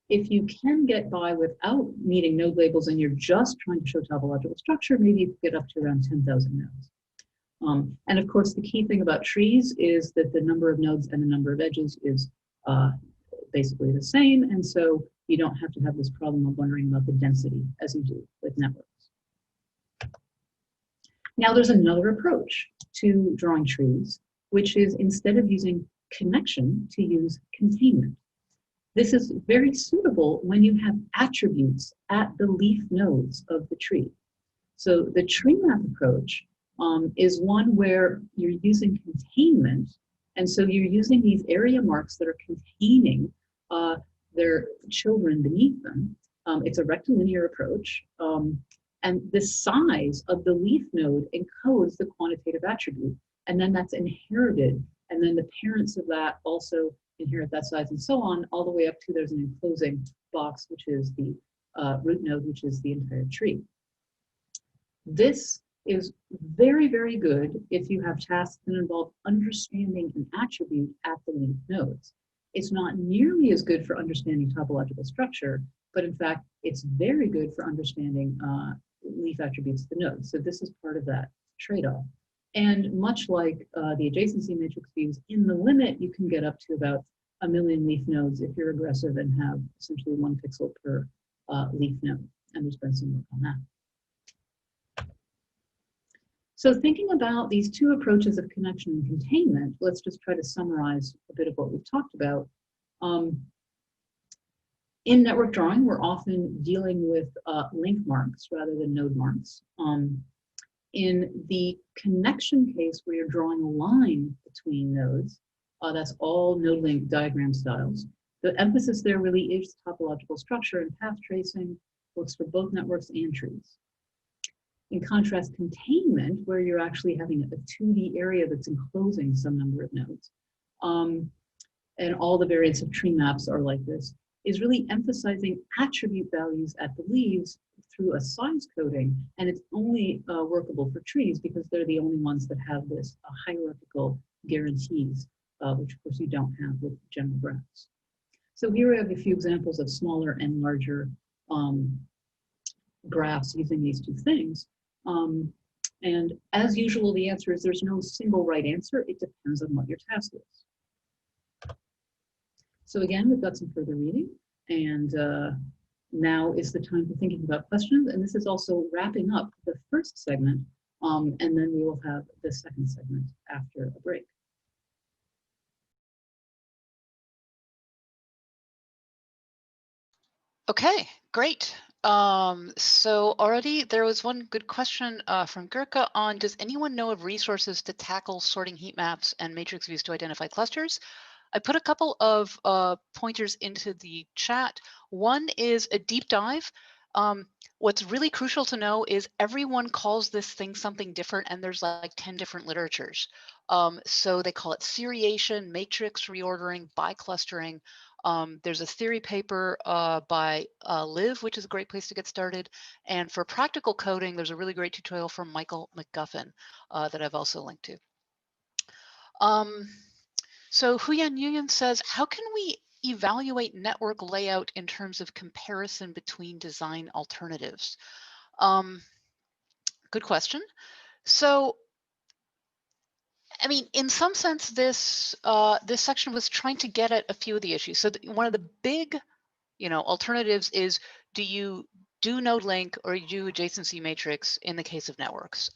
If you can get by without needing node labels and you're just trying to show topological structure, maybe you could get up to around 10,000 nodes. And of course, the key thing about trees is that the number of nodes and the number of edges is basically the same. And so you don't have to have this problem of wondering about the density as you do with networks. Now there's another approach to drawing trees, which is instead of using connection, to use containment. This is very suitable when you have attributes at the leaf nodes of the tree. So the tree map approach is one where you're using containment. And so you're using these area marks that are containing their children beneath them. It's a rectilinear approach. And the size of the leaf node encodes the quantitative attribute. And then that's inherited. And then the parents of that also inherit that size and so on, all the way up to there's an enclosing box, which is the root node, which is the entire tree. This is very, very good if you have tasks that involve understanding an attribute at the leaf nodes. It's not nearly as good for understanding topological structure, but in fact, it's very good for understanding leaf attributes of the nodes. So this is part of that trade-off. And much like the adjacency matrix views, in the limit, you can get up to about 1 million leaf nodes if you're aggressive and have essentially 1 pixel per leaf node. And there's been some work on that. So thinking about these two approaches of connection and containment, let's just try to summarize a bit of what we've talked about. In network drawing, we're often dealing with link marks rather than node marks. In the connection case where you're drawing a line between nodes, that's all node link diagram styles. The emphasis there really is topological structure, and path tracing works for both networks and trees. In contrast, containment, where you're actually having a 2D area that's enclosing some number of nodes, and all the variants of tree maps are like this, is really emphasizing attribute values at the leaves through a size coding, and it's only workable for trees because they're the only ones that have this hierarchical guarantees, which of course you don't have with general graphs. So here we have a few examples of smaller and larger graphs using these two things. And as usual, the answer is there's no single right answer. It depends on what your task is. So again, we've got some further reading, and now is the time for thinking about questions. And this is also wrapping up the first segment, and then we will have the second segment after a break. Okay, great. So already there was one good question from Gurka on, does anyone know of resources to tackle sorting heat maps and matrix views to identify clusters? I put a couple of pointers into the chat. One is a deep dive. What's really crucial to know is everyone calls this thing something different, and there's like 10 different literatures. So they call it seriation, matrix reordering, biclustering. There's a theory paper by Liv, which is a great place to get started. And for practical coding, there's a really great tutorial from Michael McGuffin that I've also linked to. So Huyan Nguyen says, how can we evaluate network layout in terms of comparison between design alternatives? Good question. So, I mean, in some sense, this this section was trying to get at a few of the issues. So one of the big, alternatives is, do you do node link or you do adjacency matrix in the case of networks?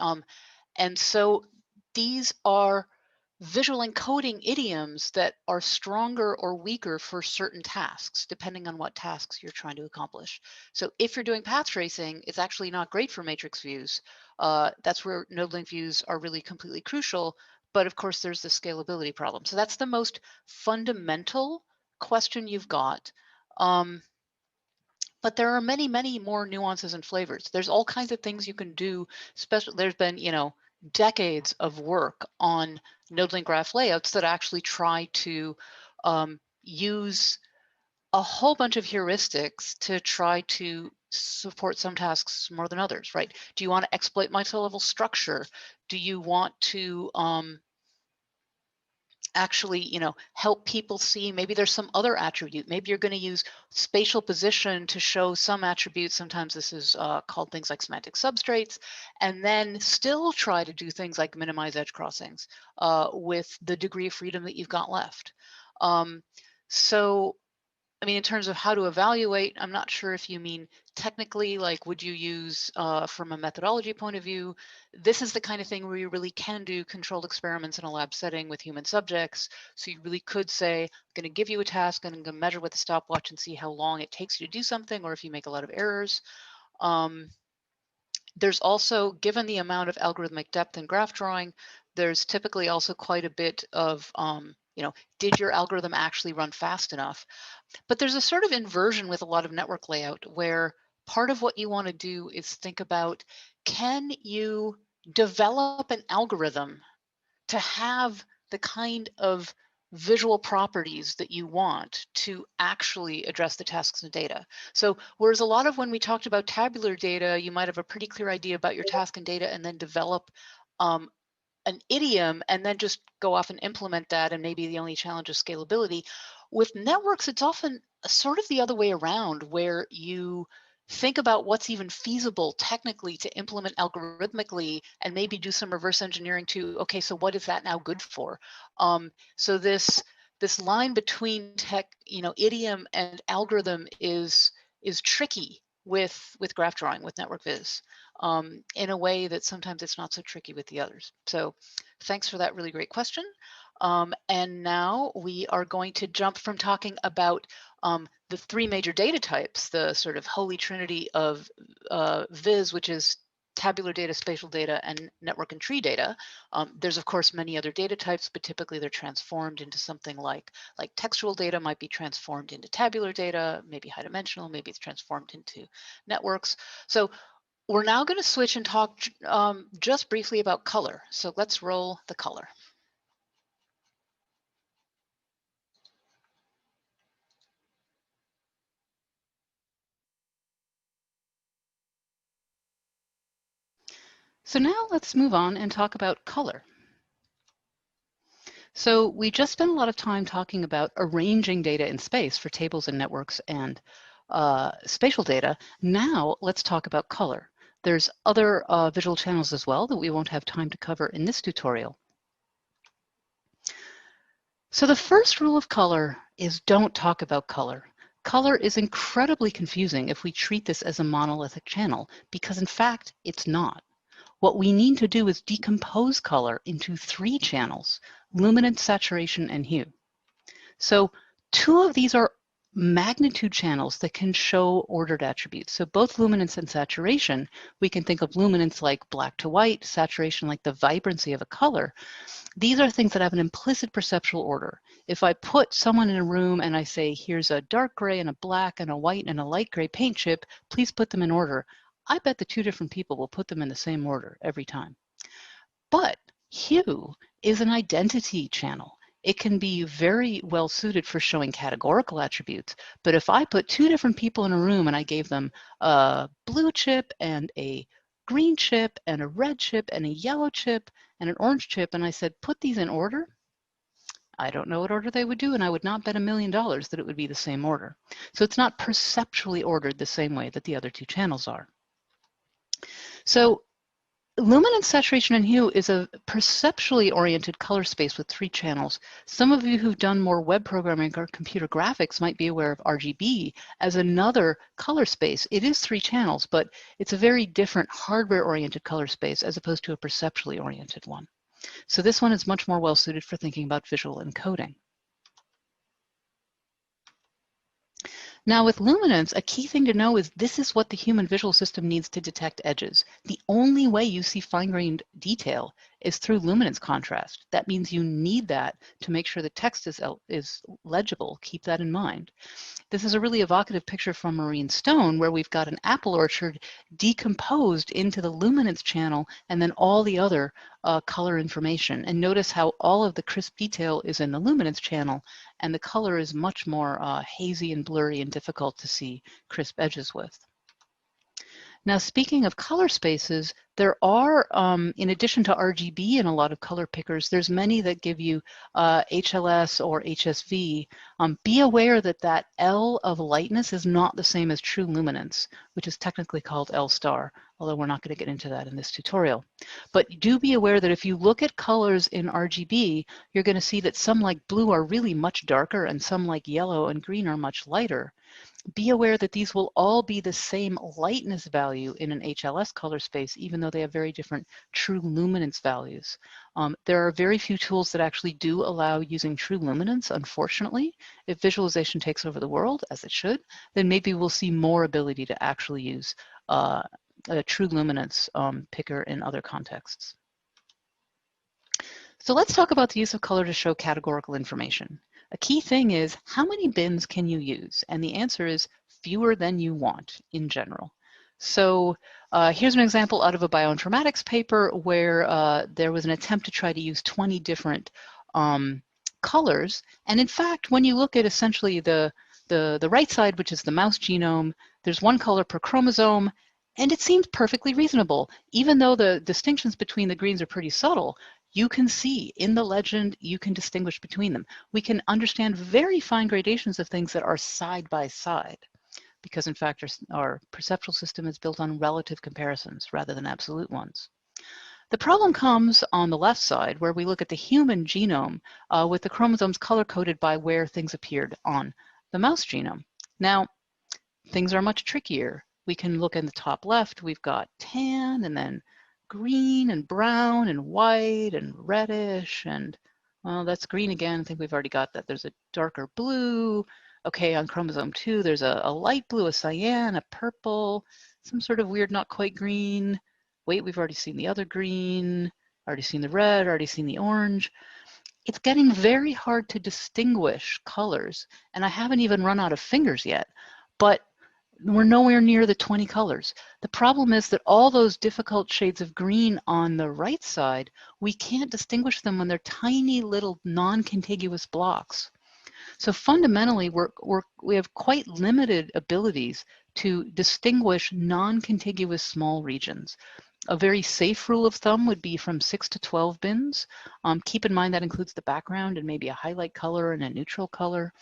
And so these are visual encoding idioms that are stronger or weaker for certain tasks, depending on what tasks you're trying to accomplish. So if you're doing path tracing, it's actually not great for matrix views. That's where node link views are really completely crucial. But of course, there's the scalability problem. So that's the most fundamental question you've got. But there are many, many more nuances and flavors. There's all kinds of things you can do. There's been, decades of work on node link graph layouts that actually try to use a whole bunch of heuristics to try to support some tasks more than others, right? Do you want to exploit multi-level structure? Do you want to actually, help people see maybe there's some other attribute? Maybe you're going to use spatial position to show some attributes. Sometimes this is called things like semantic substrates, and then still try to do things like minimize edge crossings with the degree of freedom that you've got left. So, I mean, in terms of how to evaluate, I'm not sure if you mean technically, like, would you use from a methodology point of view? This is the kind of thing where you really can do controlled experiments in a lab setting with human subjects. So you really could say, I'm going to give you a task and I'm going to measure with a stopwatch and see how long it takes you to do something, or if you make a lot of errors. There's also, given the amount of algorithmic depth in graph drawing, there's typically also quite a bit of, did your algorithm actually run fast enough? But there's a sort of inversion with a lot of network layout where part of what you want to do is think about, can you develop an algorithm to have the kind of visual properties that you want to actually address the tasks and data? So whereas a lot of when we talked about tabular data, you might have a pretty clear idea about your task and data and then develop an idiom and then just go off and implement that, and maybe the only challenge is scalability. With networks, it's often sort of the other way around, where you think about what's even feasible technically to implement algorithmically, and maybe do some reverse engineering to, okay, so what is that now good for? So this line between idiom and algorithm is tricky with graph drawing, with network viz, in a way that sometimes it's not so tricky with the others. So thanks for that really great question. And now we are going to jump from talking about the three major data types, the sort of holy trinity of viz, which is tabular data, spatial data, and network and tree data. There's of course many other data types, but typically they're transformed into something like textual data might be transformed into tabular data, maybe high dimensional, maybe it's transformed into networks. So we're now going to switch and talk just briefly about color. So let's roll the color. So now let's move on and talk about color. So we just spent a lot of time talking about arranging data in space for tables and networks and spatial data. Now let's talk about color. There's other visual channels as well that we won't have time to cover in this tutorial. So the first rule of color is don't talk about color. Color is incredibly confusing if we treat this as a monolithic channel, because in fact, it's not. What we need to do is decompose color into 3 channels: luminance, saturation, and hue. So 2 of these are magnitude channels that can show ordered attributes. So both luminance and saturation, we can think of luminance like black to white, saturation like the vibrancy of a color. These are things that have an implicit perceptual order. If I put someone in a room and I say, here's a dark gray and a black and a white and a light gray paint chip, please put them in order, I bet the 2 different people will put them in the same order every time. But hue is an identity channel. It can be very well suited for showing categorical attributes, but if I put 2 different people in a room and I gave them a blue chip and a green chip and a red chip and a yellow chip and an orange chip, and I said, put these in order, I don't know what order they would do, and I would not bet $1 million that it would be the same order. So it's not perceptually ordered the same way that the other 2 channels are. So luminance, saturation, and hue is a perceptually oriented color space with 3 channels. Some of you who've done more web programming or computer graphics might be aware of RGB as another color space. It is 3 channels, but it's a very different hardware-oriented color space as opposed to a perceptually oriented one. So this one is much more well suited for thinking about visual encoding. Now with luminance, a key thing to know is this is what the human visual system needs to detect edges. The only way you see fine-grained detail is through luminance contrast. That means you need that to make sure the text is legible. Keep that in mind. This is a really evocative picture from marine stone where we've got an apple orchard decomposed into the luminance channel and then all the other color information. And notice how all of the crisp detail is in the luminance channel and the color is much more hazy and blurry and difficult to see crisp edges with. Now, speaking of color spaces, there are, in addition to RGB and a lot of color pickers, there's many that give you HLS or HSV. Be aware that that L of lightness is not the same as true luminance, which is technically called L star, although we're not going to get into that in this tutorial. But do be aware that if you look at colors in RGB, you're going to see that some like blue are really much darker and some like yellow and green are much lighter. Be aware that these will all be the same lightness value in an HLS color space, even though they have very different true luminance values. There are very few tools that actually do allow using true luminance, unfortunately. If visualization takes over the world, as it should, then maybe we'll see more ability to actually use a true luminance picker in other contexts. So let's talk about the use of color to show categorical information. A key thing is, how many bins can you use? And the answer is fewer than you want in general. So here's an example out of a bioinformatics paper where there was an attempt to try to use 20 different colors. And in fact, when you look at essentially the right side, which is the mouse genome, there's 1 color per chromosome, and it seems perfectly reasonable. Even though the distinctions between the greens are pretty subtle, you can see in the legend, you can distinguish between them. We can understand very fine gradations of things that are side by side, because in fact our perceptual system is built on relative comparisons rather than absolute ones. The problem comes on the left side where we look at the human genome with the chromosomes color-coded by where things appeared on the mouse genome. Now, things are much trickier. We can look in the top left, we've got tan and then green and brown and white and reddish and, well, that's green again. I think we've already got that. There's a darker blue. Okay, on chromosome 2, there's a light blue, a cyan, a purple, some sort of weird not quite green. Wait, we've already seen the other green, already seen the red, already seen the orange. It's getting very hard to distinguish colors, and I haven't even run out of fingers yet, but we're nowhere near the 20 colors. The problem is that all those difficult shades of green on the right side, we can't distinguish them when they're tiny little non-contiguous blocks. So fundamentally, we have quite limited abilities to distinguish non-contiguous small regions. A very safe rule of thumb would be from 6 to 12 bins. Keep in mind that includes the background and maybe a highlight color and a neutral color.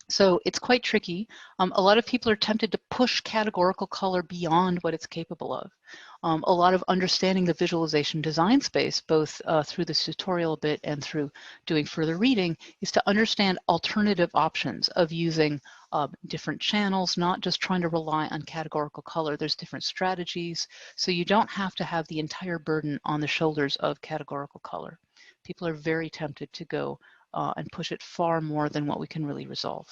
So it's quite tricky. A lot of people are tempted to push categorical color beyond what it's capable of. A lot of understanding the visualization design space, both through this tutorial a bit and through doing further reading, is to understand alternative options of using different channels, not just trying to rely on categorical color. There's different strategies, so you don't have to have the entire burden on the shoulders of categorical color. People are very tempted to go and push it far more than what we can really resolve.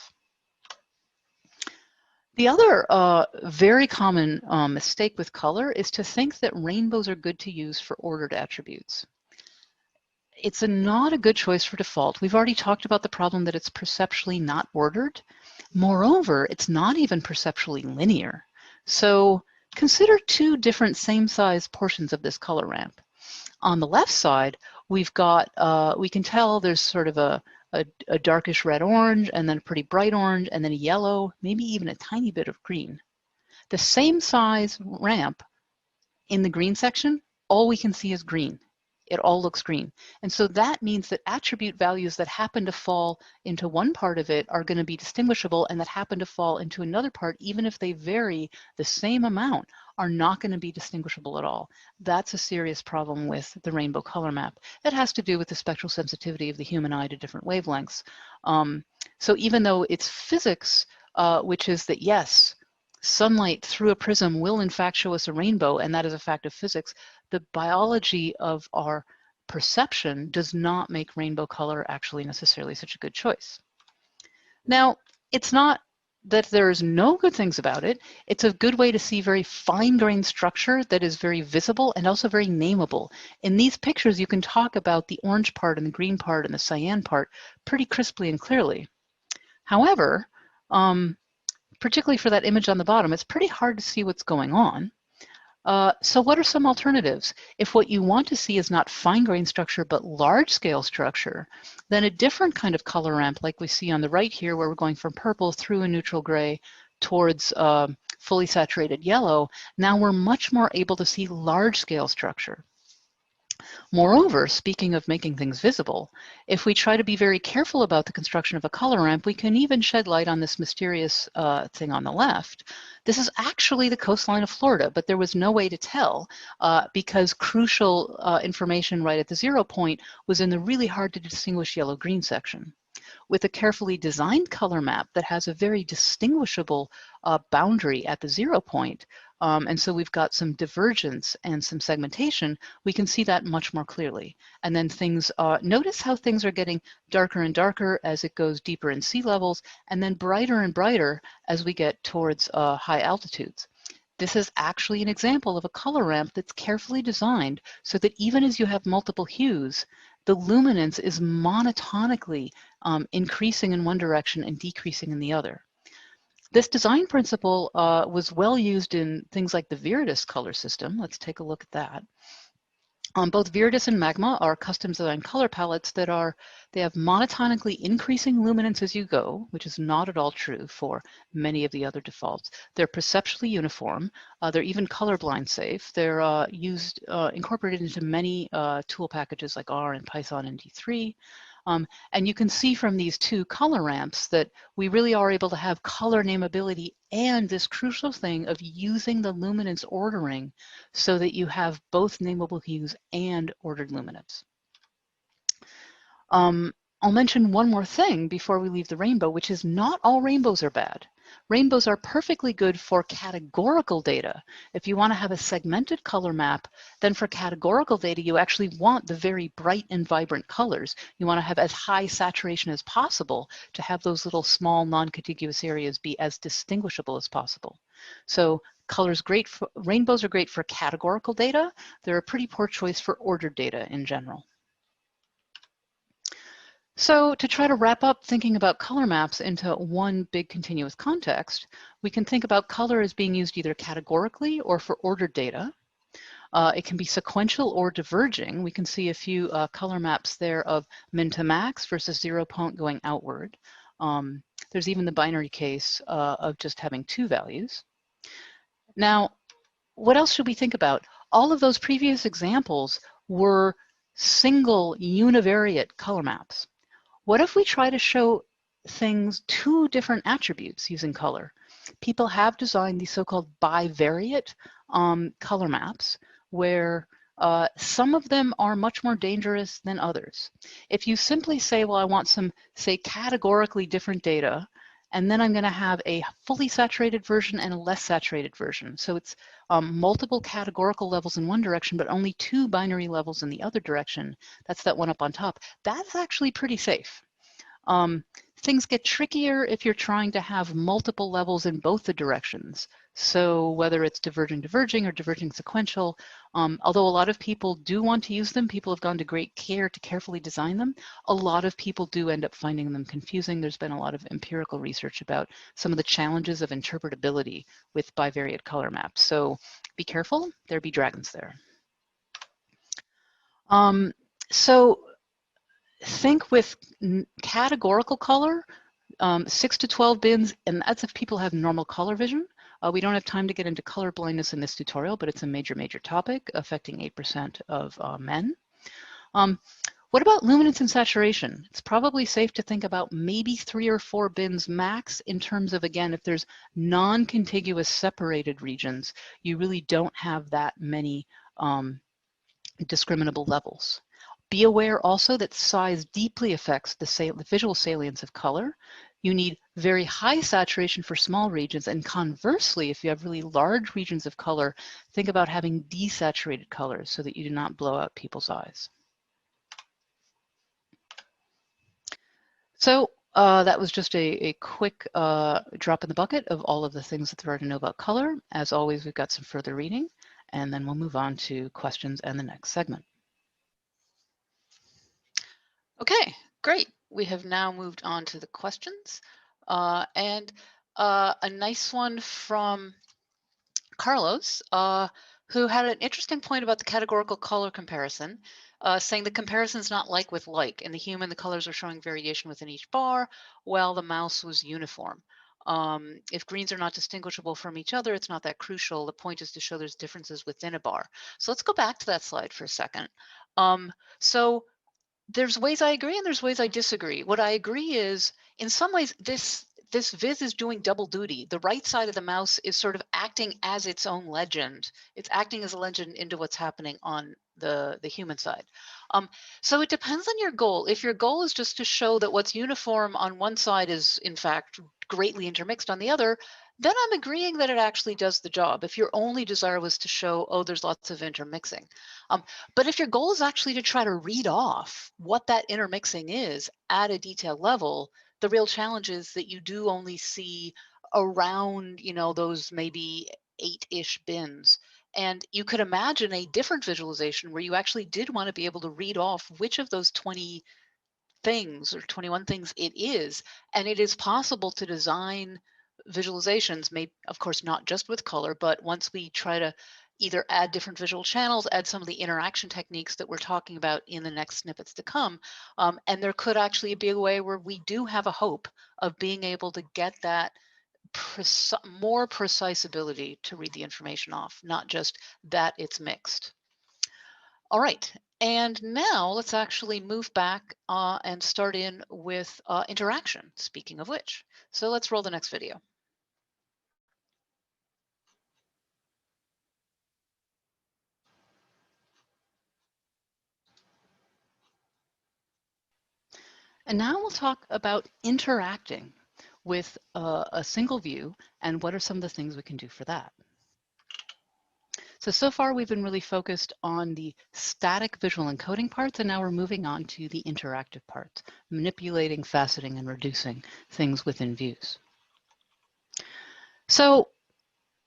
The other very common mistake with color is to think that rainbows are good to use for ordered attributes. It's not a good choice for default. We've already talked about the problem that it's perceptually not ordered. Moreover, it's not even perceptually linear. So consider two different same-size portions of this color ramp. On the left side, we've got, we can tell there's sort of a darkish red-orange, and then a pretty bright orange, and then a yellow, maybe even a tiny bit of green. The same size ramp in the green section, all we can see is green. It all looks green. And so that means that attribute values that happen to fall into one part of it are going to be distinguishable, and that happen to fall into another part, even if they vary the same amount, are not going to be distinguishable at all. That's a serious problem with the rainbow color map. It has to do with the spectral sensitivity of the human eye to different wavelengths. So even though it's physics, which is that yes, sunlight through a prism will in fact show us a rainbow, and that is a fact of physics, the biology of our perception does not make rainbow color actually necessarily such a good choice. Now, it's not that there's no good things about it. It's a good way to see very fine-grained structure that is very visible and also very nameable. In these pictures, you can talk about the orange part and the green part and the cyan part pretty crisply and clearly. However, particularly for that image on the bottom, it's pretty hard to see what's going on. So what are some alternatives? If what you want to see is not fine-grained structure but large-scale structure, then a different kind of color ramp like we see on the right here, where we're going from purple through a neutral gray towards fully saturated yellow, now we're much more able to see large-scale structure. Moreover, speaking of making things visible, if we try to be very careful about the construction of a color ramp, we can even shed light on this mysterious thing on the left. This is actually the coastline of Florida, but there was no way to tell because crucial information right at the 0 point was in the really hard to distinguish yellow-green section. With a carefully designed color map that has a very distinguishable boundary at the 0 point, and so we've got some divergence and some segmentation, we can see that much more clearly. And then things, notice how things are getting darker and darker as it goes deeper in sea levels, and then brighter and brighter as we get towards high altitudes. This is actually an example of a color ramp that's carefully designed so that even as you have multiple hues, the luminance is monotonically increasing in one direction and decreasing in the other. This design principle was well used in things like the Viritus color system. Let's take a look at that. Both Viritus and Magma are custom designed color palettes that they have monotonically increasing luminance as you go, which is not at all true for many of the other defaults. They're perceptually uniform. They're even colorblind safe. They're incorporated into many tool packages like R and Python and D3. And you can see from these two color ramps that we really are able to have color nameability and this crucial thing of using the luminance ordering so that you have both nameable hues and ordered luminance. I'll mention one more thing before we leave the rainbow, which is not all rainbows are bad. Rainbows are perfectly good for categorical data. If you want to have a segmented color map, then for categorical data, you actually want the very bright and vibrant colors. You want to have as high saturation as possible to have those little small non-contiguous areas be as distinguishable as possible. So rainbows are great for categorical data. They're a pretty poor choice for ordered data in general. So to try to wrap up thinking about color maps into one big continuous context, we can think about color as being used either categorically or for ordered data. It can be sequential or diverging. We can see a few color maps there of min to max versus 0 point going outward. There's even the binary case of just having two values. Now, what else should we think about? all of those previous examples were single univariate color maps. What if we try to show things two different attributes using color? People have designed these so-called bivariate color maps where some of them are much more dangerous than others. If you simply say, well, I want some, say, categorically different data, and then I'm going to have a fully saturated version and a less saturated version. So it's multiple categorical levels in one direction, but only two binary levels in the other direction. That's that one up on top. That's actually pretty safe. Things get trickier if you're trying to have multiple levels in both the directions. So whether it's diverging or diverging sequential, although a lot of people do want to use them, people have gone to great care to carefully design them, a lot of people do end up finding them confusing. There's been a lot of empirical research about some of the challenges of interpretability with bivariate color maps. So be careful, there be dragons there. So think with categorical color, 6 to 12 bins, and that's if people have normal color vision. We don't have time to get into color blindness in this tutorial, but it's a major topic affecting 8% of men. What about luminance and saturation? It's probably safe to think about maybe 3 or 4 bins max in terms of, again, if there's non-contiguous separated regions, you really don't have that many discriminable levels. Be aware also that size deeply affects the visual salience of color. You need very high saturation for small regions, and conversely, if you have really large regions of color, think about having desaturated colors so that you do not blow out people's eyes. So that was just a quick drop in the bucket of all of the things that there are to know about color. As always, we've got some further reading, and then we'll move on to questions and the next segment. Okay, great. We have now moved on to the questions. And a nice one from Carlos, who had an interesting point about the categorical color comparison, saying the comparison is not like with like. In the human, the colors are showing variation within each bar, while the mouse was uniform. If greens are not distinguishable from each other, it's not that crucial. The point is to show there's differences within a bar. So let's go back to that slide for a second. So there's ways I agree and there's ways I disagree. What I agree is, in some ways, this VIS is doing double duty. The right side of the mouse is sort of acting as its own legend. It's acting as a legend into what's happening on the human side. So it depends on your goal. If your goal is just to show that what's uniform on one side is, in fact, greatly intermixed on the other, then I'm agreeing that it actually does the job. If your only desire was to show, oh, there's lots of intermixing. But if your goal is actually to try to read off what that intermixing is at a detailed level, the real challenge is that you do only see around, those maybe 8-ish bins. And you could imagine a different visualization where you actually did want to be able to read off which of those 20 things or 21 things it is. And it is possible to design visualizations, maybe, of course, not just with color, but once we try to either add different visual channels, add some of the interaction techniques that we're talking about in the next snippets to come. And there could actually be a way where we do have a hope of being able to get that more precise ability to read the information off, not just that it's mixed. All right, and now let's actually move back and start in with interaction, speaking of which. So let's roll the next video. And now we'll talk about interacting with a single view and what are some of the things we can do for that. So far we've been really focused on the static visual encoding parts, and now we're moving on to the interactive parts, manipulating, faceting, and reducing things within views. So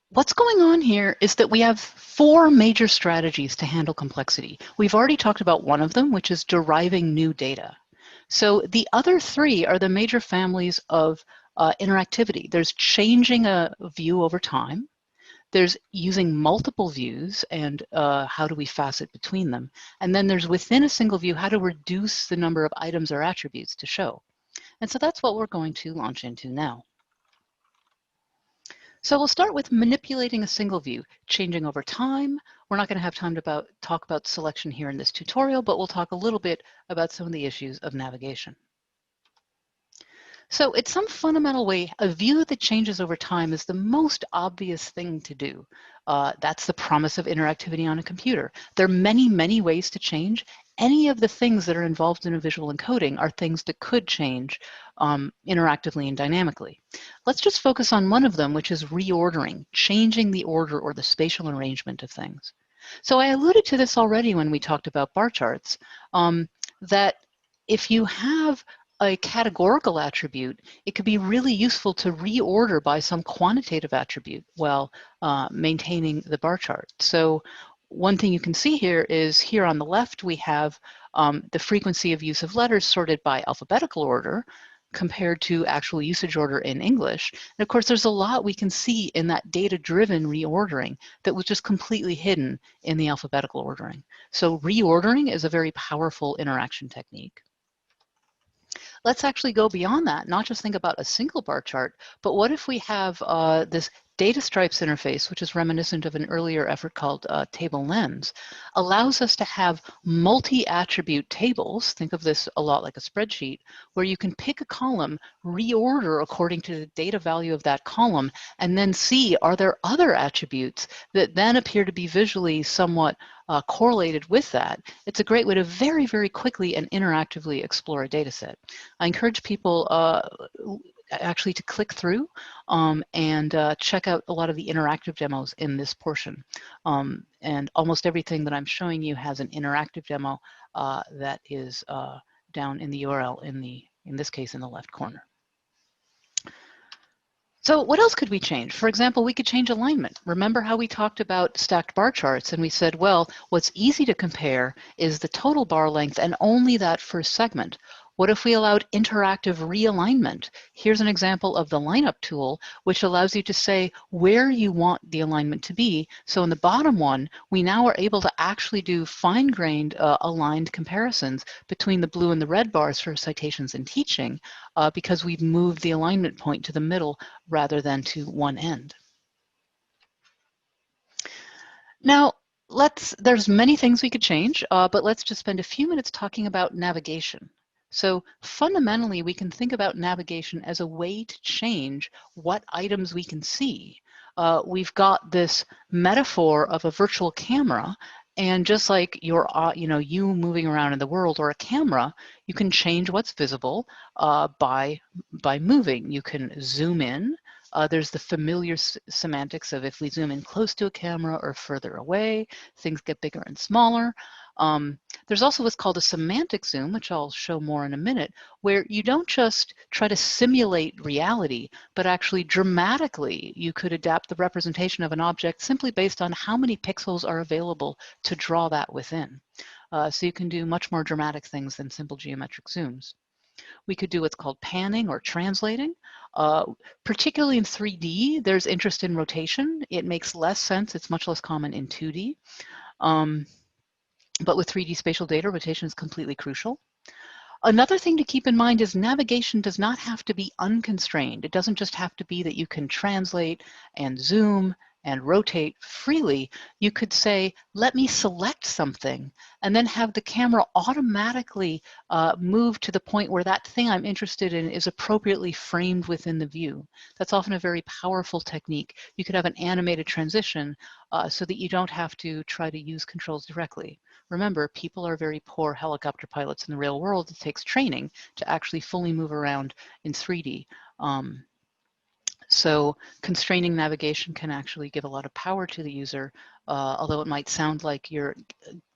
what's going on here is that we have 4 major strategies to handle complexity. We've already talked about one of them, which is deriving new data. So the other 3 are the major families of interactivity. There's changing a view over time. There's using multiple views and how do we facet between them. And then there's within a single view, how to reduce the number of items or attributes to show. And so that's what we're going to launch into now. So we'll start with manipulating a single view, changing over time. We're not going to have time to talk about selection here in this tutorial, but we'll talk a little bit about some of the issues of navigation. So in some fundamental way, a view that changes over time is the most obvious thing to do. That's the promise of interactivity on a computer. There are many, many ways to change. Any of the things that are involved in a visual encoding are things that could change interactively and dynamically. Let's just focus on one of them, which is reordering, changing the order or the spatial arrangement of things. So I alluded to this already when we talked about bar charts, that if you have a categorical attribute, it could be really useful to reorder by some quantitative attribute while maintaining the bar chart. So one thing you can see here is here on the left we have the frequency of use of letters sorted by alphabetical order compared to actual usage order in English. And of course there's a lot we can see in that data-driven reordering that was just completely hidden in the alphabetical ordering. So reordering is a very powerful interaction technique. Let's actually go beyond that, not just think about a single bar chart, but what if we have this data stripes interface, which is reminiscent of an earlier effort called table lens, allows us to have multi-attribute tables, think of this a lot like a spreadsheet, where you can pick a column, reorder according to the data value of that column, and then see are there other attributes that then appear to be visually somewhat correlated with that. It's a great way to very, very quickly and interactively explore a data set. I encourage people actually to click through and check out a lot of the interactive demos in this portion. And almost everything that I'm showing you has an interactive demo that is down in the URL in this case in the left corner. So what else could we change? For example, we could change alignment. Remember how we talked about stacked bar charts and we said, well, what's easy to compare is the total bar length and only that first segment. What if we allowed interactive realignment? Here's an example of the lineup tool, which allows you to say where you want the alignment to be. So in the bottom one, we now are able to actually do fine-grained aligned comparisons between the blue and the red bars for citations and teaching because we've moved the alignment point to the middle rather than to one end. Now, there's many things we could change, but let's just spend a few minutes talking about navigation. So fundamentally, we can think about navigation as a way to change what items we can see. We've got this metaphor of a virtual camera, and just like you moving around in the world or a camera, you can change what's visible by moving. You can zoom in. There's the familiar semantics of if we zoom in close to a camera or further away, things get bigger and smaller. There's also what's called a semantic zoom, which I'll show more in a minute, where you don't just try to simulate reality, but actually dramatically you could adapt the representation of an object simply based on how many pixels are available to draw that within. So you can do much more dramatic things than simple geometric zooms. We could do what's called panning or translating. Particularly in 3D, there's interest in rotation. It makes less sense. It's much less common in 2D. But with 3D spatial data, rotation is completely crucial. Another thing to keep in mind is navigation does not have to be unconstrained. It doesn't just have to be that you can translate and zoom and rotate freely. You could say, let me select something and then have the camera automatically move to the point where that thing I'm interested in is appropriately framed within the view. That's often a very powerful technique. You could have an animated transition so that you don't have to try to use controls directly. Remember, people are very poor helicopter pilots in the real world. It takes training to actually fully move around in 3D. So constraining navigation can actually give a lot of power to the user, although it might sound like you're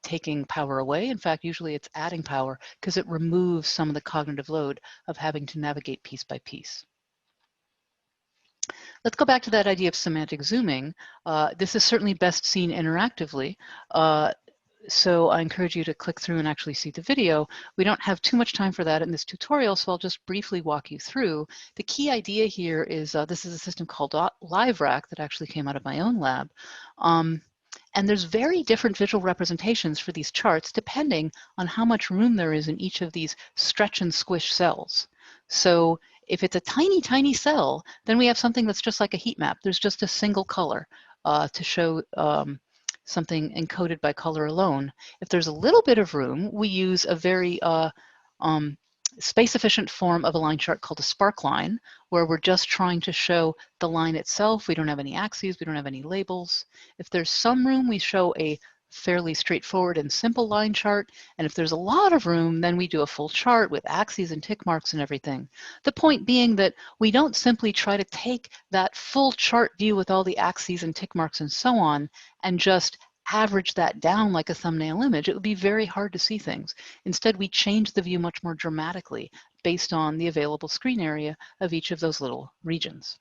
taking power away. In fact, usually it's adding power because it removes some of the cognitive load of having to navigate piece by piece. Let's go back to that idea of semantic zooming. This is certainly best seen interactively. So I encourage you to click through and actually see the video. We don't have too much time for that in this tutorial, so I'll just briefly walk you through. The key idea here is this is a system called LiveRack that actually came out of my own lab. And there's very different visual representations for these charts depending on how much room there is in each of these stretch and squish cells. So If it's a tiny, tiny cell, then we have something that's just like a heat map. There's just a single color to show something encoded by color alone. If there's a little bit of room, we use a very space-efficient form of a line chart called a spark line, where we're just trying to show the line itself. We don't have any axes, we don't have any labels. If there's some room, we show a fairly straightforward and simple line chart, and if there's a lot of room, then we do a full chart with axes and tick marks and everything. The point being that we don't simply try to take that full chart view with all the axes and tick marks and so on and just average that down like a thumbnail image. It would be very hard to see things. Instead, we change the view much more dramatically based on the available screen area of each of those little regions.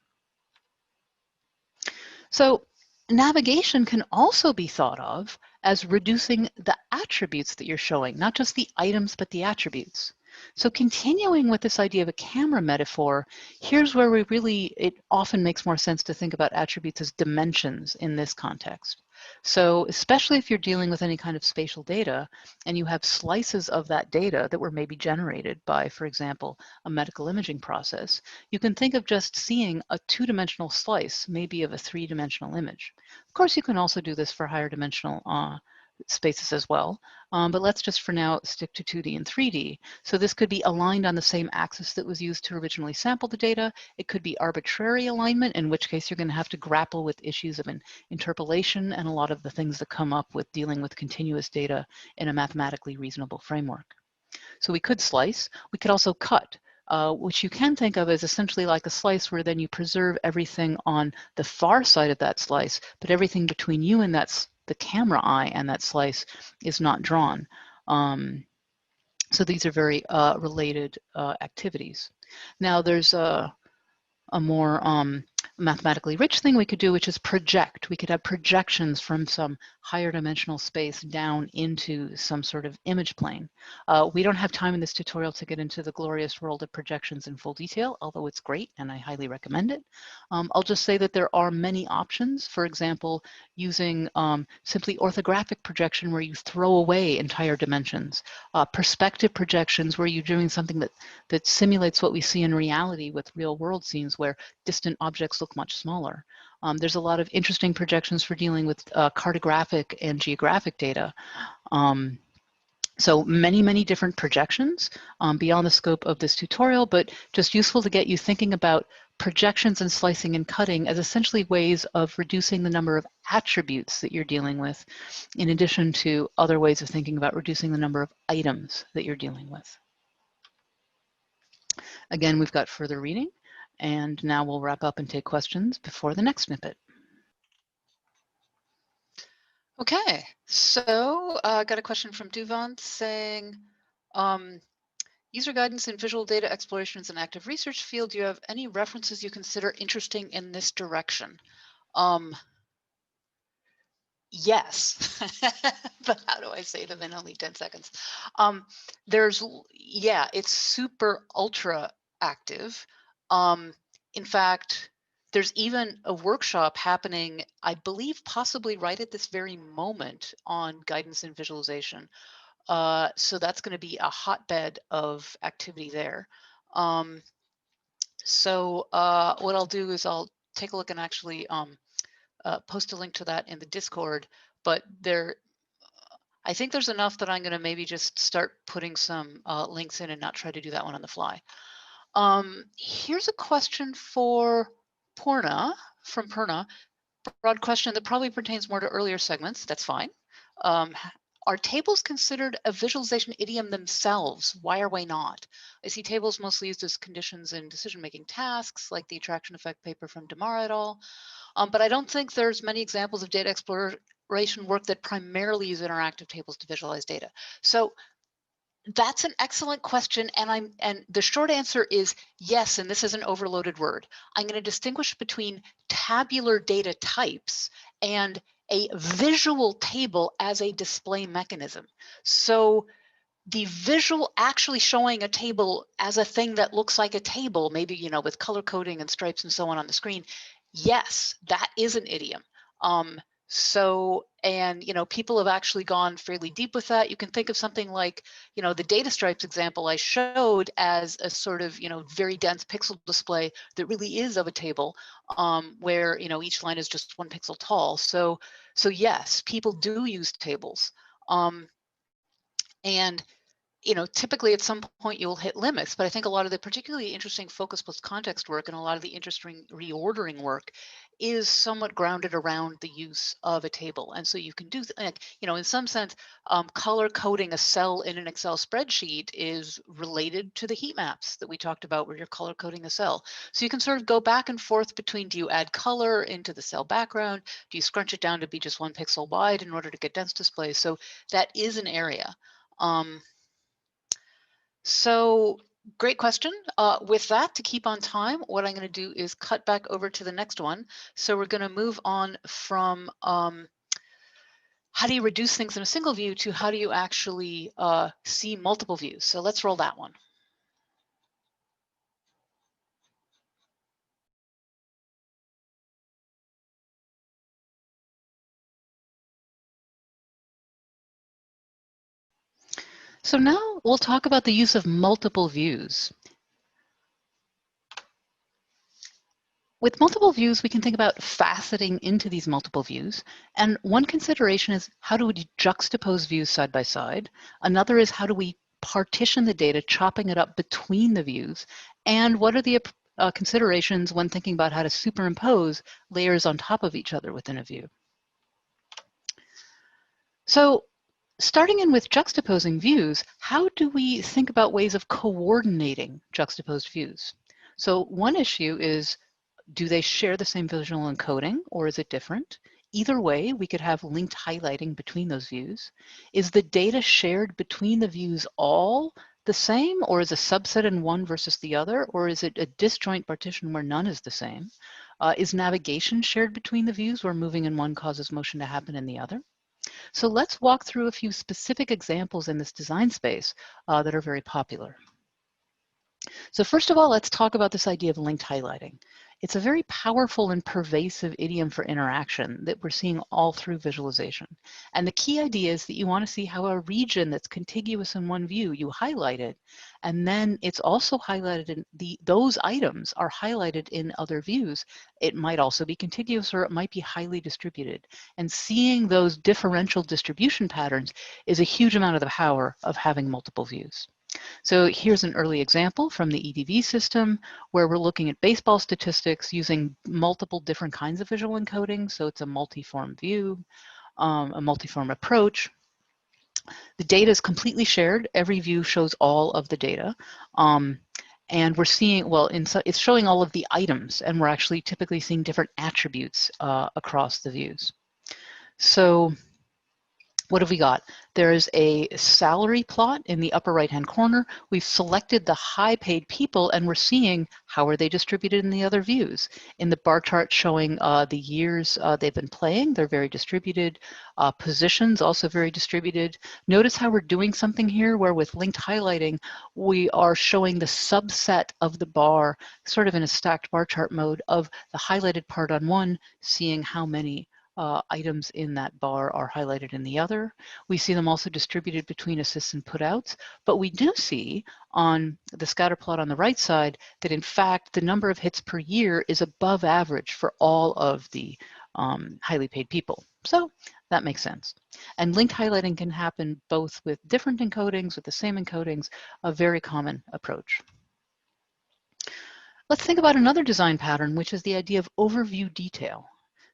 So navigation can also be thought of as reducing the attributes that you're showing, not just the items, but the attributes. So continuing with this idea of a camera metaphor, here's where it often makes more sense to think about attributes as dimensions in this context. So especially if you're dealing with any kind of spatial data and you have slices of that data that were maybe generated by, for example, a medical imaging process, you can think of just seeing a two-dimensional slice, maybe of a three-dimensional image. Of course, you can also do this for higher dimensional spaces as well, but let's just for now stick to 2D and 3D. So this could be aligned on the same axis that was used to originally sample the data. It could be arbitrary alignment, in which case you're going to have to grapple with issues of interpolation and a lot of the things that come up with dealing with continuous data in a mathematically reasonable framework. So we could slice. We could also cut, which you can think of as essentially like a slice where then you preserve everything on the far side of that slice, but everything between you and the camera eye and that slice is not drawn. So these are very related activities. Now there's a more mathematically rich thing we could do, which is project. We could have projections from some higher dimensional space down into some sort of image plane. We don't have time in this tutorial to get into the glorious world of projections in full detail, although it's great and I highly recommend it. I'll just say that there are many options. For example, using simply orthographic projection where you throw away entire dimensions. Perspective projections where you're doing something that simulates what we see in reality with real world scenes where distant objects look much smaller. There's a lot of interesting projections for dealing with cartographic and geographic data. So many different projections beyond the scope of this tutorial, but just useful to get you thinking about projections and slicing and cutting as essentially ways of reducing the number of attributes that you're dealing with, in addition to other ways of thinking about reducing the number of items that you're dealing with. Again, we've got further reading, and now we'll wrap up and take questions before the next snippet. Okay, so I got a question from Duvant saying, user guidance in visual data exploration is an active research field. Do you have any references you consider interesting in this direction? Yes, but how do I say them in only 10 seconds? Yeah, it's super ultra active. In fact, there's even a workshop happening, I believe, possibly right at this very moment on guidance and visualization. So that's going to be a hotbed of activity there. So what I'll do is I'll take a look and actually post a link to that in the Discord. But I think there's enough that I'm going to maybe just start putting some links in and not try to do that one on the fly. Here's a question for Purna, from Purna. Broad question that probably pertains more to earlier segments. That's fine. Are tables considered a visualization idiom themselves? Why or why not? I see tables mostly used as conditions in decision-making tasks, like the attraction effect paper from Tamara et al. But I don't think there's many examples of data exploration work that primarily use interactive tables to visualize data. So that's an excellent question, and the short answer is yes, and this is an overloaded word. I'm going to distinguish between tabular data types and a visual table as a display mechanism. So the visual actually showing a table as a thing that looks like a table, maybe with color coding and stripes and so on the screen, yes, that is an idiom. So, and, people have actually gone fairly deep with that. You can think of something like, the data stripes example I showed as a sort of, very dense pixel display that really is of a table, where, each line is just 1 pixel tall. So yes, people do use tables. And typically at some point you'll hit limits, but I think a lot of the particularly interesting focus plus context work and a lot of the interesting reordering work is somewhat grounded around the use of a table. And so you can do, in some sense, color coding a cell in an Excel spreadsheet is related to the heat maps that we talked about where you're color coding a cell. So you can sort of go back and forth between, do you add color into the cell background? Do you scrunch it down to be just 1 pixel wide in order to get dense displays? So that is an area. So great question. With that, to keep on time, what I'm going to do is cut back over to the next one. So we're going to move on from how do you reduce things in a single view to how do you actually see multiple views. So let's roll that one. So now we'll talk about the use of multiple views. With multiple views, we can think about faceting into these multiple views. And one consideration is how do we juxtapose views side by side? Another is how do we partition the data, chopping it up between the views? And what are the considerations when thinking about how to superimpose layers on top of each other within a view? So starting in with juxtaposing views, how do we think about ways of coordinating juxtaposed views? So one issue is, do they share the same visual encoding or is it different? Either way, we could have linked highlighting between those views. Is the data shared between the views all the same, or is a subset in one versus the other, or is it a disjoint partition where none is the same? Is navigation shared between the views where moving in one causes motion to happen in the other? So let's walk through a few specific examples in this design space that are very popular. So first of all, let's talk about this idea of linked highlighting. It's a very powerful and pervasive idiom for interaction that we're seeing all through visualization. And the key idea is that you want to see how a region that's contiguous in one view, you highlight it, and then it's also highlighted in those items are highlighted in other views. It might also be contiguous or it might be highly distributed. And seeing those differential distribution patterns is a huge amount of the power of having multiple views. So here's an early example from the EDV system where we're looking at baseball statistics using multiple different kinds of visual encoding. So it's a multi-form view, a multi-form approach. The data is completely shared. Every view shows all of the data. And we're seeing, well, it's showing all of the items, and we're actually typically seeing different attributes across the views. So what have we got? There is a salary plot in the upper right-hand corner. We've selected the high-paid people, and we're seeing how are they distributed in the other views. In the bar chart showing the years they've been playing, they're very distributed. Positions also very distributed. Notice how we're doing something here where with linked highlighting, we are showing the subset of the bar, sort of in a stacked bar chart mode of the highlighted part on one, seeing how many items in that bar are highlighted in the other. We see them also distributed between assists and putouts, but we do see on the scatter plot on the right side that in fact the number of hits per year is above average for all of the highly paid people. So that makes sense. And linked highlighting can happen both with different encodings, with the same encodings, a very common approach. Let's think about another design pattern, which is the idea of overview detail.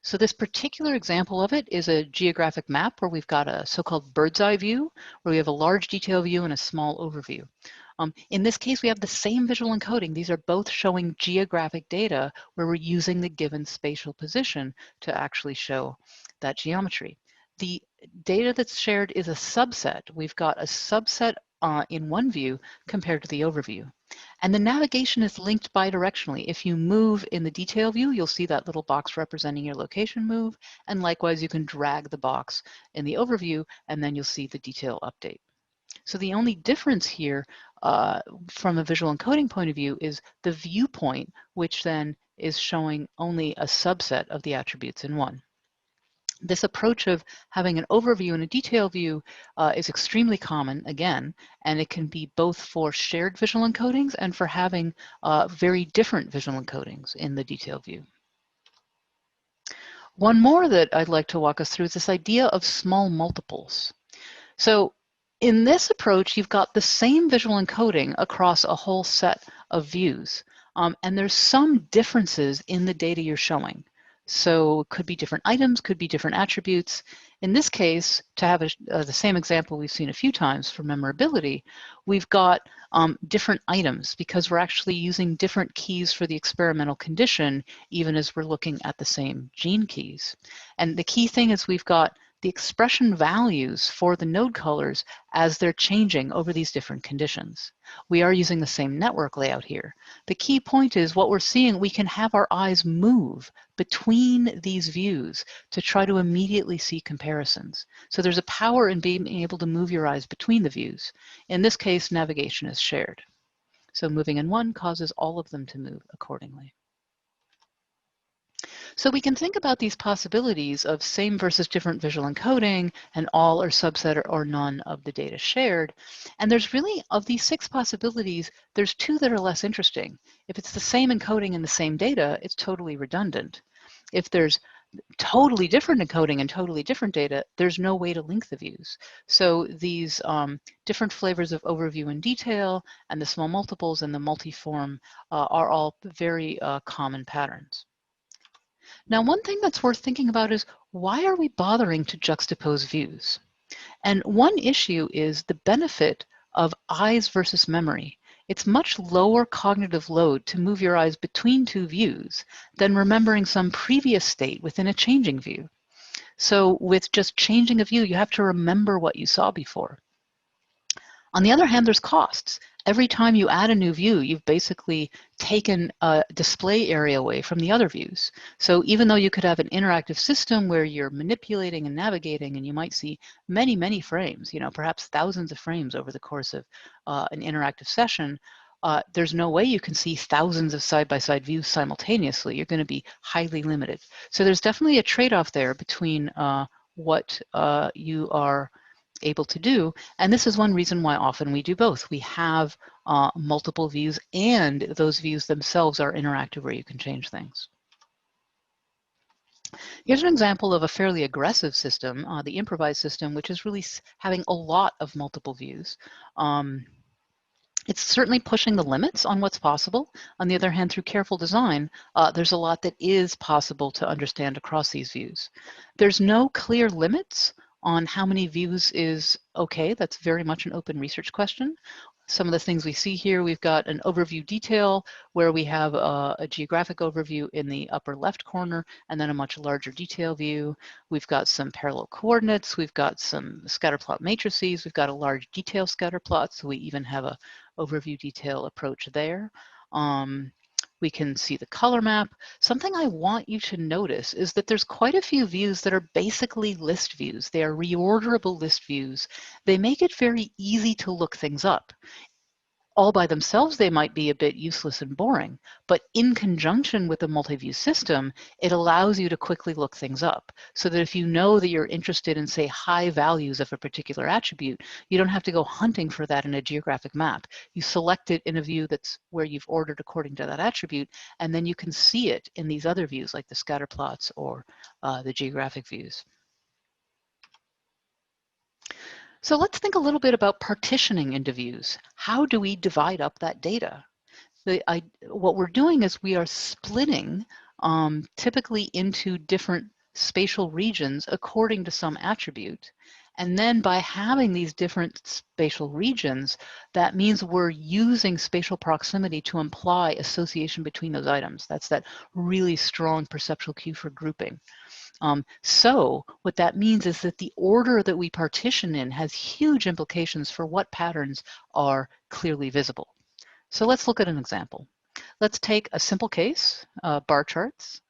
So this particular example of it is a geographic map where we've got a so-called bird's eye view, where we have a large detail view and a small overview. In this case, we have the same visual encoding. These are both showing geographic data where we're using the given spatial position to actually show that geometry. The data that's shared is a subset. We've got a subset in one view compared to the overview. And the navigation is linked bidirectionally. If you move in the detail view, you'll see that little box representing your location move. And likewise, you can drag the box in the overview, and then you'll see the detail update. So the only difference here from a visual encoding point of view is the viewpoint, which then is showing only a subset of the attributes in one. This approach of having an overview and a detail view is extremely common, again, and it can be both for shared visual encodings and for having very different visual encodings in the detail view. One more that I'd like to walk us through is this idea of small multiples. So in this approach, you've got the same visual encoding across a whole set of views, and there's some differences in the data you're showing. So it could be different items, could be different attributes. In this case, to have the same example we've seen a few times for memorability, we've got different items because we're actually using different keys for the experimental condition, even as we're looking at the same gene keys. And the key thing is we've got the expression values for the node colors as they're changing over these different conditions. We are using the same network layout here. The key point is what we're seeing, we can have our eyes move between these views to try to immediately see comparisons. So there's a power in being able to move your eyes between the views. In this case, navigation is shared. So moving in one causes all of them to move accordingly. So we can think about these possibilities of same versus different visual encoding and all or subset or none of the data shared. And there's really, of these 6 possibilities, there's 2 that are less interesting. If it's the same encoding and the same data, it's totally redundant. If there's totally different encoding and totally different data, there's no way to link the views. So these different flavors of overview and detail and the small multiples and the multiform are all very common patterns. Now, one thing that's worth thinking about is why are we bothering to juxtapose views? And one issue is the benefit of eyes versus memory. It's much lower cognitive load to move your eyes between 2 views than remembering some previous state within a changing view. So with just changing a view, you have to remember what you saw before. On the other hand, there's costs. Every time you add a new view, you've basically taken a display area away from the other views. So even though you could have an interactive system where you're manipulating and navigating and you might see many, many frames, perhaps thousands of frames over the course of an interactive session, there's no way you can see thousands of side-by-side views simultaneously. You're going to be highly limited. So there's definitely a trade-off there between what you are able to do, and this is one reason why often we do both. We have multiple views, and those views themselves are interactive where you can change things. Here's an example of a fairly aggressive system, the improvised system, which is really having a lot of multiple views. It's certainly pushing the limits on what's possible. On the other hand, through careful design, there's a lot that is possible to understand across these views. There's no clear limits on how many views is okay. That's very much an open research question. Some of the things we see here, we've got an overview detail where we have a geographic overview in the upper left corner and then a much larger detail view. We've got some parallel coordinates. We've got some scatter plot matrices. We've got a large detail scatter plot. So we even have a overview detail approach there. We can see the color map. Something I want you to notice is that there's quite a few views that are basically list views. They are reorderable list views. They make it very easy to look things up. All by themselves, they might be a bit useless and boring, but in conjunction with a multi-view system, it allows you to quickly look things up so that if you know that you're interested in, say, high values of a particular attribute, you don't have to go hunting for that in a geographic map. You select it in a view that's where you've ordered according to that attribute, and then you can see it in these other views like the scatter plots or the geographic views. So let's think a little bit about partitioning into views. How do we divide up that data? What we're doing is we are splitting typically into different spatial regions according to some attribute. And then by having these different spatial regions, that means we're using spatial proximity to imply association between those items. That's that really strong perceptual cue for grouping. So what that means is that the order that we partition in has huge implications for what patterns are clearly visible. So let's look at an example. Let's take a simple case, bar charts.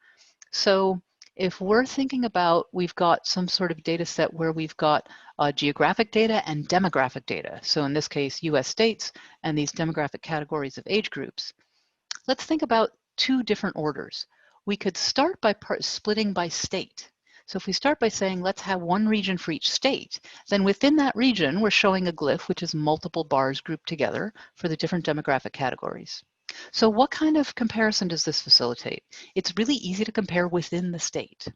So if we're thinking about, we've got some sort of data set where we've got geographic data and demographic data. So in this case, US states and these demographic categories of age groups. Let's think about 2 different orders. We could start by splitting by state. So if we start by saying, let's have one region for each state, then within that region, we're showing a glyph, which is multiple bars grouped together for the different demographic categories. So what kind of comparison does this facilitate? It's really easy to compare within the state.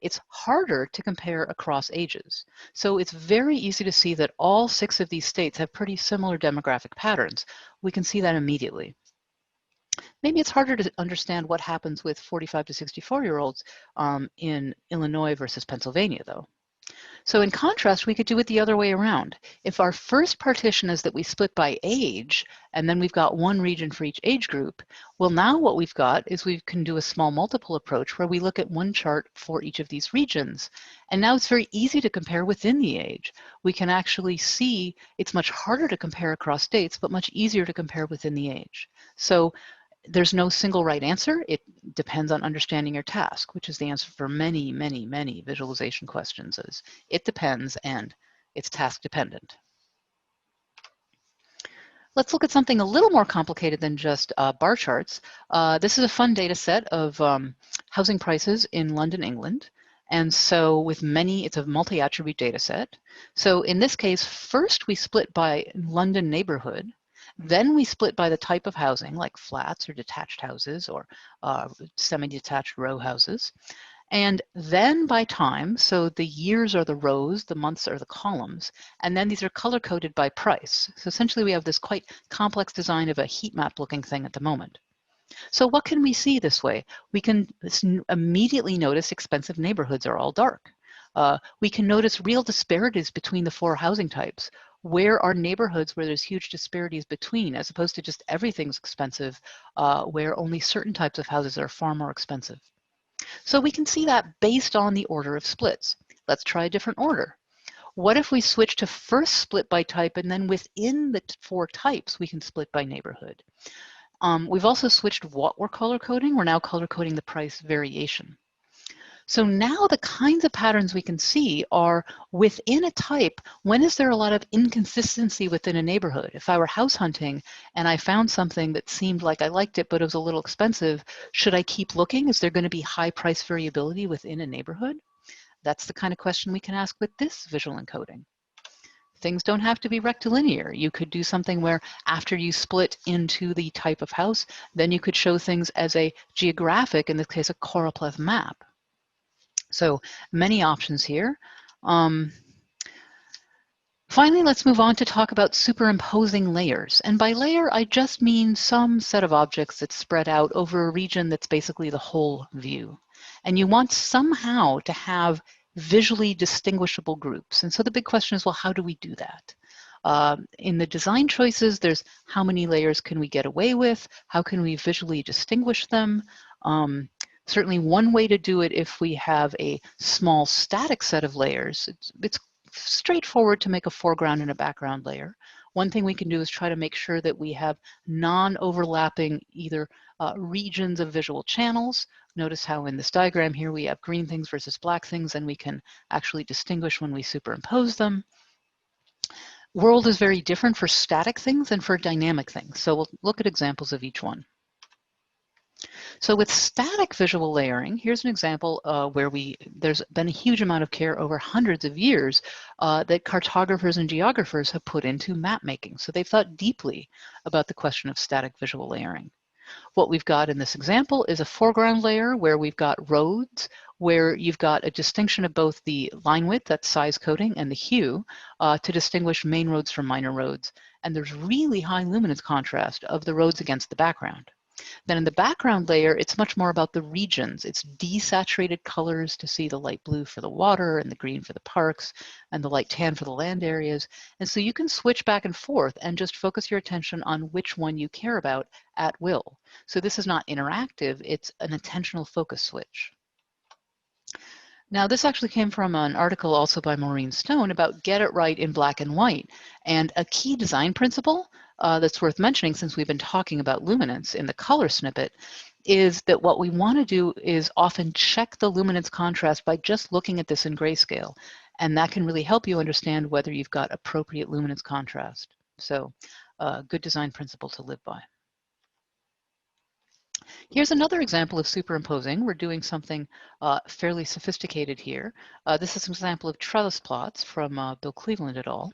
It's harder to compare across ages. So it's very easy to see that all 6 of these states have pretty similar demographic patterns. We can see that immediately. Maybe it's harder to understand what happens with 45 to 64-year-olds in Illinois versus Pennsylvania, though. So in contrast, we could do it the other way around. If our first partition is that we split by age, and then we've got one region for each age group, well, now what we've got is we can do a small multiple approach where we look at one chart for each of these regions. And now it's very easy to compare within the age. We can actually see it's much harder to compare across states, but much easier to compare within the age. So there's no single right answer. It depends on understanding your task, which is the answer for many, many, many visualization questions. Is it depends and it's task dependent. Let's look at something a little more complicated than just bar charts. This is a fun data set of housing prices in London, England. And so with many, it's a multi-attribute data set. So in this case, first we split by London neighborhood. Then we split by the type of housing, like flats or detached houses or semi-detached row houses. And then by time, so the years are the rows, the months are the columns, and then these are color-coded by price. So essentially we have this quite complex design of a heat map looking thing at the moment. So what can we see this way? We can immediately notice expensive neighborhoods are all dark. We can notice real disparities between the 4 housing types. Where are neighborhoods where there's huge disparities between, as opposed to just everything's expensive, where only certain types of houses are far more expensive. So we can see that based on the order of splits. Let's try a different order. What if we switch to first split by type, and then within the 4 types, we can split by neighborhood? We've also switched what we're color coding. We're now color coding the price variation. So now the kinds of patterns we can see are within a type, when is there a lot of inconsistency within a neighborhood? If I were house hunting and I found something that seemed like I liked it, but it was a little expensive, should I keep looking? Is there going to be high price variability within a neighborhood? That's the kind of question we can ask with this visual encoding. Things don't have to be rectilinear. You could do something where after you split into the type of house, then you could show things as a geographic, in this case, a choropleth map. So many options here. Finally, let's move on to talk about superimposing layers. And by layer, I just mean some set of objects that's spread out over a region that's basically the whole view. And you want somehow to have visually distinguishable groups. And so the big question is, well, how do we do that? In the design choices, there's how many layers can we get away with? How can we visually distinguish them? Certainly one way to do it, if we have a small static set of layers, it's straightforward to make a foreground and a background layer. One thing we can do is try to make sure that we have non-overlapping either regions of visual channels. Notice how in this diagram here we have green things versus black things, and we can actually distinguish when we superimpose them. World is very different for static things and for dynamic things. So we'll look at examples of each one. So with static visual layering, here's an example where there's been a huge amount of care over hundreds of years that cartographers and geographers have put into map making. So they've thought deeply about the question of static visual layering. What we've got in this example is a foreground layer where we've got roads, where you've got a distinction of both the line width, that's size coding, and the hue to distinguish main roads from minor roads. And there's really high luminance contrast of the roads against the background. Then in the background layer, it's much more about the regions. It's desaturated colors to see the light blue for the water and the green for the parks and the light tan for the land areas. And so you can switch back and forth and just focus your attention on which one you care about at will. So this is not interactive, it's an attentional focus switch. Now, this actually came from an article also by Maureen Stone about get it right in black and white. And a key design principle that's worth mentioning, since we've been talking about luminance in the color snippet, is that what we want to do is often check the luminance contrast by just looking at this in grayscale. And that can really help you understand whether you've got appropriate luminance contrast. So good design principle to live by. Here's another example of superimposing. We're doing something fairly sophisticated here. This is an example of trellis plots from Bill Cleveland et al.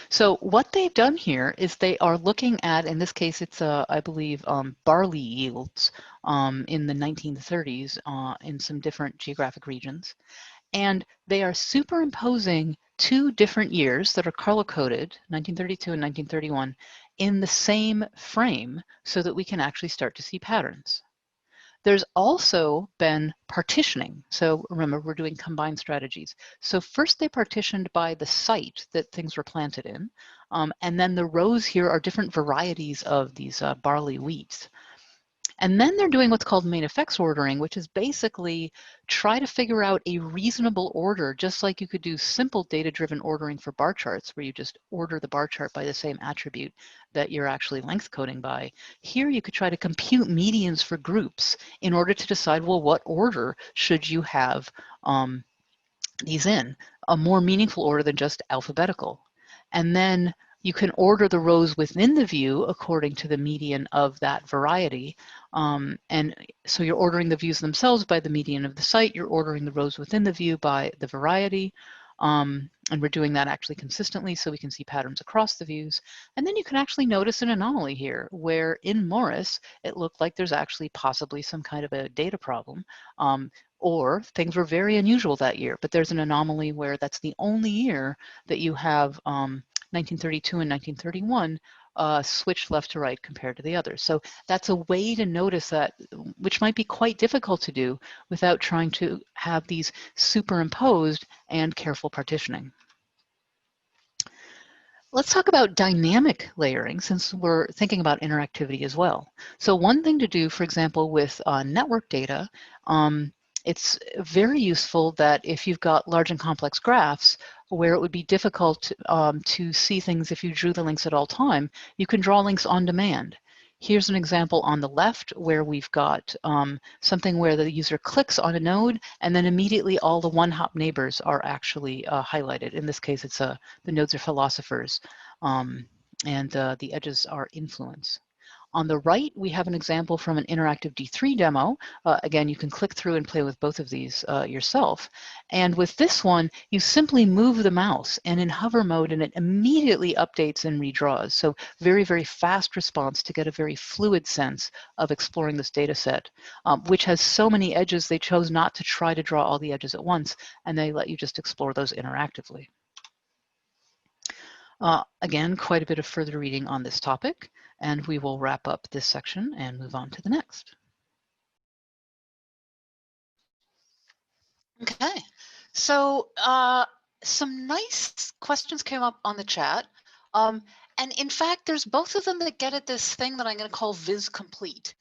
So what they've done here is they are looking at, in this case, it's, I believe, barley yields in the 1930s in some different geographic regions. And they are superimposing two different years that are color-coded, 1932 and 1931, in the same frame so that we can actually start to see patterns. There's also been partitioning. So remember, we're doing combined strategies. So first they partitioned by the site that things were planted in. And then the rows here are different varieties of these barley wheats. And then they're doing what's called main effects ordering, which is basically try to figure out a reasonable order, just like you could do simple data-driven ordering for bar charts, where you just order the bar chart by the same attribute that you're actually length coding by. Here you could try to compute medians for groups in order to decide, well, what order should you have these in? A more meaningful order than just alphabetical. And then you can order the rows within the view according to the median of that variety. And so you're ordering the views themselves by the median of the site, you're ordering the rows within the view by the variety. And we're doing that actually consistently so we can see patterns across the views. And then you can actually notice an anomaly here where in Morris, it looked like there's actually possibly some kind of a data problem. Or things were very unusual that year, but there's an anomaly where that's the only year that you have 1932 and 1931 switched left to right compared to the others. So that's a way to notice that, which might be quite difficult to do without trying to have these superimposed and careful partitioning. Let's talk about dynamic layering, since we're thinking about interactivity as well. So one thing to do, for example, with network data, it's very useful that if you've got large and complex graphs where it would be difficult to see things if you drew the links at all time, you can draw links on demand. Here's an example on the left where we've got something where the user clicks on a node and then immediately all the one-hop neighbors are actually highlighted. In this case, it's the nodes are philosophers and the edges are influence. On the right, we have an example from an interactive D3 demo. Again, you can click through and play with both of these yourself. And with this one, you simply move the mouse and in hover mode, and it immediately updates and redraws. So very, very fast response to get a very fluid sense of exploring this data set, which has so many edges, they chose not to try to draw all the edges at once, and they let you just explore those interactively. Again, quite a bit of further reading on this topic, and we will wrap up this section and move on to the next. Okay, so some nice questions came up on the chat. And in fact, there's both of them that get at this thing that I'm going to call VIS complete.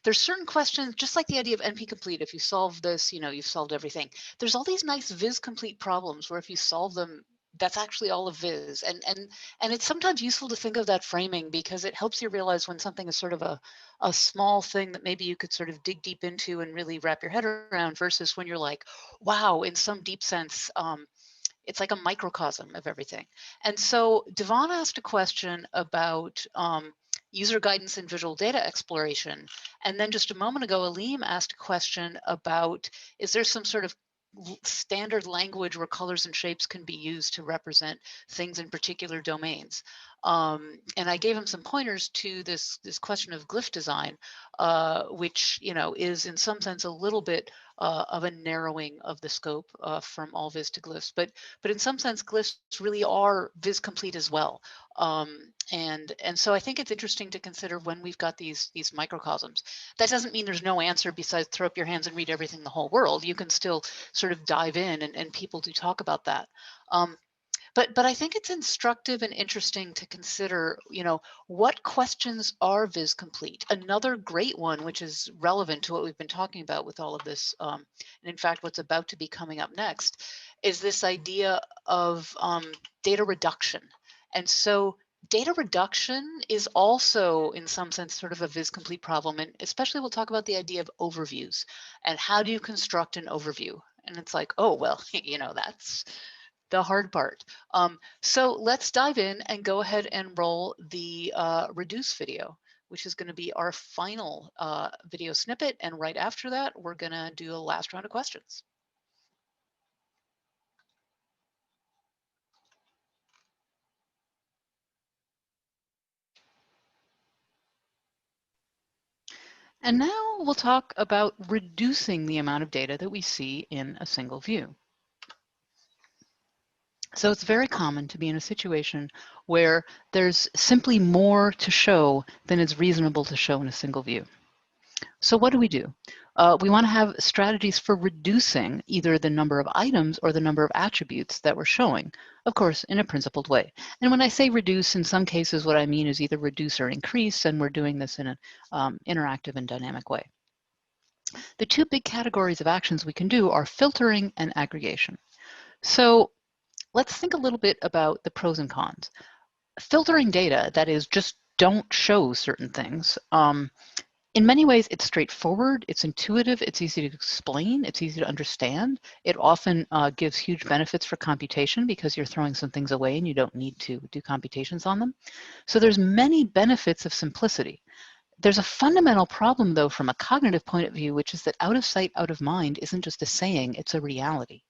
There's certain questions, just like the idea of NP complete, if you solve this, you know, you've solved everything. There's all these nice VIS complete problems where if you solve them, that's actually all of VIS. And it's sometimes useful to think of that framing because it helps you realize when something is sort of a small thing that maybe you could sort of dig deep into and really wrap your head around versus when you're like, wow, in some deep sense, it's like a microcosm of everything. And so Devon asked a question about user guidance and visual data exploration. And then just a moment ago, Aleem asked a question about, is there some sort of standard language where colors and shapes can be used to represent things in particular domains? And I gave him some pointers to this question of glyph design, which, you know, is in some sense a little bit of a narrowing of the scope from all VIS to glyphs, but in some sense glyphs really are VIS complete as well. And so I think it's interesting to consider when we've got these microcosms. That doesn't mean there's no answer besides throw up your hands and read everything in the whole world. You can still sort of dive in, and people do talk about that. But I think it's instructive and interesting to consider, you know, what questions are VIS complete? Another great one, which is relevant to what we've been talking about with all of this, and in fact, what's about to be coming up next, is this idea of data reduction. And so data reduction is also, in some sense, sort of a VIS complete problem. And especially we'll talk about the idea of overviews and how do you construct an overview? And it's like, oh, well, you know, that's the hard part. So let's dive in and go ahead and roll the reduce video. which is going to be our final video snippet. And right after that, we're going to do a last round of questions. And now we'll talk about reducing the amount of data that we see in a single view. So it's very common to be in a situation where there's simply more to show than is reasonable to show in a single view. So what do? We want to have strategies for reducing either the number of items or the number of attributes that we're showing, of course, in a principled way. And when I say reduce, in some cases, what I mean is either reduce or increase, and we're doing this in an interactive and dynamic way. The two big categories of actions we can do are filtering and aggregation. So let's think a little bit about the pros and cons. Filtering data, that is, just don't show certain things. In many ways, it's straightforward, it's intuitive, it's easy to explain, it's easy to understand. It often gives huge benefits for computation because you're throwing some things away and you don't need to do computations on them. So there's many benefits of simplicity. There's a fundamental problem, though, from a cognitive point of view, which is that out of sight, out of mind isn't just a saying, it's a reality.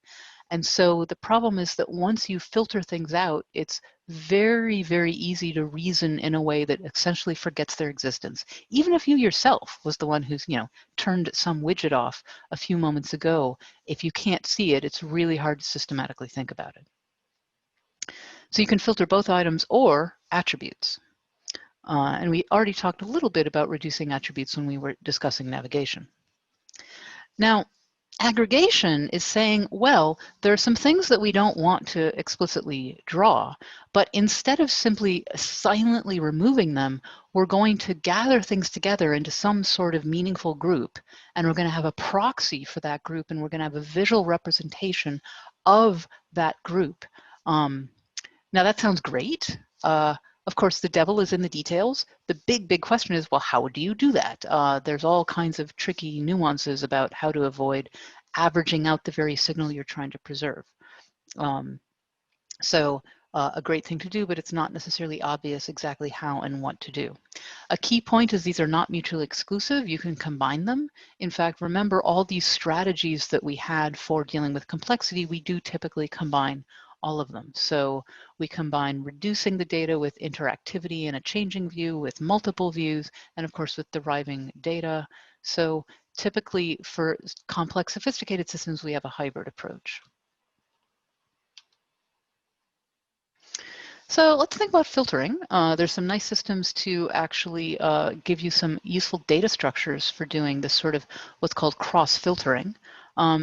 And so the problem is that once you filter things out, it's very, very easy to reason in a way that essentially forgets their existence. Even if you yourself was the one who's, turned some widget off a few moments ago, if you can't see it, it's really hard to systematically think about it. So you can filter both items or attributes. And we already talked a little bit about reducing attributes when we were discussing navigation. Now, aggregation is saying, well, there are some things that we don't want to explicitly draw, but instead of simply silently removing them, we're going to gather things together into some sort of meaningful group, and we're going to have a proxy for that group, and we're going to have a visual representation of that group. Now that sounds great. Of course, the devil is in the details. The big question is, well, how do you do that? There's all kinds of tricky nuances about how to avoid averaging out the very signal you're trying to preserve. A great thing to do, but it's not necessarily obvious exactly how and what to do. A key point is these are not mutually exclusive. You can combine them. In fact, remember all these strategies that we had for dealing with complexity, we do typically combine all of them. So we combine reducing the data with interactivity in a changing view, with multiple views, and of course with deriving data. So typically for complex, sophisticated systems, we have a hybrid approach. So let's think about filtering. There's some nice systems to actually give you some useful data structures for doing this sort of what's called cross-filtering.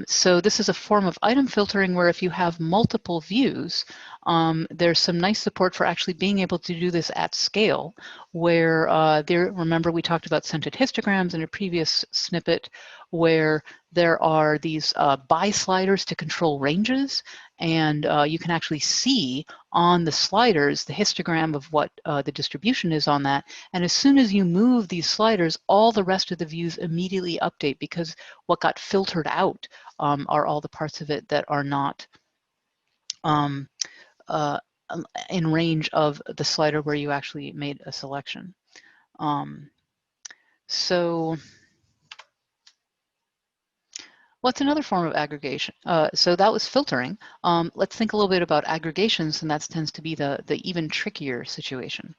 So this is a form of item filtering where if you have multiple views, there's some nice support for actually being able to do this at scale, where remember we talked about scented histograms in a previous snippet, where there are these by sliders to control ranges, and you can actually see on the sliders the histogram of what the distribution is on that. And as soon as you move these sliders, all the rest of the views immediately update, because what got filtered out are all the parts of it that are not in range of the slider where you actually made a selection. So what's another form of aggregation? So that was filtering. Let's think a little bit about aggregations, and that tends to be the even trickier situation.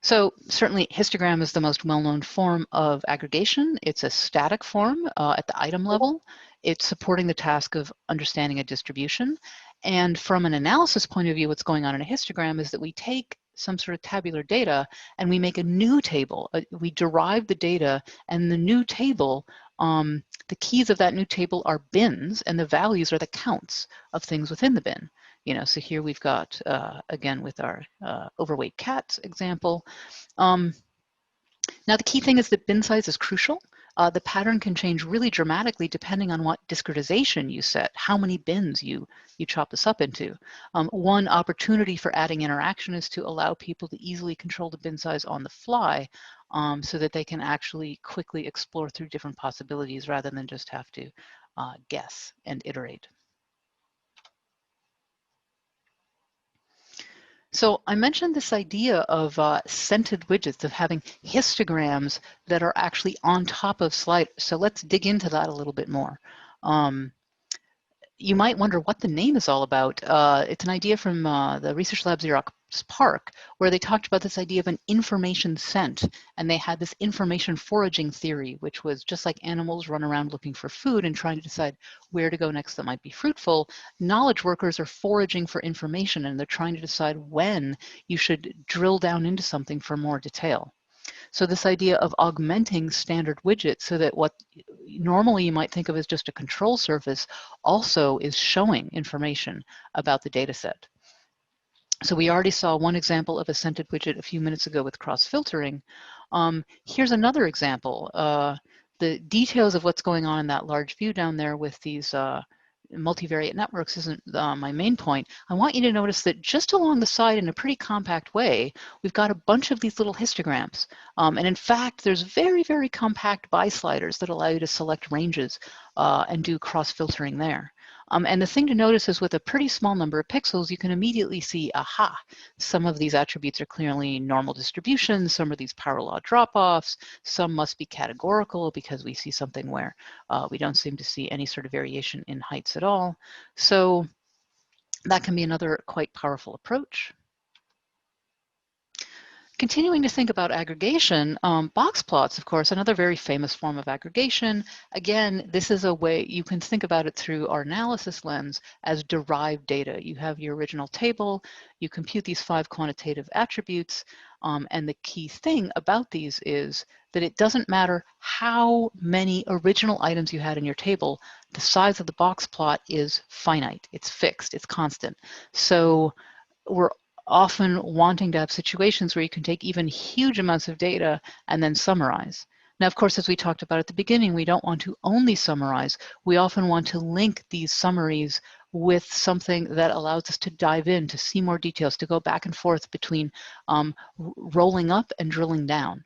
So certainly histogram is the most well-known form of aggregation. It's a static form at the item level. It's supporting the task of understanding a distribution. And from an analysis point of view, what's going on in a histogram is that we take some sort of tabular data and we make a new table. We derive the data, and the new table, the keys of that new table are bins, and the values are the counts of things within the bin. So here we've got, again, with our overweight cats example. Now the key thing is that bin size is crucial. The pattern can change really dramatically depending on what discretization you set, how many bins you chop this up into. One opportunity for adding interaction is to allow people to easily control the bin size on the fly, so that they can actually quickly explore through different possibilities rather than just have to guess and iterate. So I mentioned this idea of scented widgets, of having histograms that are actually on top of sliders. So let's dig into that a little bit more. You might wonder what the name is all about. It's an idea from the Research Lab Xerox PARC, where they talked about this idea of an information scent, and they had this information foraging theory, which was just like animals run around looking for food and trying to decide where to go next that might be fruitful. Knowledge workers are foraging for information, and they're trying to decide when you should drill down into something for more detail. So this idea of augmenting standard widgets so that what normally you might think of as just a control surface also is showing information about the data set. So we already saw one example of a scented widget a few minutes ago with cross-filtering. Here's another example. The details of what's going on in that large view down there with these multivariate networks isn't my main point. I want you to notice that just along the side in a pretty compact way, we've got a bunch of these little histograms. And in fact, there's very, very compact bisliders that allow you to select ranges and do cross-filtering there. And the thing to notice is with a pretty small number of pixels, you can immediately see, aha, some of these attributes are clearly normal distributions, some are these power law drop-offs, some must be categorical because we see something where we don't seem to see any sort of variation in heights at all. So that can be another quite powerful approach. Continuing to think about aggregation, box plots, of course, another very famous form of aggregation. Again, this is a way you can think about it through our analysis lens as derived data. You have your original table, you compute these 5 quantitative attributes, and the key thing about these is that it doesn't matter how many original items you had in your table, the size of the box plot is finite, it's fixed, it's constant. So we're often wanting to have situations where you can take even huge amounts of data and then summarize. Now, of course, as we talked about at the beginning, we don't want to only summarize. We often want to link these summaries with something that allows us to dive in, to see more details, to go back and forth between rolling up and drilling down.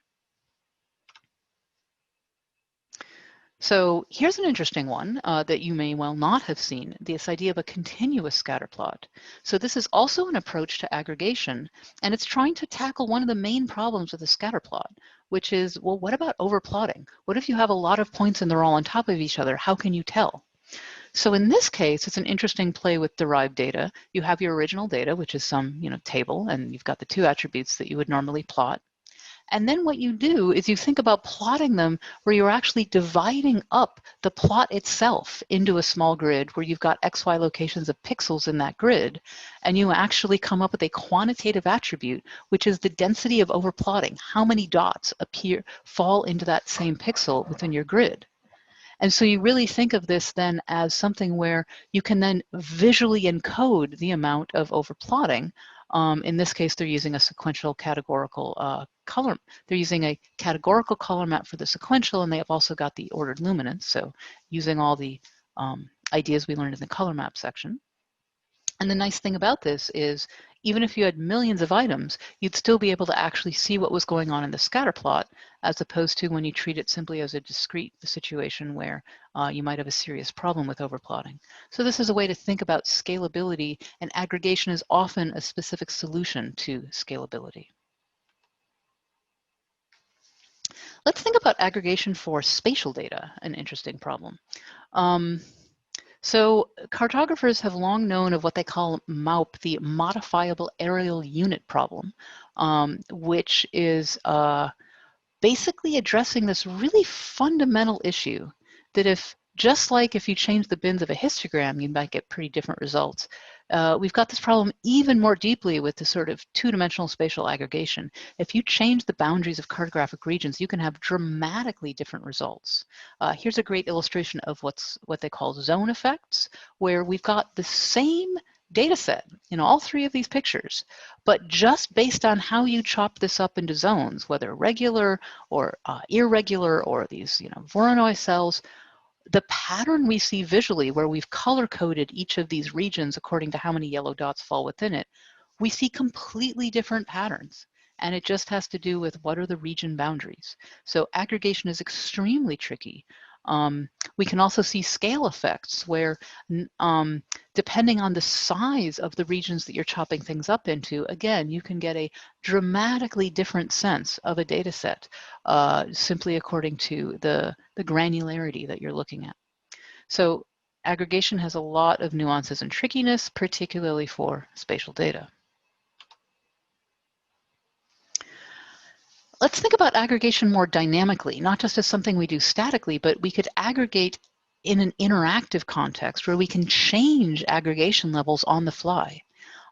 So here's an interesting one that you may well not have seen, this idea of a continuous scatter plot. So this is also an approach to aggregation, and it's trying to tackle one of the main problems with a scatter plot, which is, well, what about overplotting? What if you have a lot of points and they're all on top of each other? How can you tell? So in this case, it's an interesting play with derived data. You have your original data, which is some table, and you've got the 2 attributes that you would normally plot. And then what you do is you think about plotting them where you're actually dividing up the plot itself into a small grid where you've got XY locations of pixels in that grid, and you actually come up with a quantitative attribute, which is the density of overplotting, how many dots fall into that same pixel within your grid. And so you really think of this then as something where you can then visually encode the amount of overplotting. In this case, they're using a sequential categorical color. They're using a categorical color map for the sequential, and they have also got the ordered luminance. So using all the ideas we learned in the color map section. And the nice thing about this is, even if you had millions of items, you'd still be able to actually see what was going on in the scatter plot, as opposed to when you treat it simply as a discrete situation where you might have a serious problem with overplotting. So this is a way to think about scalability, and aggregation is often a specific solution to scalability. Let's think about aggregation for spatial data, an interesting problem. So cartographers have long known of what they call MAUP, the modifiable aerial unit problem, which is basically addressing this really fundamental issue that just like if you change the bins of a histogram, you might get pretty different results. We've got this problem even more deeply with the sort of 2-dimensional spatial aggregation. If you change the boundaries of cartographic regions, you can have dramatically different results. Here's a great illustration of what they call zone effects, where we've got the same data set in all 3 of these pictures, but just based on how you chop this up into zones, whether regular or irregular or these Voronoi cells, the pattern we see visually, where we've color-coded each of these regions according to how many yellow dots fall within it, we see completely different patterns. And it just has to do with what are the region boundaries. So aggregation is extremely tricky. We can also see scale effects where depending on the size of the regions that you're chopping things up into, again, you can get a dramatically different sense of a data set simply according to the granularity that you're looking at. So aggregation has a lot of nuances and trickiness, particularly for spatial data. Let's think about aggregation more dynamically, not just as something we do statically, but we could aggregate in an interactive context where we can change aggregation levels on the fly.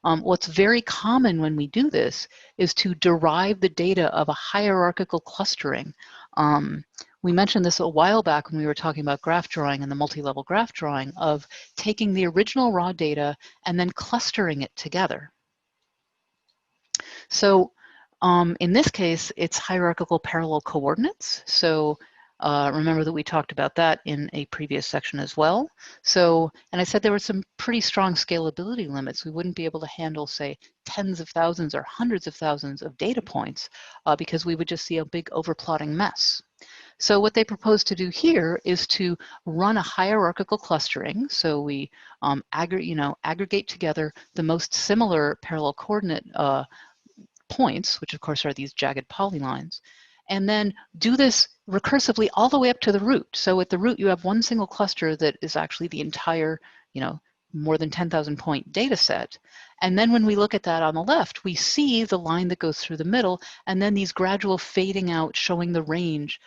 What's very common when we do this is to derive the data of a hierarchical clustering. We mentioned this a while back when we were talking about graph drawing and the multi-level graph drawing of taking the original raw data and then clustering it together. So in this case, it's hierarchical parallel coordinates. So remember that we talked about that in a previous section as well. So, and I said there were some pretty strong scalability limits. We wouldn't be able to handle, say, tens of thousands or hundreds of thousands of data points because we would just see a big overplotting mess. So what they propose to do here is to run a hierarchical clustering. So we aggregate together the most similar parallel coordinate points, which of course are these jagged polylines, and then do this recursively all the way up to the root. So at the root, you have one single cluster that is actually the entire, more than 10,000 point data set. And then when we look at that on the left, we see the line that goes through the middle, and then these gradual fading out showing the range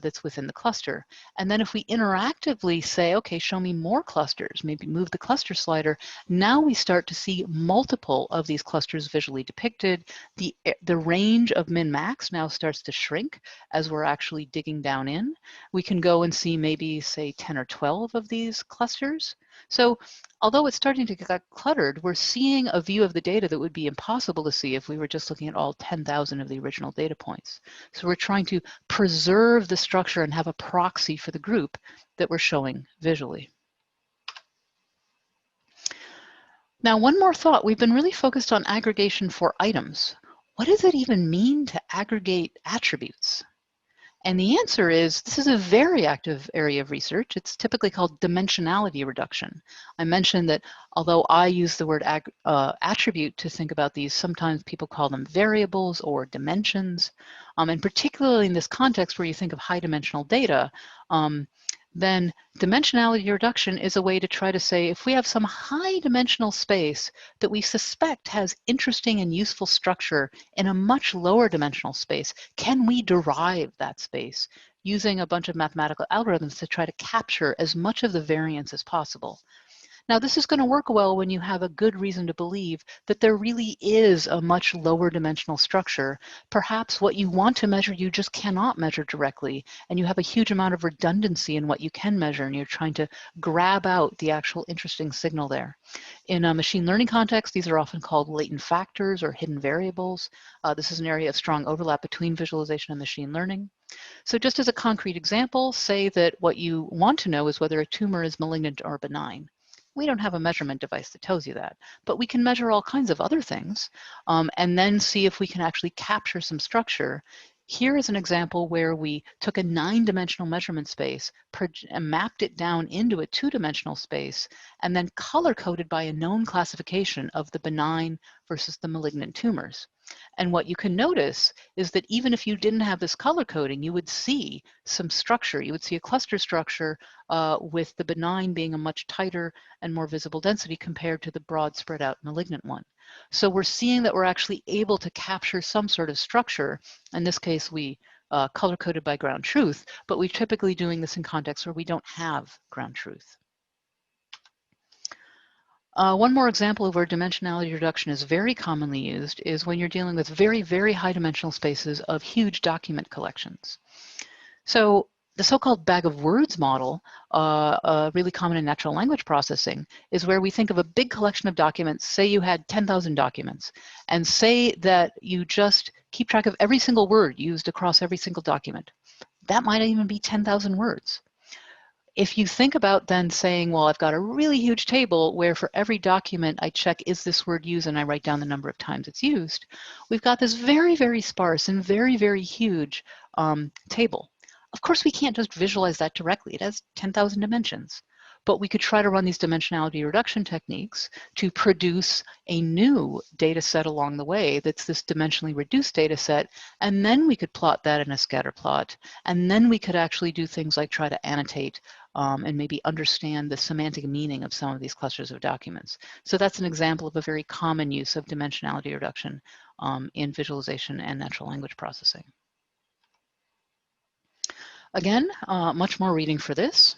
that's within the cluster. And then if we interactively say, okay, show me more clusters, maybe move the cluster slider, now we start to see multiple of these clusters visually depicted. The range of min-max now starts to shrink as we're actually digging down in. We can go and see maybe, say, 10 or 12 of these clusters. So although it's starting to get cluttered, we're seeing a view of the data that would be impossible to see if we were just looking at all 10,000 of the original data points. So we're trying to preserve the structure and have a proxy for the group that we're showing visually. Now, one more thought. We've been really focused on aggregation for items. What does it even mean to aggregate attributes? And the answer is, this is a very active area of research. It's typically called dimensionality reduction. I mentioned that although I use the word attribute to think about these, sometimes people call them variables or dimensions. And particularly in this context where you think of high dimensional data, then dimensionality reduction is a way to try to say, if we have some high dimensional space that we suspect has interesting and useful structure in a much lower dimensional space, can we derive that space using a bunch of mathematical algorithms to try to capture as much of the variance as possible? Now, this is going to work well when you have a good reason to believe that there really is a much lower dimensional structure. Perhaps what you want to measure, you just cannot measure directly, and you have a huge amount of redundancy in what you can measure, and you're trying to grab out the actual interesting signal there. In a machine learning context, these are often called latent factors or hidden variables. This is an area of strong overlap between visualization and machine learning. So just as a concrete example, say that what you want to know is whether a tumor is malignant or benign. We don't have a measurement device that tells you that, but we can measure all kinds of other things and then see if we can actually capture some structure. Here is an example where we took a 9-dimensional measurement space and mapped it down into a 2-dimensional space and then color-coded by a known classification of the benign versus the malignant tumors. And what you can notice is that even if you didn't have this color coding, you would see some structure. You would see a cluster structure with the benign being a much tighter and more visible density compared to the broad spread out malignant one. So we're seeing that we're actually able to capture some sort of structure. In this case, we color coded by ground truth, but we're typically doing this in contexts where we don't have ground truth. One more example of where dimensionality reduction is very commonly used is when you're dealing with very, very high dimensional spaces of huge document collections. So the so-called bag of words model, really common in natural language processing, is where we think of a big collection of documents. Say you had 10,000 documents, and say that you just keep track of every single word used across every single document. That might even be 10,000 words. If you think about then saying, well, I've got a really huge table where for every document I check, is this word used, and I write down the number of times it's used, we've got this very, very sparse and very, very huge table. Of course, we can't just visualize that directly. It has 10,000 dimensions. But we could try to run these dimensionality reduction techniques to produce a new data set along the way that's this dimensionally reduced data set, and then we could plot that in a scatter plot, and then we could actually do things like try to annotate and maybe understand the semantic meaning of some of these clusters of documents. So that's an example of a very common use of dimensionality reduction in visualization and natural language processing. Again, much more reading for this.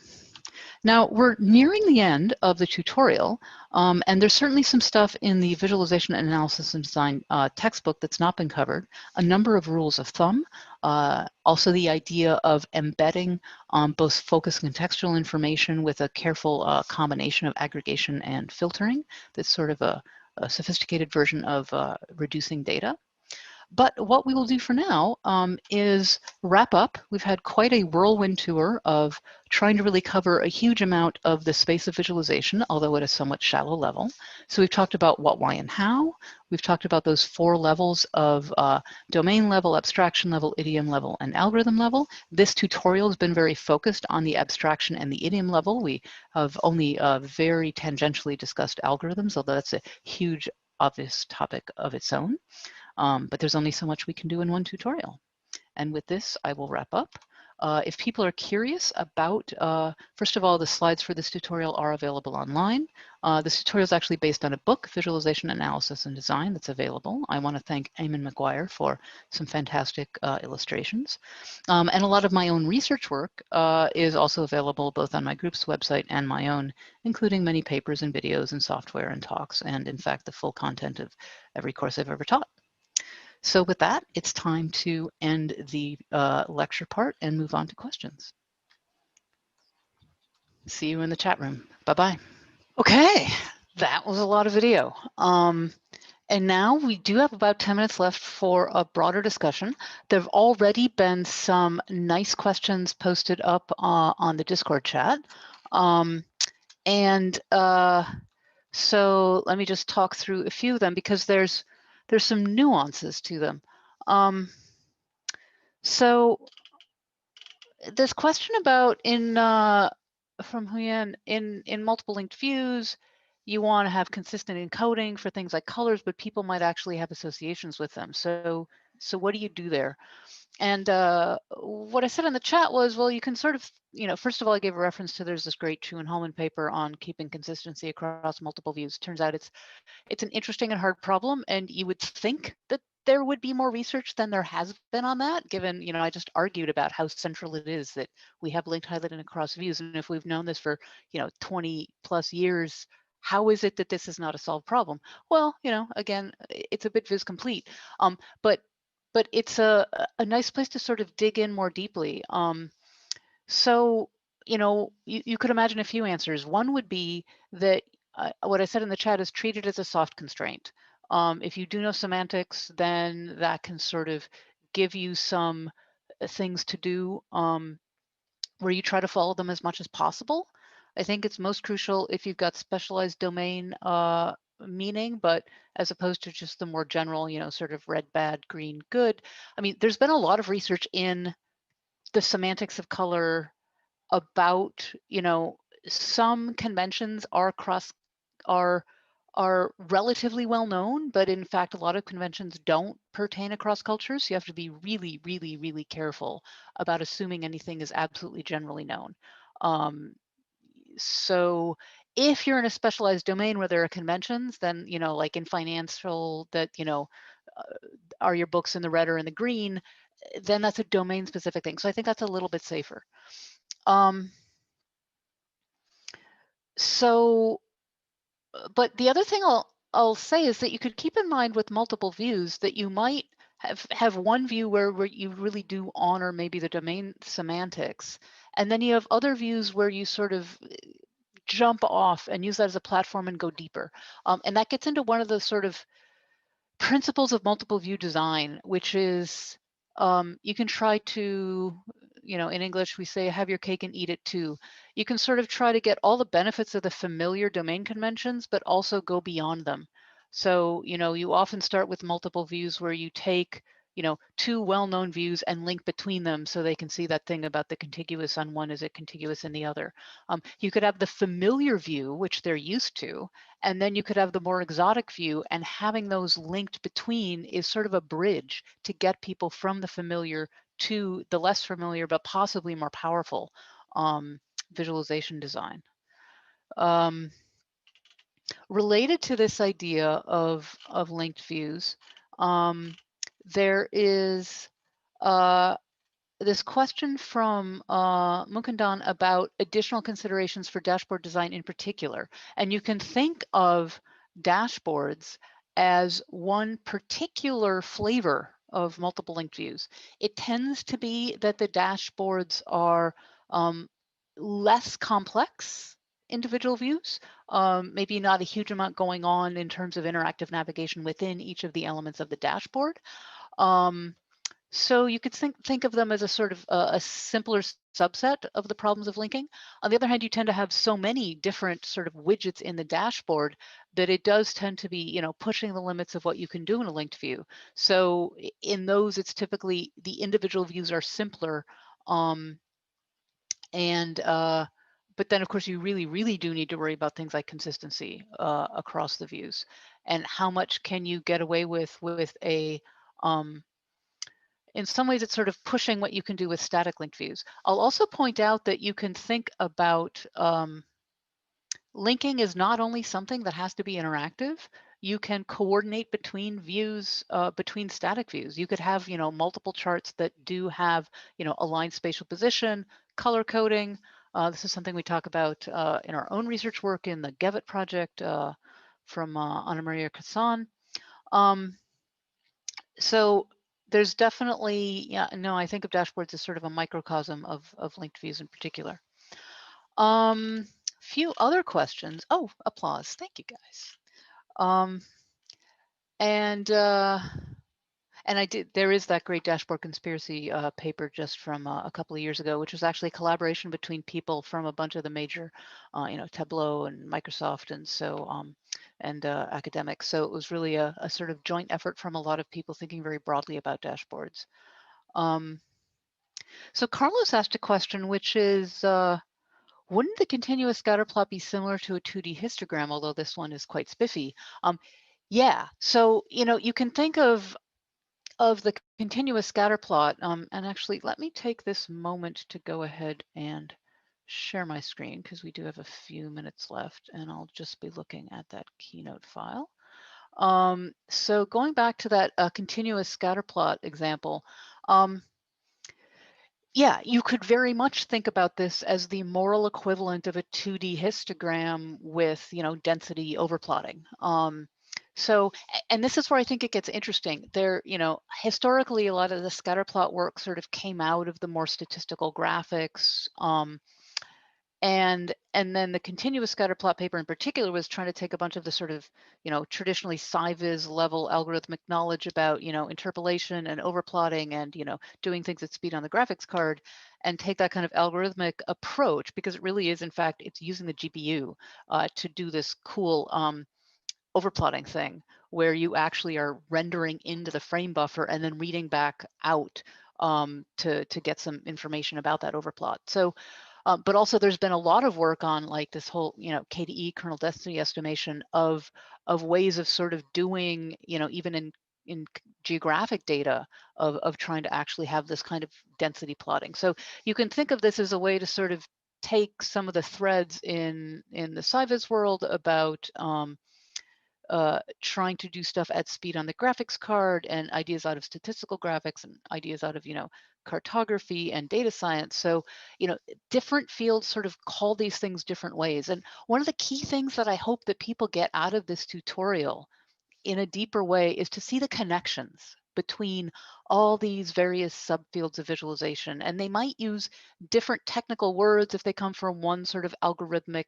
Now, we're nearing the end of the tutorial, and there's certainly some stuff in the Visualization Analysis and Design textbook that's not been covered, a number of rules of thumb, also the idea of embedding both focus and contextual information with a careful combination of aggregation and filtering. That's sort of a sophisticated version of reducing data. But what we will do for now is wrap up. We've had quite a whirlwind tour of trying to really cover a huge amount of the space of visualization, although at a somewhat shallow level. So we've talked about what, why, and how. We've talked about those 4 levels of domain level, abstraction level, idiom level, and algorithm level. This tutorial has been very focused on the abstraction and the idiom level. We have only very tangentially discussed algorithms, although that's a huge, obvious topic of its own. But there's only so much we can do in one tutorial. And with this, I will wrap up. If people are curious about, first of all, the slides for this tutorial are available online. This tutorial is actually based on a book, Visualization Analysis and Design, that's available. I want to thank Eamon McGuire for some fantastic illustrations. And a lot of my own research work is also available both on my group's website and my own, including many papers and videos and software and talks, and in fact, the full content of every course I've ever taught. So with that, it's time to end the lecture part and move on to questions. See you in the chat room. Bye-bye. Okay, that was a lot of video. And now we do have about 10 minutes left for a broader discussion. There have already been some nice questions posted up on the Discord chat. So let me just talk through a few of them because there's some nuances to them. So this question about from Huyen, in multiple linked views, you want to have consistent encoding for things like colors, but people might actually have associations with them. So what do you do there? And what I said in the chat was, well, you can sort of, first of all, I gave a reference to there's this great Chu and Holman paper on keeping consistency across multiple views. Turns out it's an interesting and hard problem, and you would think that there would be more research than there has been on that, given, I just argued about how central it is that we have linked highlighting across views. And if we've known this for, 20 plus years, how is it that this is not a solved problem? Well, again, it's a bit viz complete, but it's a nice place to sort of dig in more deeply. So, you could imagine a few answers. One would be that what I said in the chat is treat it as a soft constraint. If you do know semantics, then that can sort of give you some things to do where you try to follow them as much as possible. I think it's most crucial if you've got specialized domain meaning, but as opposed to just the more general, sort of red, bad, green, good. I mean, there's been a lot of research in the semantics of color about, some conventions are relatively well known, but in fact, a lot of conventions don't pertain across cultures. So you have to be really, really, really careful about assuming anything is absolutely generally known. So if you're in a specialized domain where there are conventions, then, like in financial, that, are your books in the red or in the green, then that's a domain specific thing. So I think that's a little bit safer. But the other thing I'll say is that you could keep in mind with multiple views that you might have one view where you really do honor maybe the domain semantics, and then you have other views where you sort of jump off and use that as a platform and go deeper. And that gets into one of the sort of principles of multiple view design, which is you can try to, in English we say have your cake and eat it too. You can sort of try to get all the benefits of the familiar domain conventions, but also go beyond them. So, you often start with multiple views where you take two well-known views and link between them so they can see that thing about the contiguous on one is it contiguous in the other. You could have the familiar view, which they're used to, and then you could have the more exotic view, and having those linked between is sort of a bridge to get people from the familiar to the less familiar but possibly more powerful visualization design. Related to this idea of linked views, there is this question from Mukundan about additional considerations for dashboard design in particular. And you can think of dashboards as one particular flavor of multiple linked views. It tends to be that the dashboards are less complex individual views, maybe not a huge amount going on in terms of interactive navigation within each of the elements of the dashboard. So you could think of them as a sort of a simpler subset of the problems of linking. On the other hand, you tend to have so many different sort of widgets in the dashboard that it does tend to be, pushing the limits of what you can do in a linked view. So in those, it's typically the individual views are simpler. But then of course you really do need to worry about things like consistency across the views, and how much can you get away with a in some ways it's sort of pushing what you can do with static linked views. I'll also point out that you can think about linking is not only something that has to be interactive. You can coordinate between views, between static views. You could have, multiple charts that do have, aligned spatial position, color coding. This is something we talk about in our own research work in the Gevitt project from Ana Maria Cassan. So there's definitely, I think of dashboards as sort of a microcosm of linked views in particular. Few other questions. Oh, applause. Thank you, guys. And I did, there is that great dashboard conspiracy paper just from a couple of years ago, which was actually a collaboration between people from a bunch of the major, Tableau and Microsoft and so and academics. So it was really a sort of joint effort from a lot of people thinking very broadly about dashboards. So Carlos asked a question, which is, wouldn't the continuous scatter plot be similar to a 2D histogram, although this one is quite spiffy? Yeah, so, you can think of the continuous scatter plot, and actually let me take this moment to go ahead and share my screen because we do have a few minutes left, and I'll just be looking at that Keynote file. So going back to that continuous scatter plot example, yeah, you could very much think about this as the moral equivalent of a 2D histogram with, density overplotting. So, and this is where I think it gets interesting. There, historically, a lot of the scatterplot work sort of came out of the more statistical graphics. And then the continuous scatterplot paper in particular was trying to take a bunch of the sort of, traditionally SciViz level algorithmic knowledge about, interpolation and overplotting and, doing things at speed on the graphics card, and take that kind of algorithmic approach, because it really is, in fact, it's using the GPU to do this cool overplotting thing where you actually are rendering into the frame buffer and then reading back out to get some information about that overplot. So, but also there's been a lot of work on like this whole, KDE kernel density estimation of ways of sort of doing, even in geographic data of trying to actually have this kind of density plotting. So you can think of this as a way to sort of take some of the threads in the SciViz world about trying to do stuff at speed on the graphics card, and ideas out of statistical graphics, and ideas out of, cartography and data science. So, different fields sort of call these things different ways. And one of the key things that I hope that people get out of this tutorial in a deeper way is to see the connections between all these various subfields of visualization. And they might use different technical words if they come from one sort of algorithmic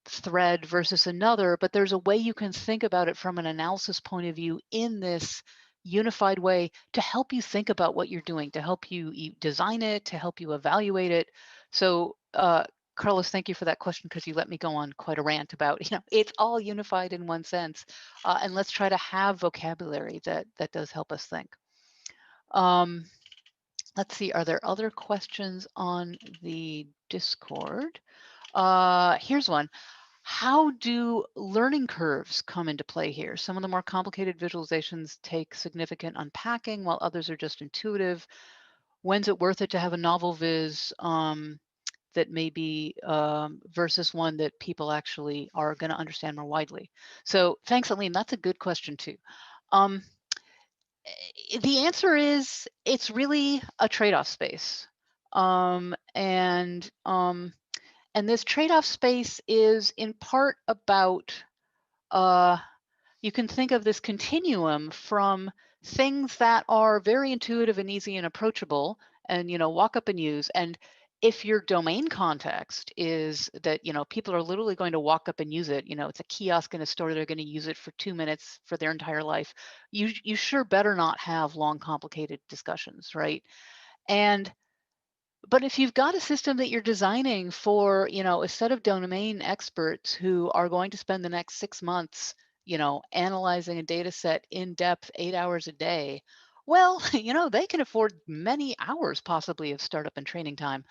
thread versus another, but there's a way you can think about it from an analysis point of view in this unified way to help you think about what you're doing, to help you design it, to help you evaluate it. So Carlos, thank you for that question, because you let me go on quite a rant about, it's all unified in one sense. And let's try to have vocabulary that does help us think. Let's see, are there other questions on the Discord? Here's one. How do learning curves come into play here? Some of the more complicated visualizations take significant unpacking, while others are just intuitive. When's it worth it to have a novel viz that may be versus one that people actually are going to understand more widely? So thanks, Aline. That's a good question too. The answer is it's really a trade-off space. And this trade-off space is in part about, you can think of this continuum from things that are very intuitive and easy and approachable and, walk up and use. And if your domain context is that, people are literally going to walk up and use it, it's a kiosk in a store, they're going to use it for 2 minutes for their entire life, you sure better not have long, complicated discussions, right? But if you've got a system that you're designing for, a set of domain experts who are going to spend the next 6 months, analyzing a data set in depth 8 hours a day, well, they can afford many hours possibly of startup and training time.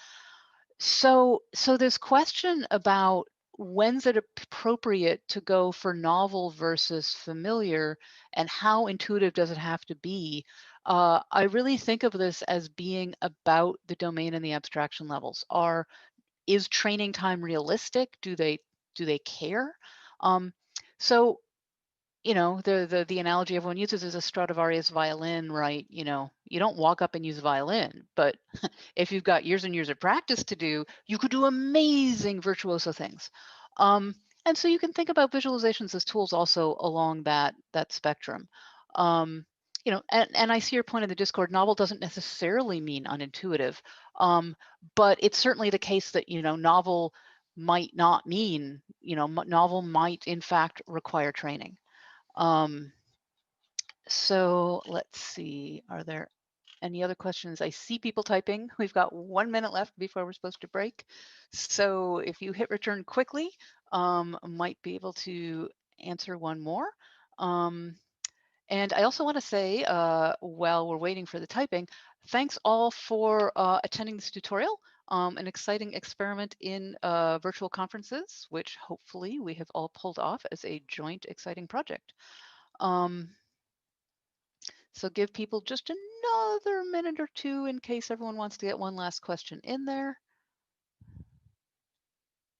So this question about when's it appropriate to go for novel versus familiar and how intuitive does it have to be? I really think of this as being about the domain and the abstraction levels. Is training time realistic? Do they care? So, the analogy everyone uses is a Stradivarius violin, right? You don't walk up and use a violin, but if you've got years and years of practice to do, you could do amazing virtuoso things. And so you can think about visualizations as tools also along that spectrum. And I see your point in the Discord, novel doesn't necessarily mean unintuitive, but it's certainly the case that, novel might not mean, novel might in fact require training. So let's see, are there any other questions? I see people typing. We've got 1 minute left before we're supposed to break. So if you hit return quickly, might be able to answer one more. And I also want to say, while we're waiting for the typing, thanks all for attending this tutorial, an exciting experiment in virtual conferences, which hopefully we have all pulled off as a joint exciting project. So give people just another minute or two in case everyone wants to get one last question in there.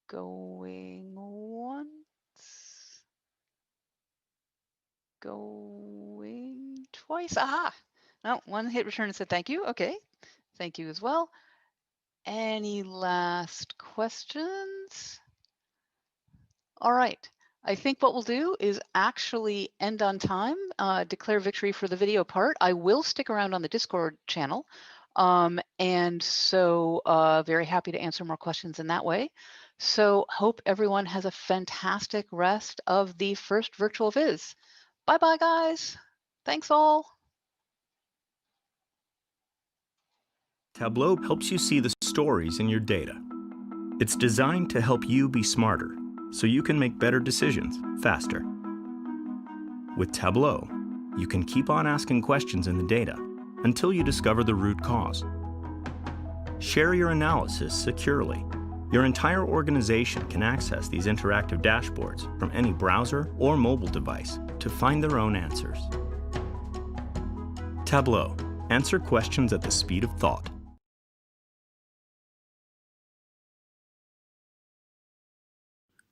Going once. Going twice. Aha! No, one hit return and said thank you. Okay, thank you as well. Any last questions? All right. I think what we'll do is actually end on time, declare victory for the video part. I will stick around on the Discord channel. And so very happy to answer more questions in that way. So hope everyone has a fantastic rest of the first virtual viz. Bye-bye, guys. Thanks all. Tableau helps you see the stories in your data. It's designed to help you be smarter, so you can make better decisions faster. With Tableau, you can keep on asking questions in the data until you discover the root cause. Share your analysis securely. Your entire organization can access these interactive dashboards from any browser or mobile device to find their own answers. Tableau. Answer questions at the speed of thought.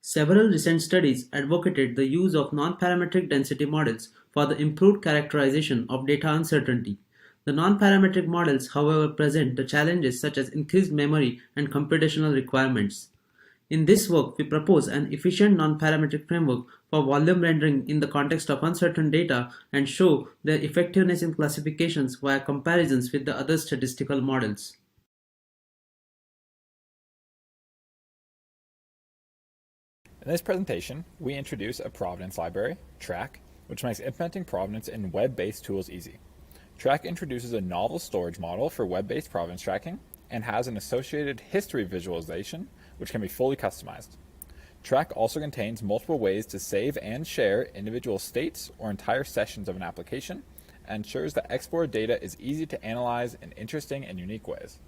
Several recent studies advocated the use of non-parametric density models for the improved characterization of data uncertainty. The non-parametric models, however, present the challenges such as increased memory and computational requirements. In this work, we propose an efficient non-parametric framework for volume rendering in the context of uncertain data and show their effectiveness in classifications via comparisons with the other statistical models. In this presentation, we introduce a provenance library, Track, which makes implementing provenance in web-based tools easy. Track introduces a novel storage model for web-based provenance tracking and has an associated history visualization which can be fully customized. Track also contains multiple ways to save and share individual states or entire sessions of an application, and ensures that exported data is easy to analyze in interesting and unique ways.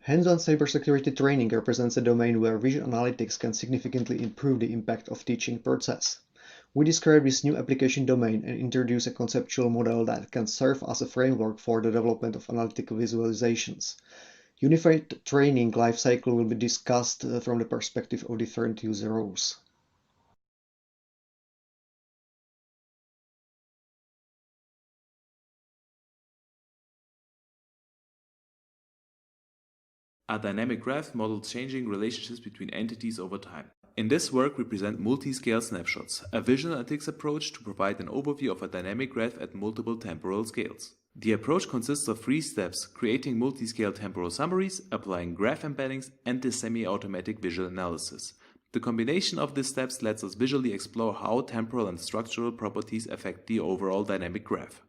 Hands-on cybersecurity training represents a domain where visual analytics can significantly improve the impact of teaching process. We describe this new application domain and introduce a conceptual model that can serve as a framework for the development of analytical visualizations. Unified training lifecycle will be discussed from the perspective of different user roles. A dynamic graph models changing relationships between entities over time. In this work, we present multi-scale snapshots, a visual analytics approach to provide an overview of a dynamic graph at multiple temporal scales. The approach consists of 3 steps: creating multi-scale temporal summaries, applying graph embeddings, and the semi-automatic visual analysis. The combination of these steps lets us visually explore how temporal and structural properties affect the overall dynamic graph.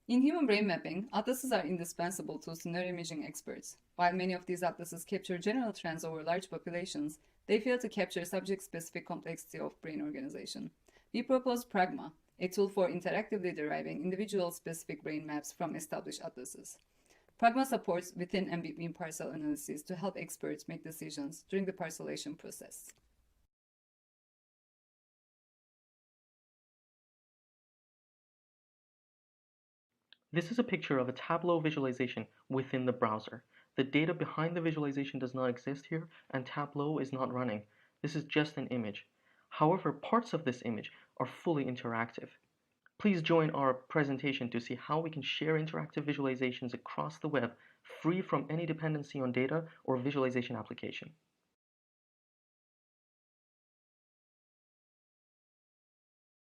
In human brain mapping, atlases are indispensable to scenario imaging experts. While many of these atlases capture general trends over large populations, they fail to capture subject-specific complexity of brain organization. We propose Pragma, a tool for interactively deriving individual-specific brain maps from established atlases. Pragma supports within and between parcel analyses to help experts make decisions during the parcellation process. This is a picture of a Tableau visualization within the browser. The data behind the visualization does not exist here, and Tableau is not running. This is just an image. However, parts of this image are fully interactive. Please join our presentation to see how we can share interactive visualizations across the web, free from any dependency on data or visualization application.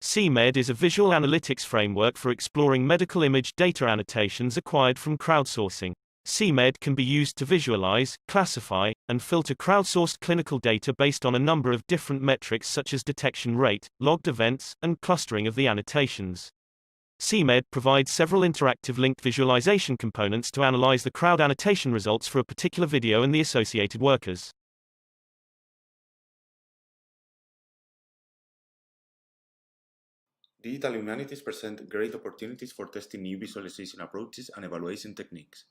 CMed is a visual analytics framework for exploring medical image data annotations acquired from crowdsourcing. CMed can be used to visualize, classify, and filter crowdsourced clinical data based on a number of different metrics such as detection rate, logged events, and clustering of the annotations. CMed provides several interactive linked visualization components to analyze the crowd annotation results for a particular video and the associated workers. Digital humanities present great opportunities for testing new visualization approaches and evaluation techniques.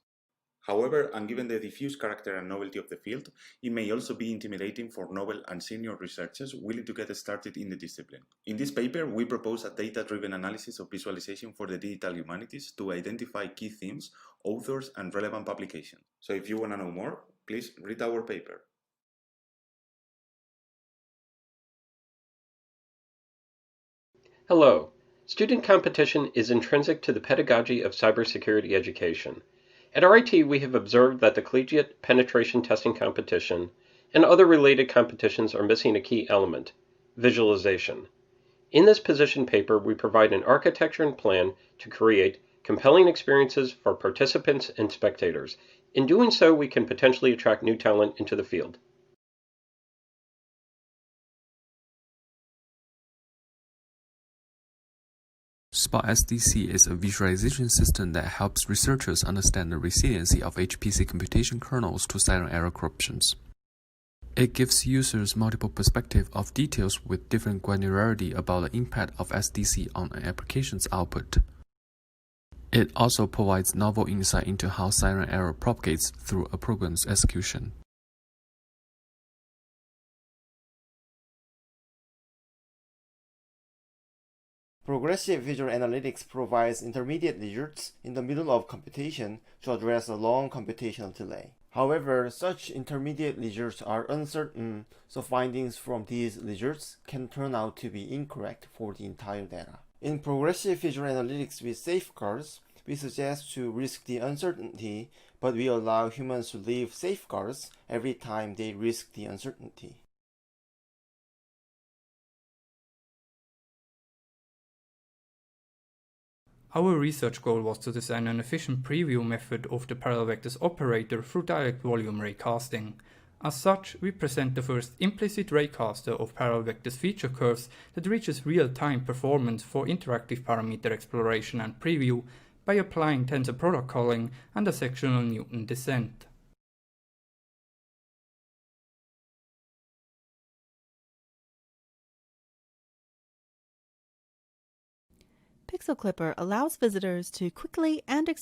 However, and given the diffuse character and novelty of the field, it may also be intimidating for novel and senior researchers willing to get started in the discipline. In this paper, we propose a data-driven analysis of visualization for the digital humanities to identify key themes, authors, and relevant publications. So if you want to know more, please read our paper. Hello. Student competition is intrinsic to the pedagogy of cybersecurity education. At RIT, we have observed that the collegiate penetration testing competition and other related competitions are missing a key element: visualization. In this position paper, we provide an architecture and plan to create compelling experiences for participants and spectators. In doing so, we can potentially attract new talent into the field. SPA-SDC is a visualization system that helps researchers understand the resiliency of HPC computation kernels to silent error corruptions. It gives users multiple perspectives of details with different granularity about the impact of SDC on an application's output. It also provides novel insight into how silent error propagates through a program's execution. Progressive visual analytics provides intermediate results in the middle of computation to address a long computational delay. However, such intermediate results are uncertain, so findings from these results can turn out to be incorrect for the entire data. In progressive visual analytics with safeguards, we suggest to risk the uncertainty, but we allow humans to leave safeguards every time they risk the uncertainty. Our research goal was to design an efficient preview method of the parallel vectors operator through direct volume raycasting. As such, we present the first implicit raycaster of parallel vectors feature curves that reaches real-time performance for interactive parameter exploration and preview by applying tensor product calling and a sectional Newton descent. Pixel Clipper allows visitors to quickly and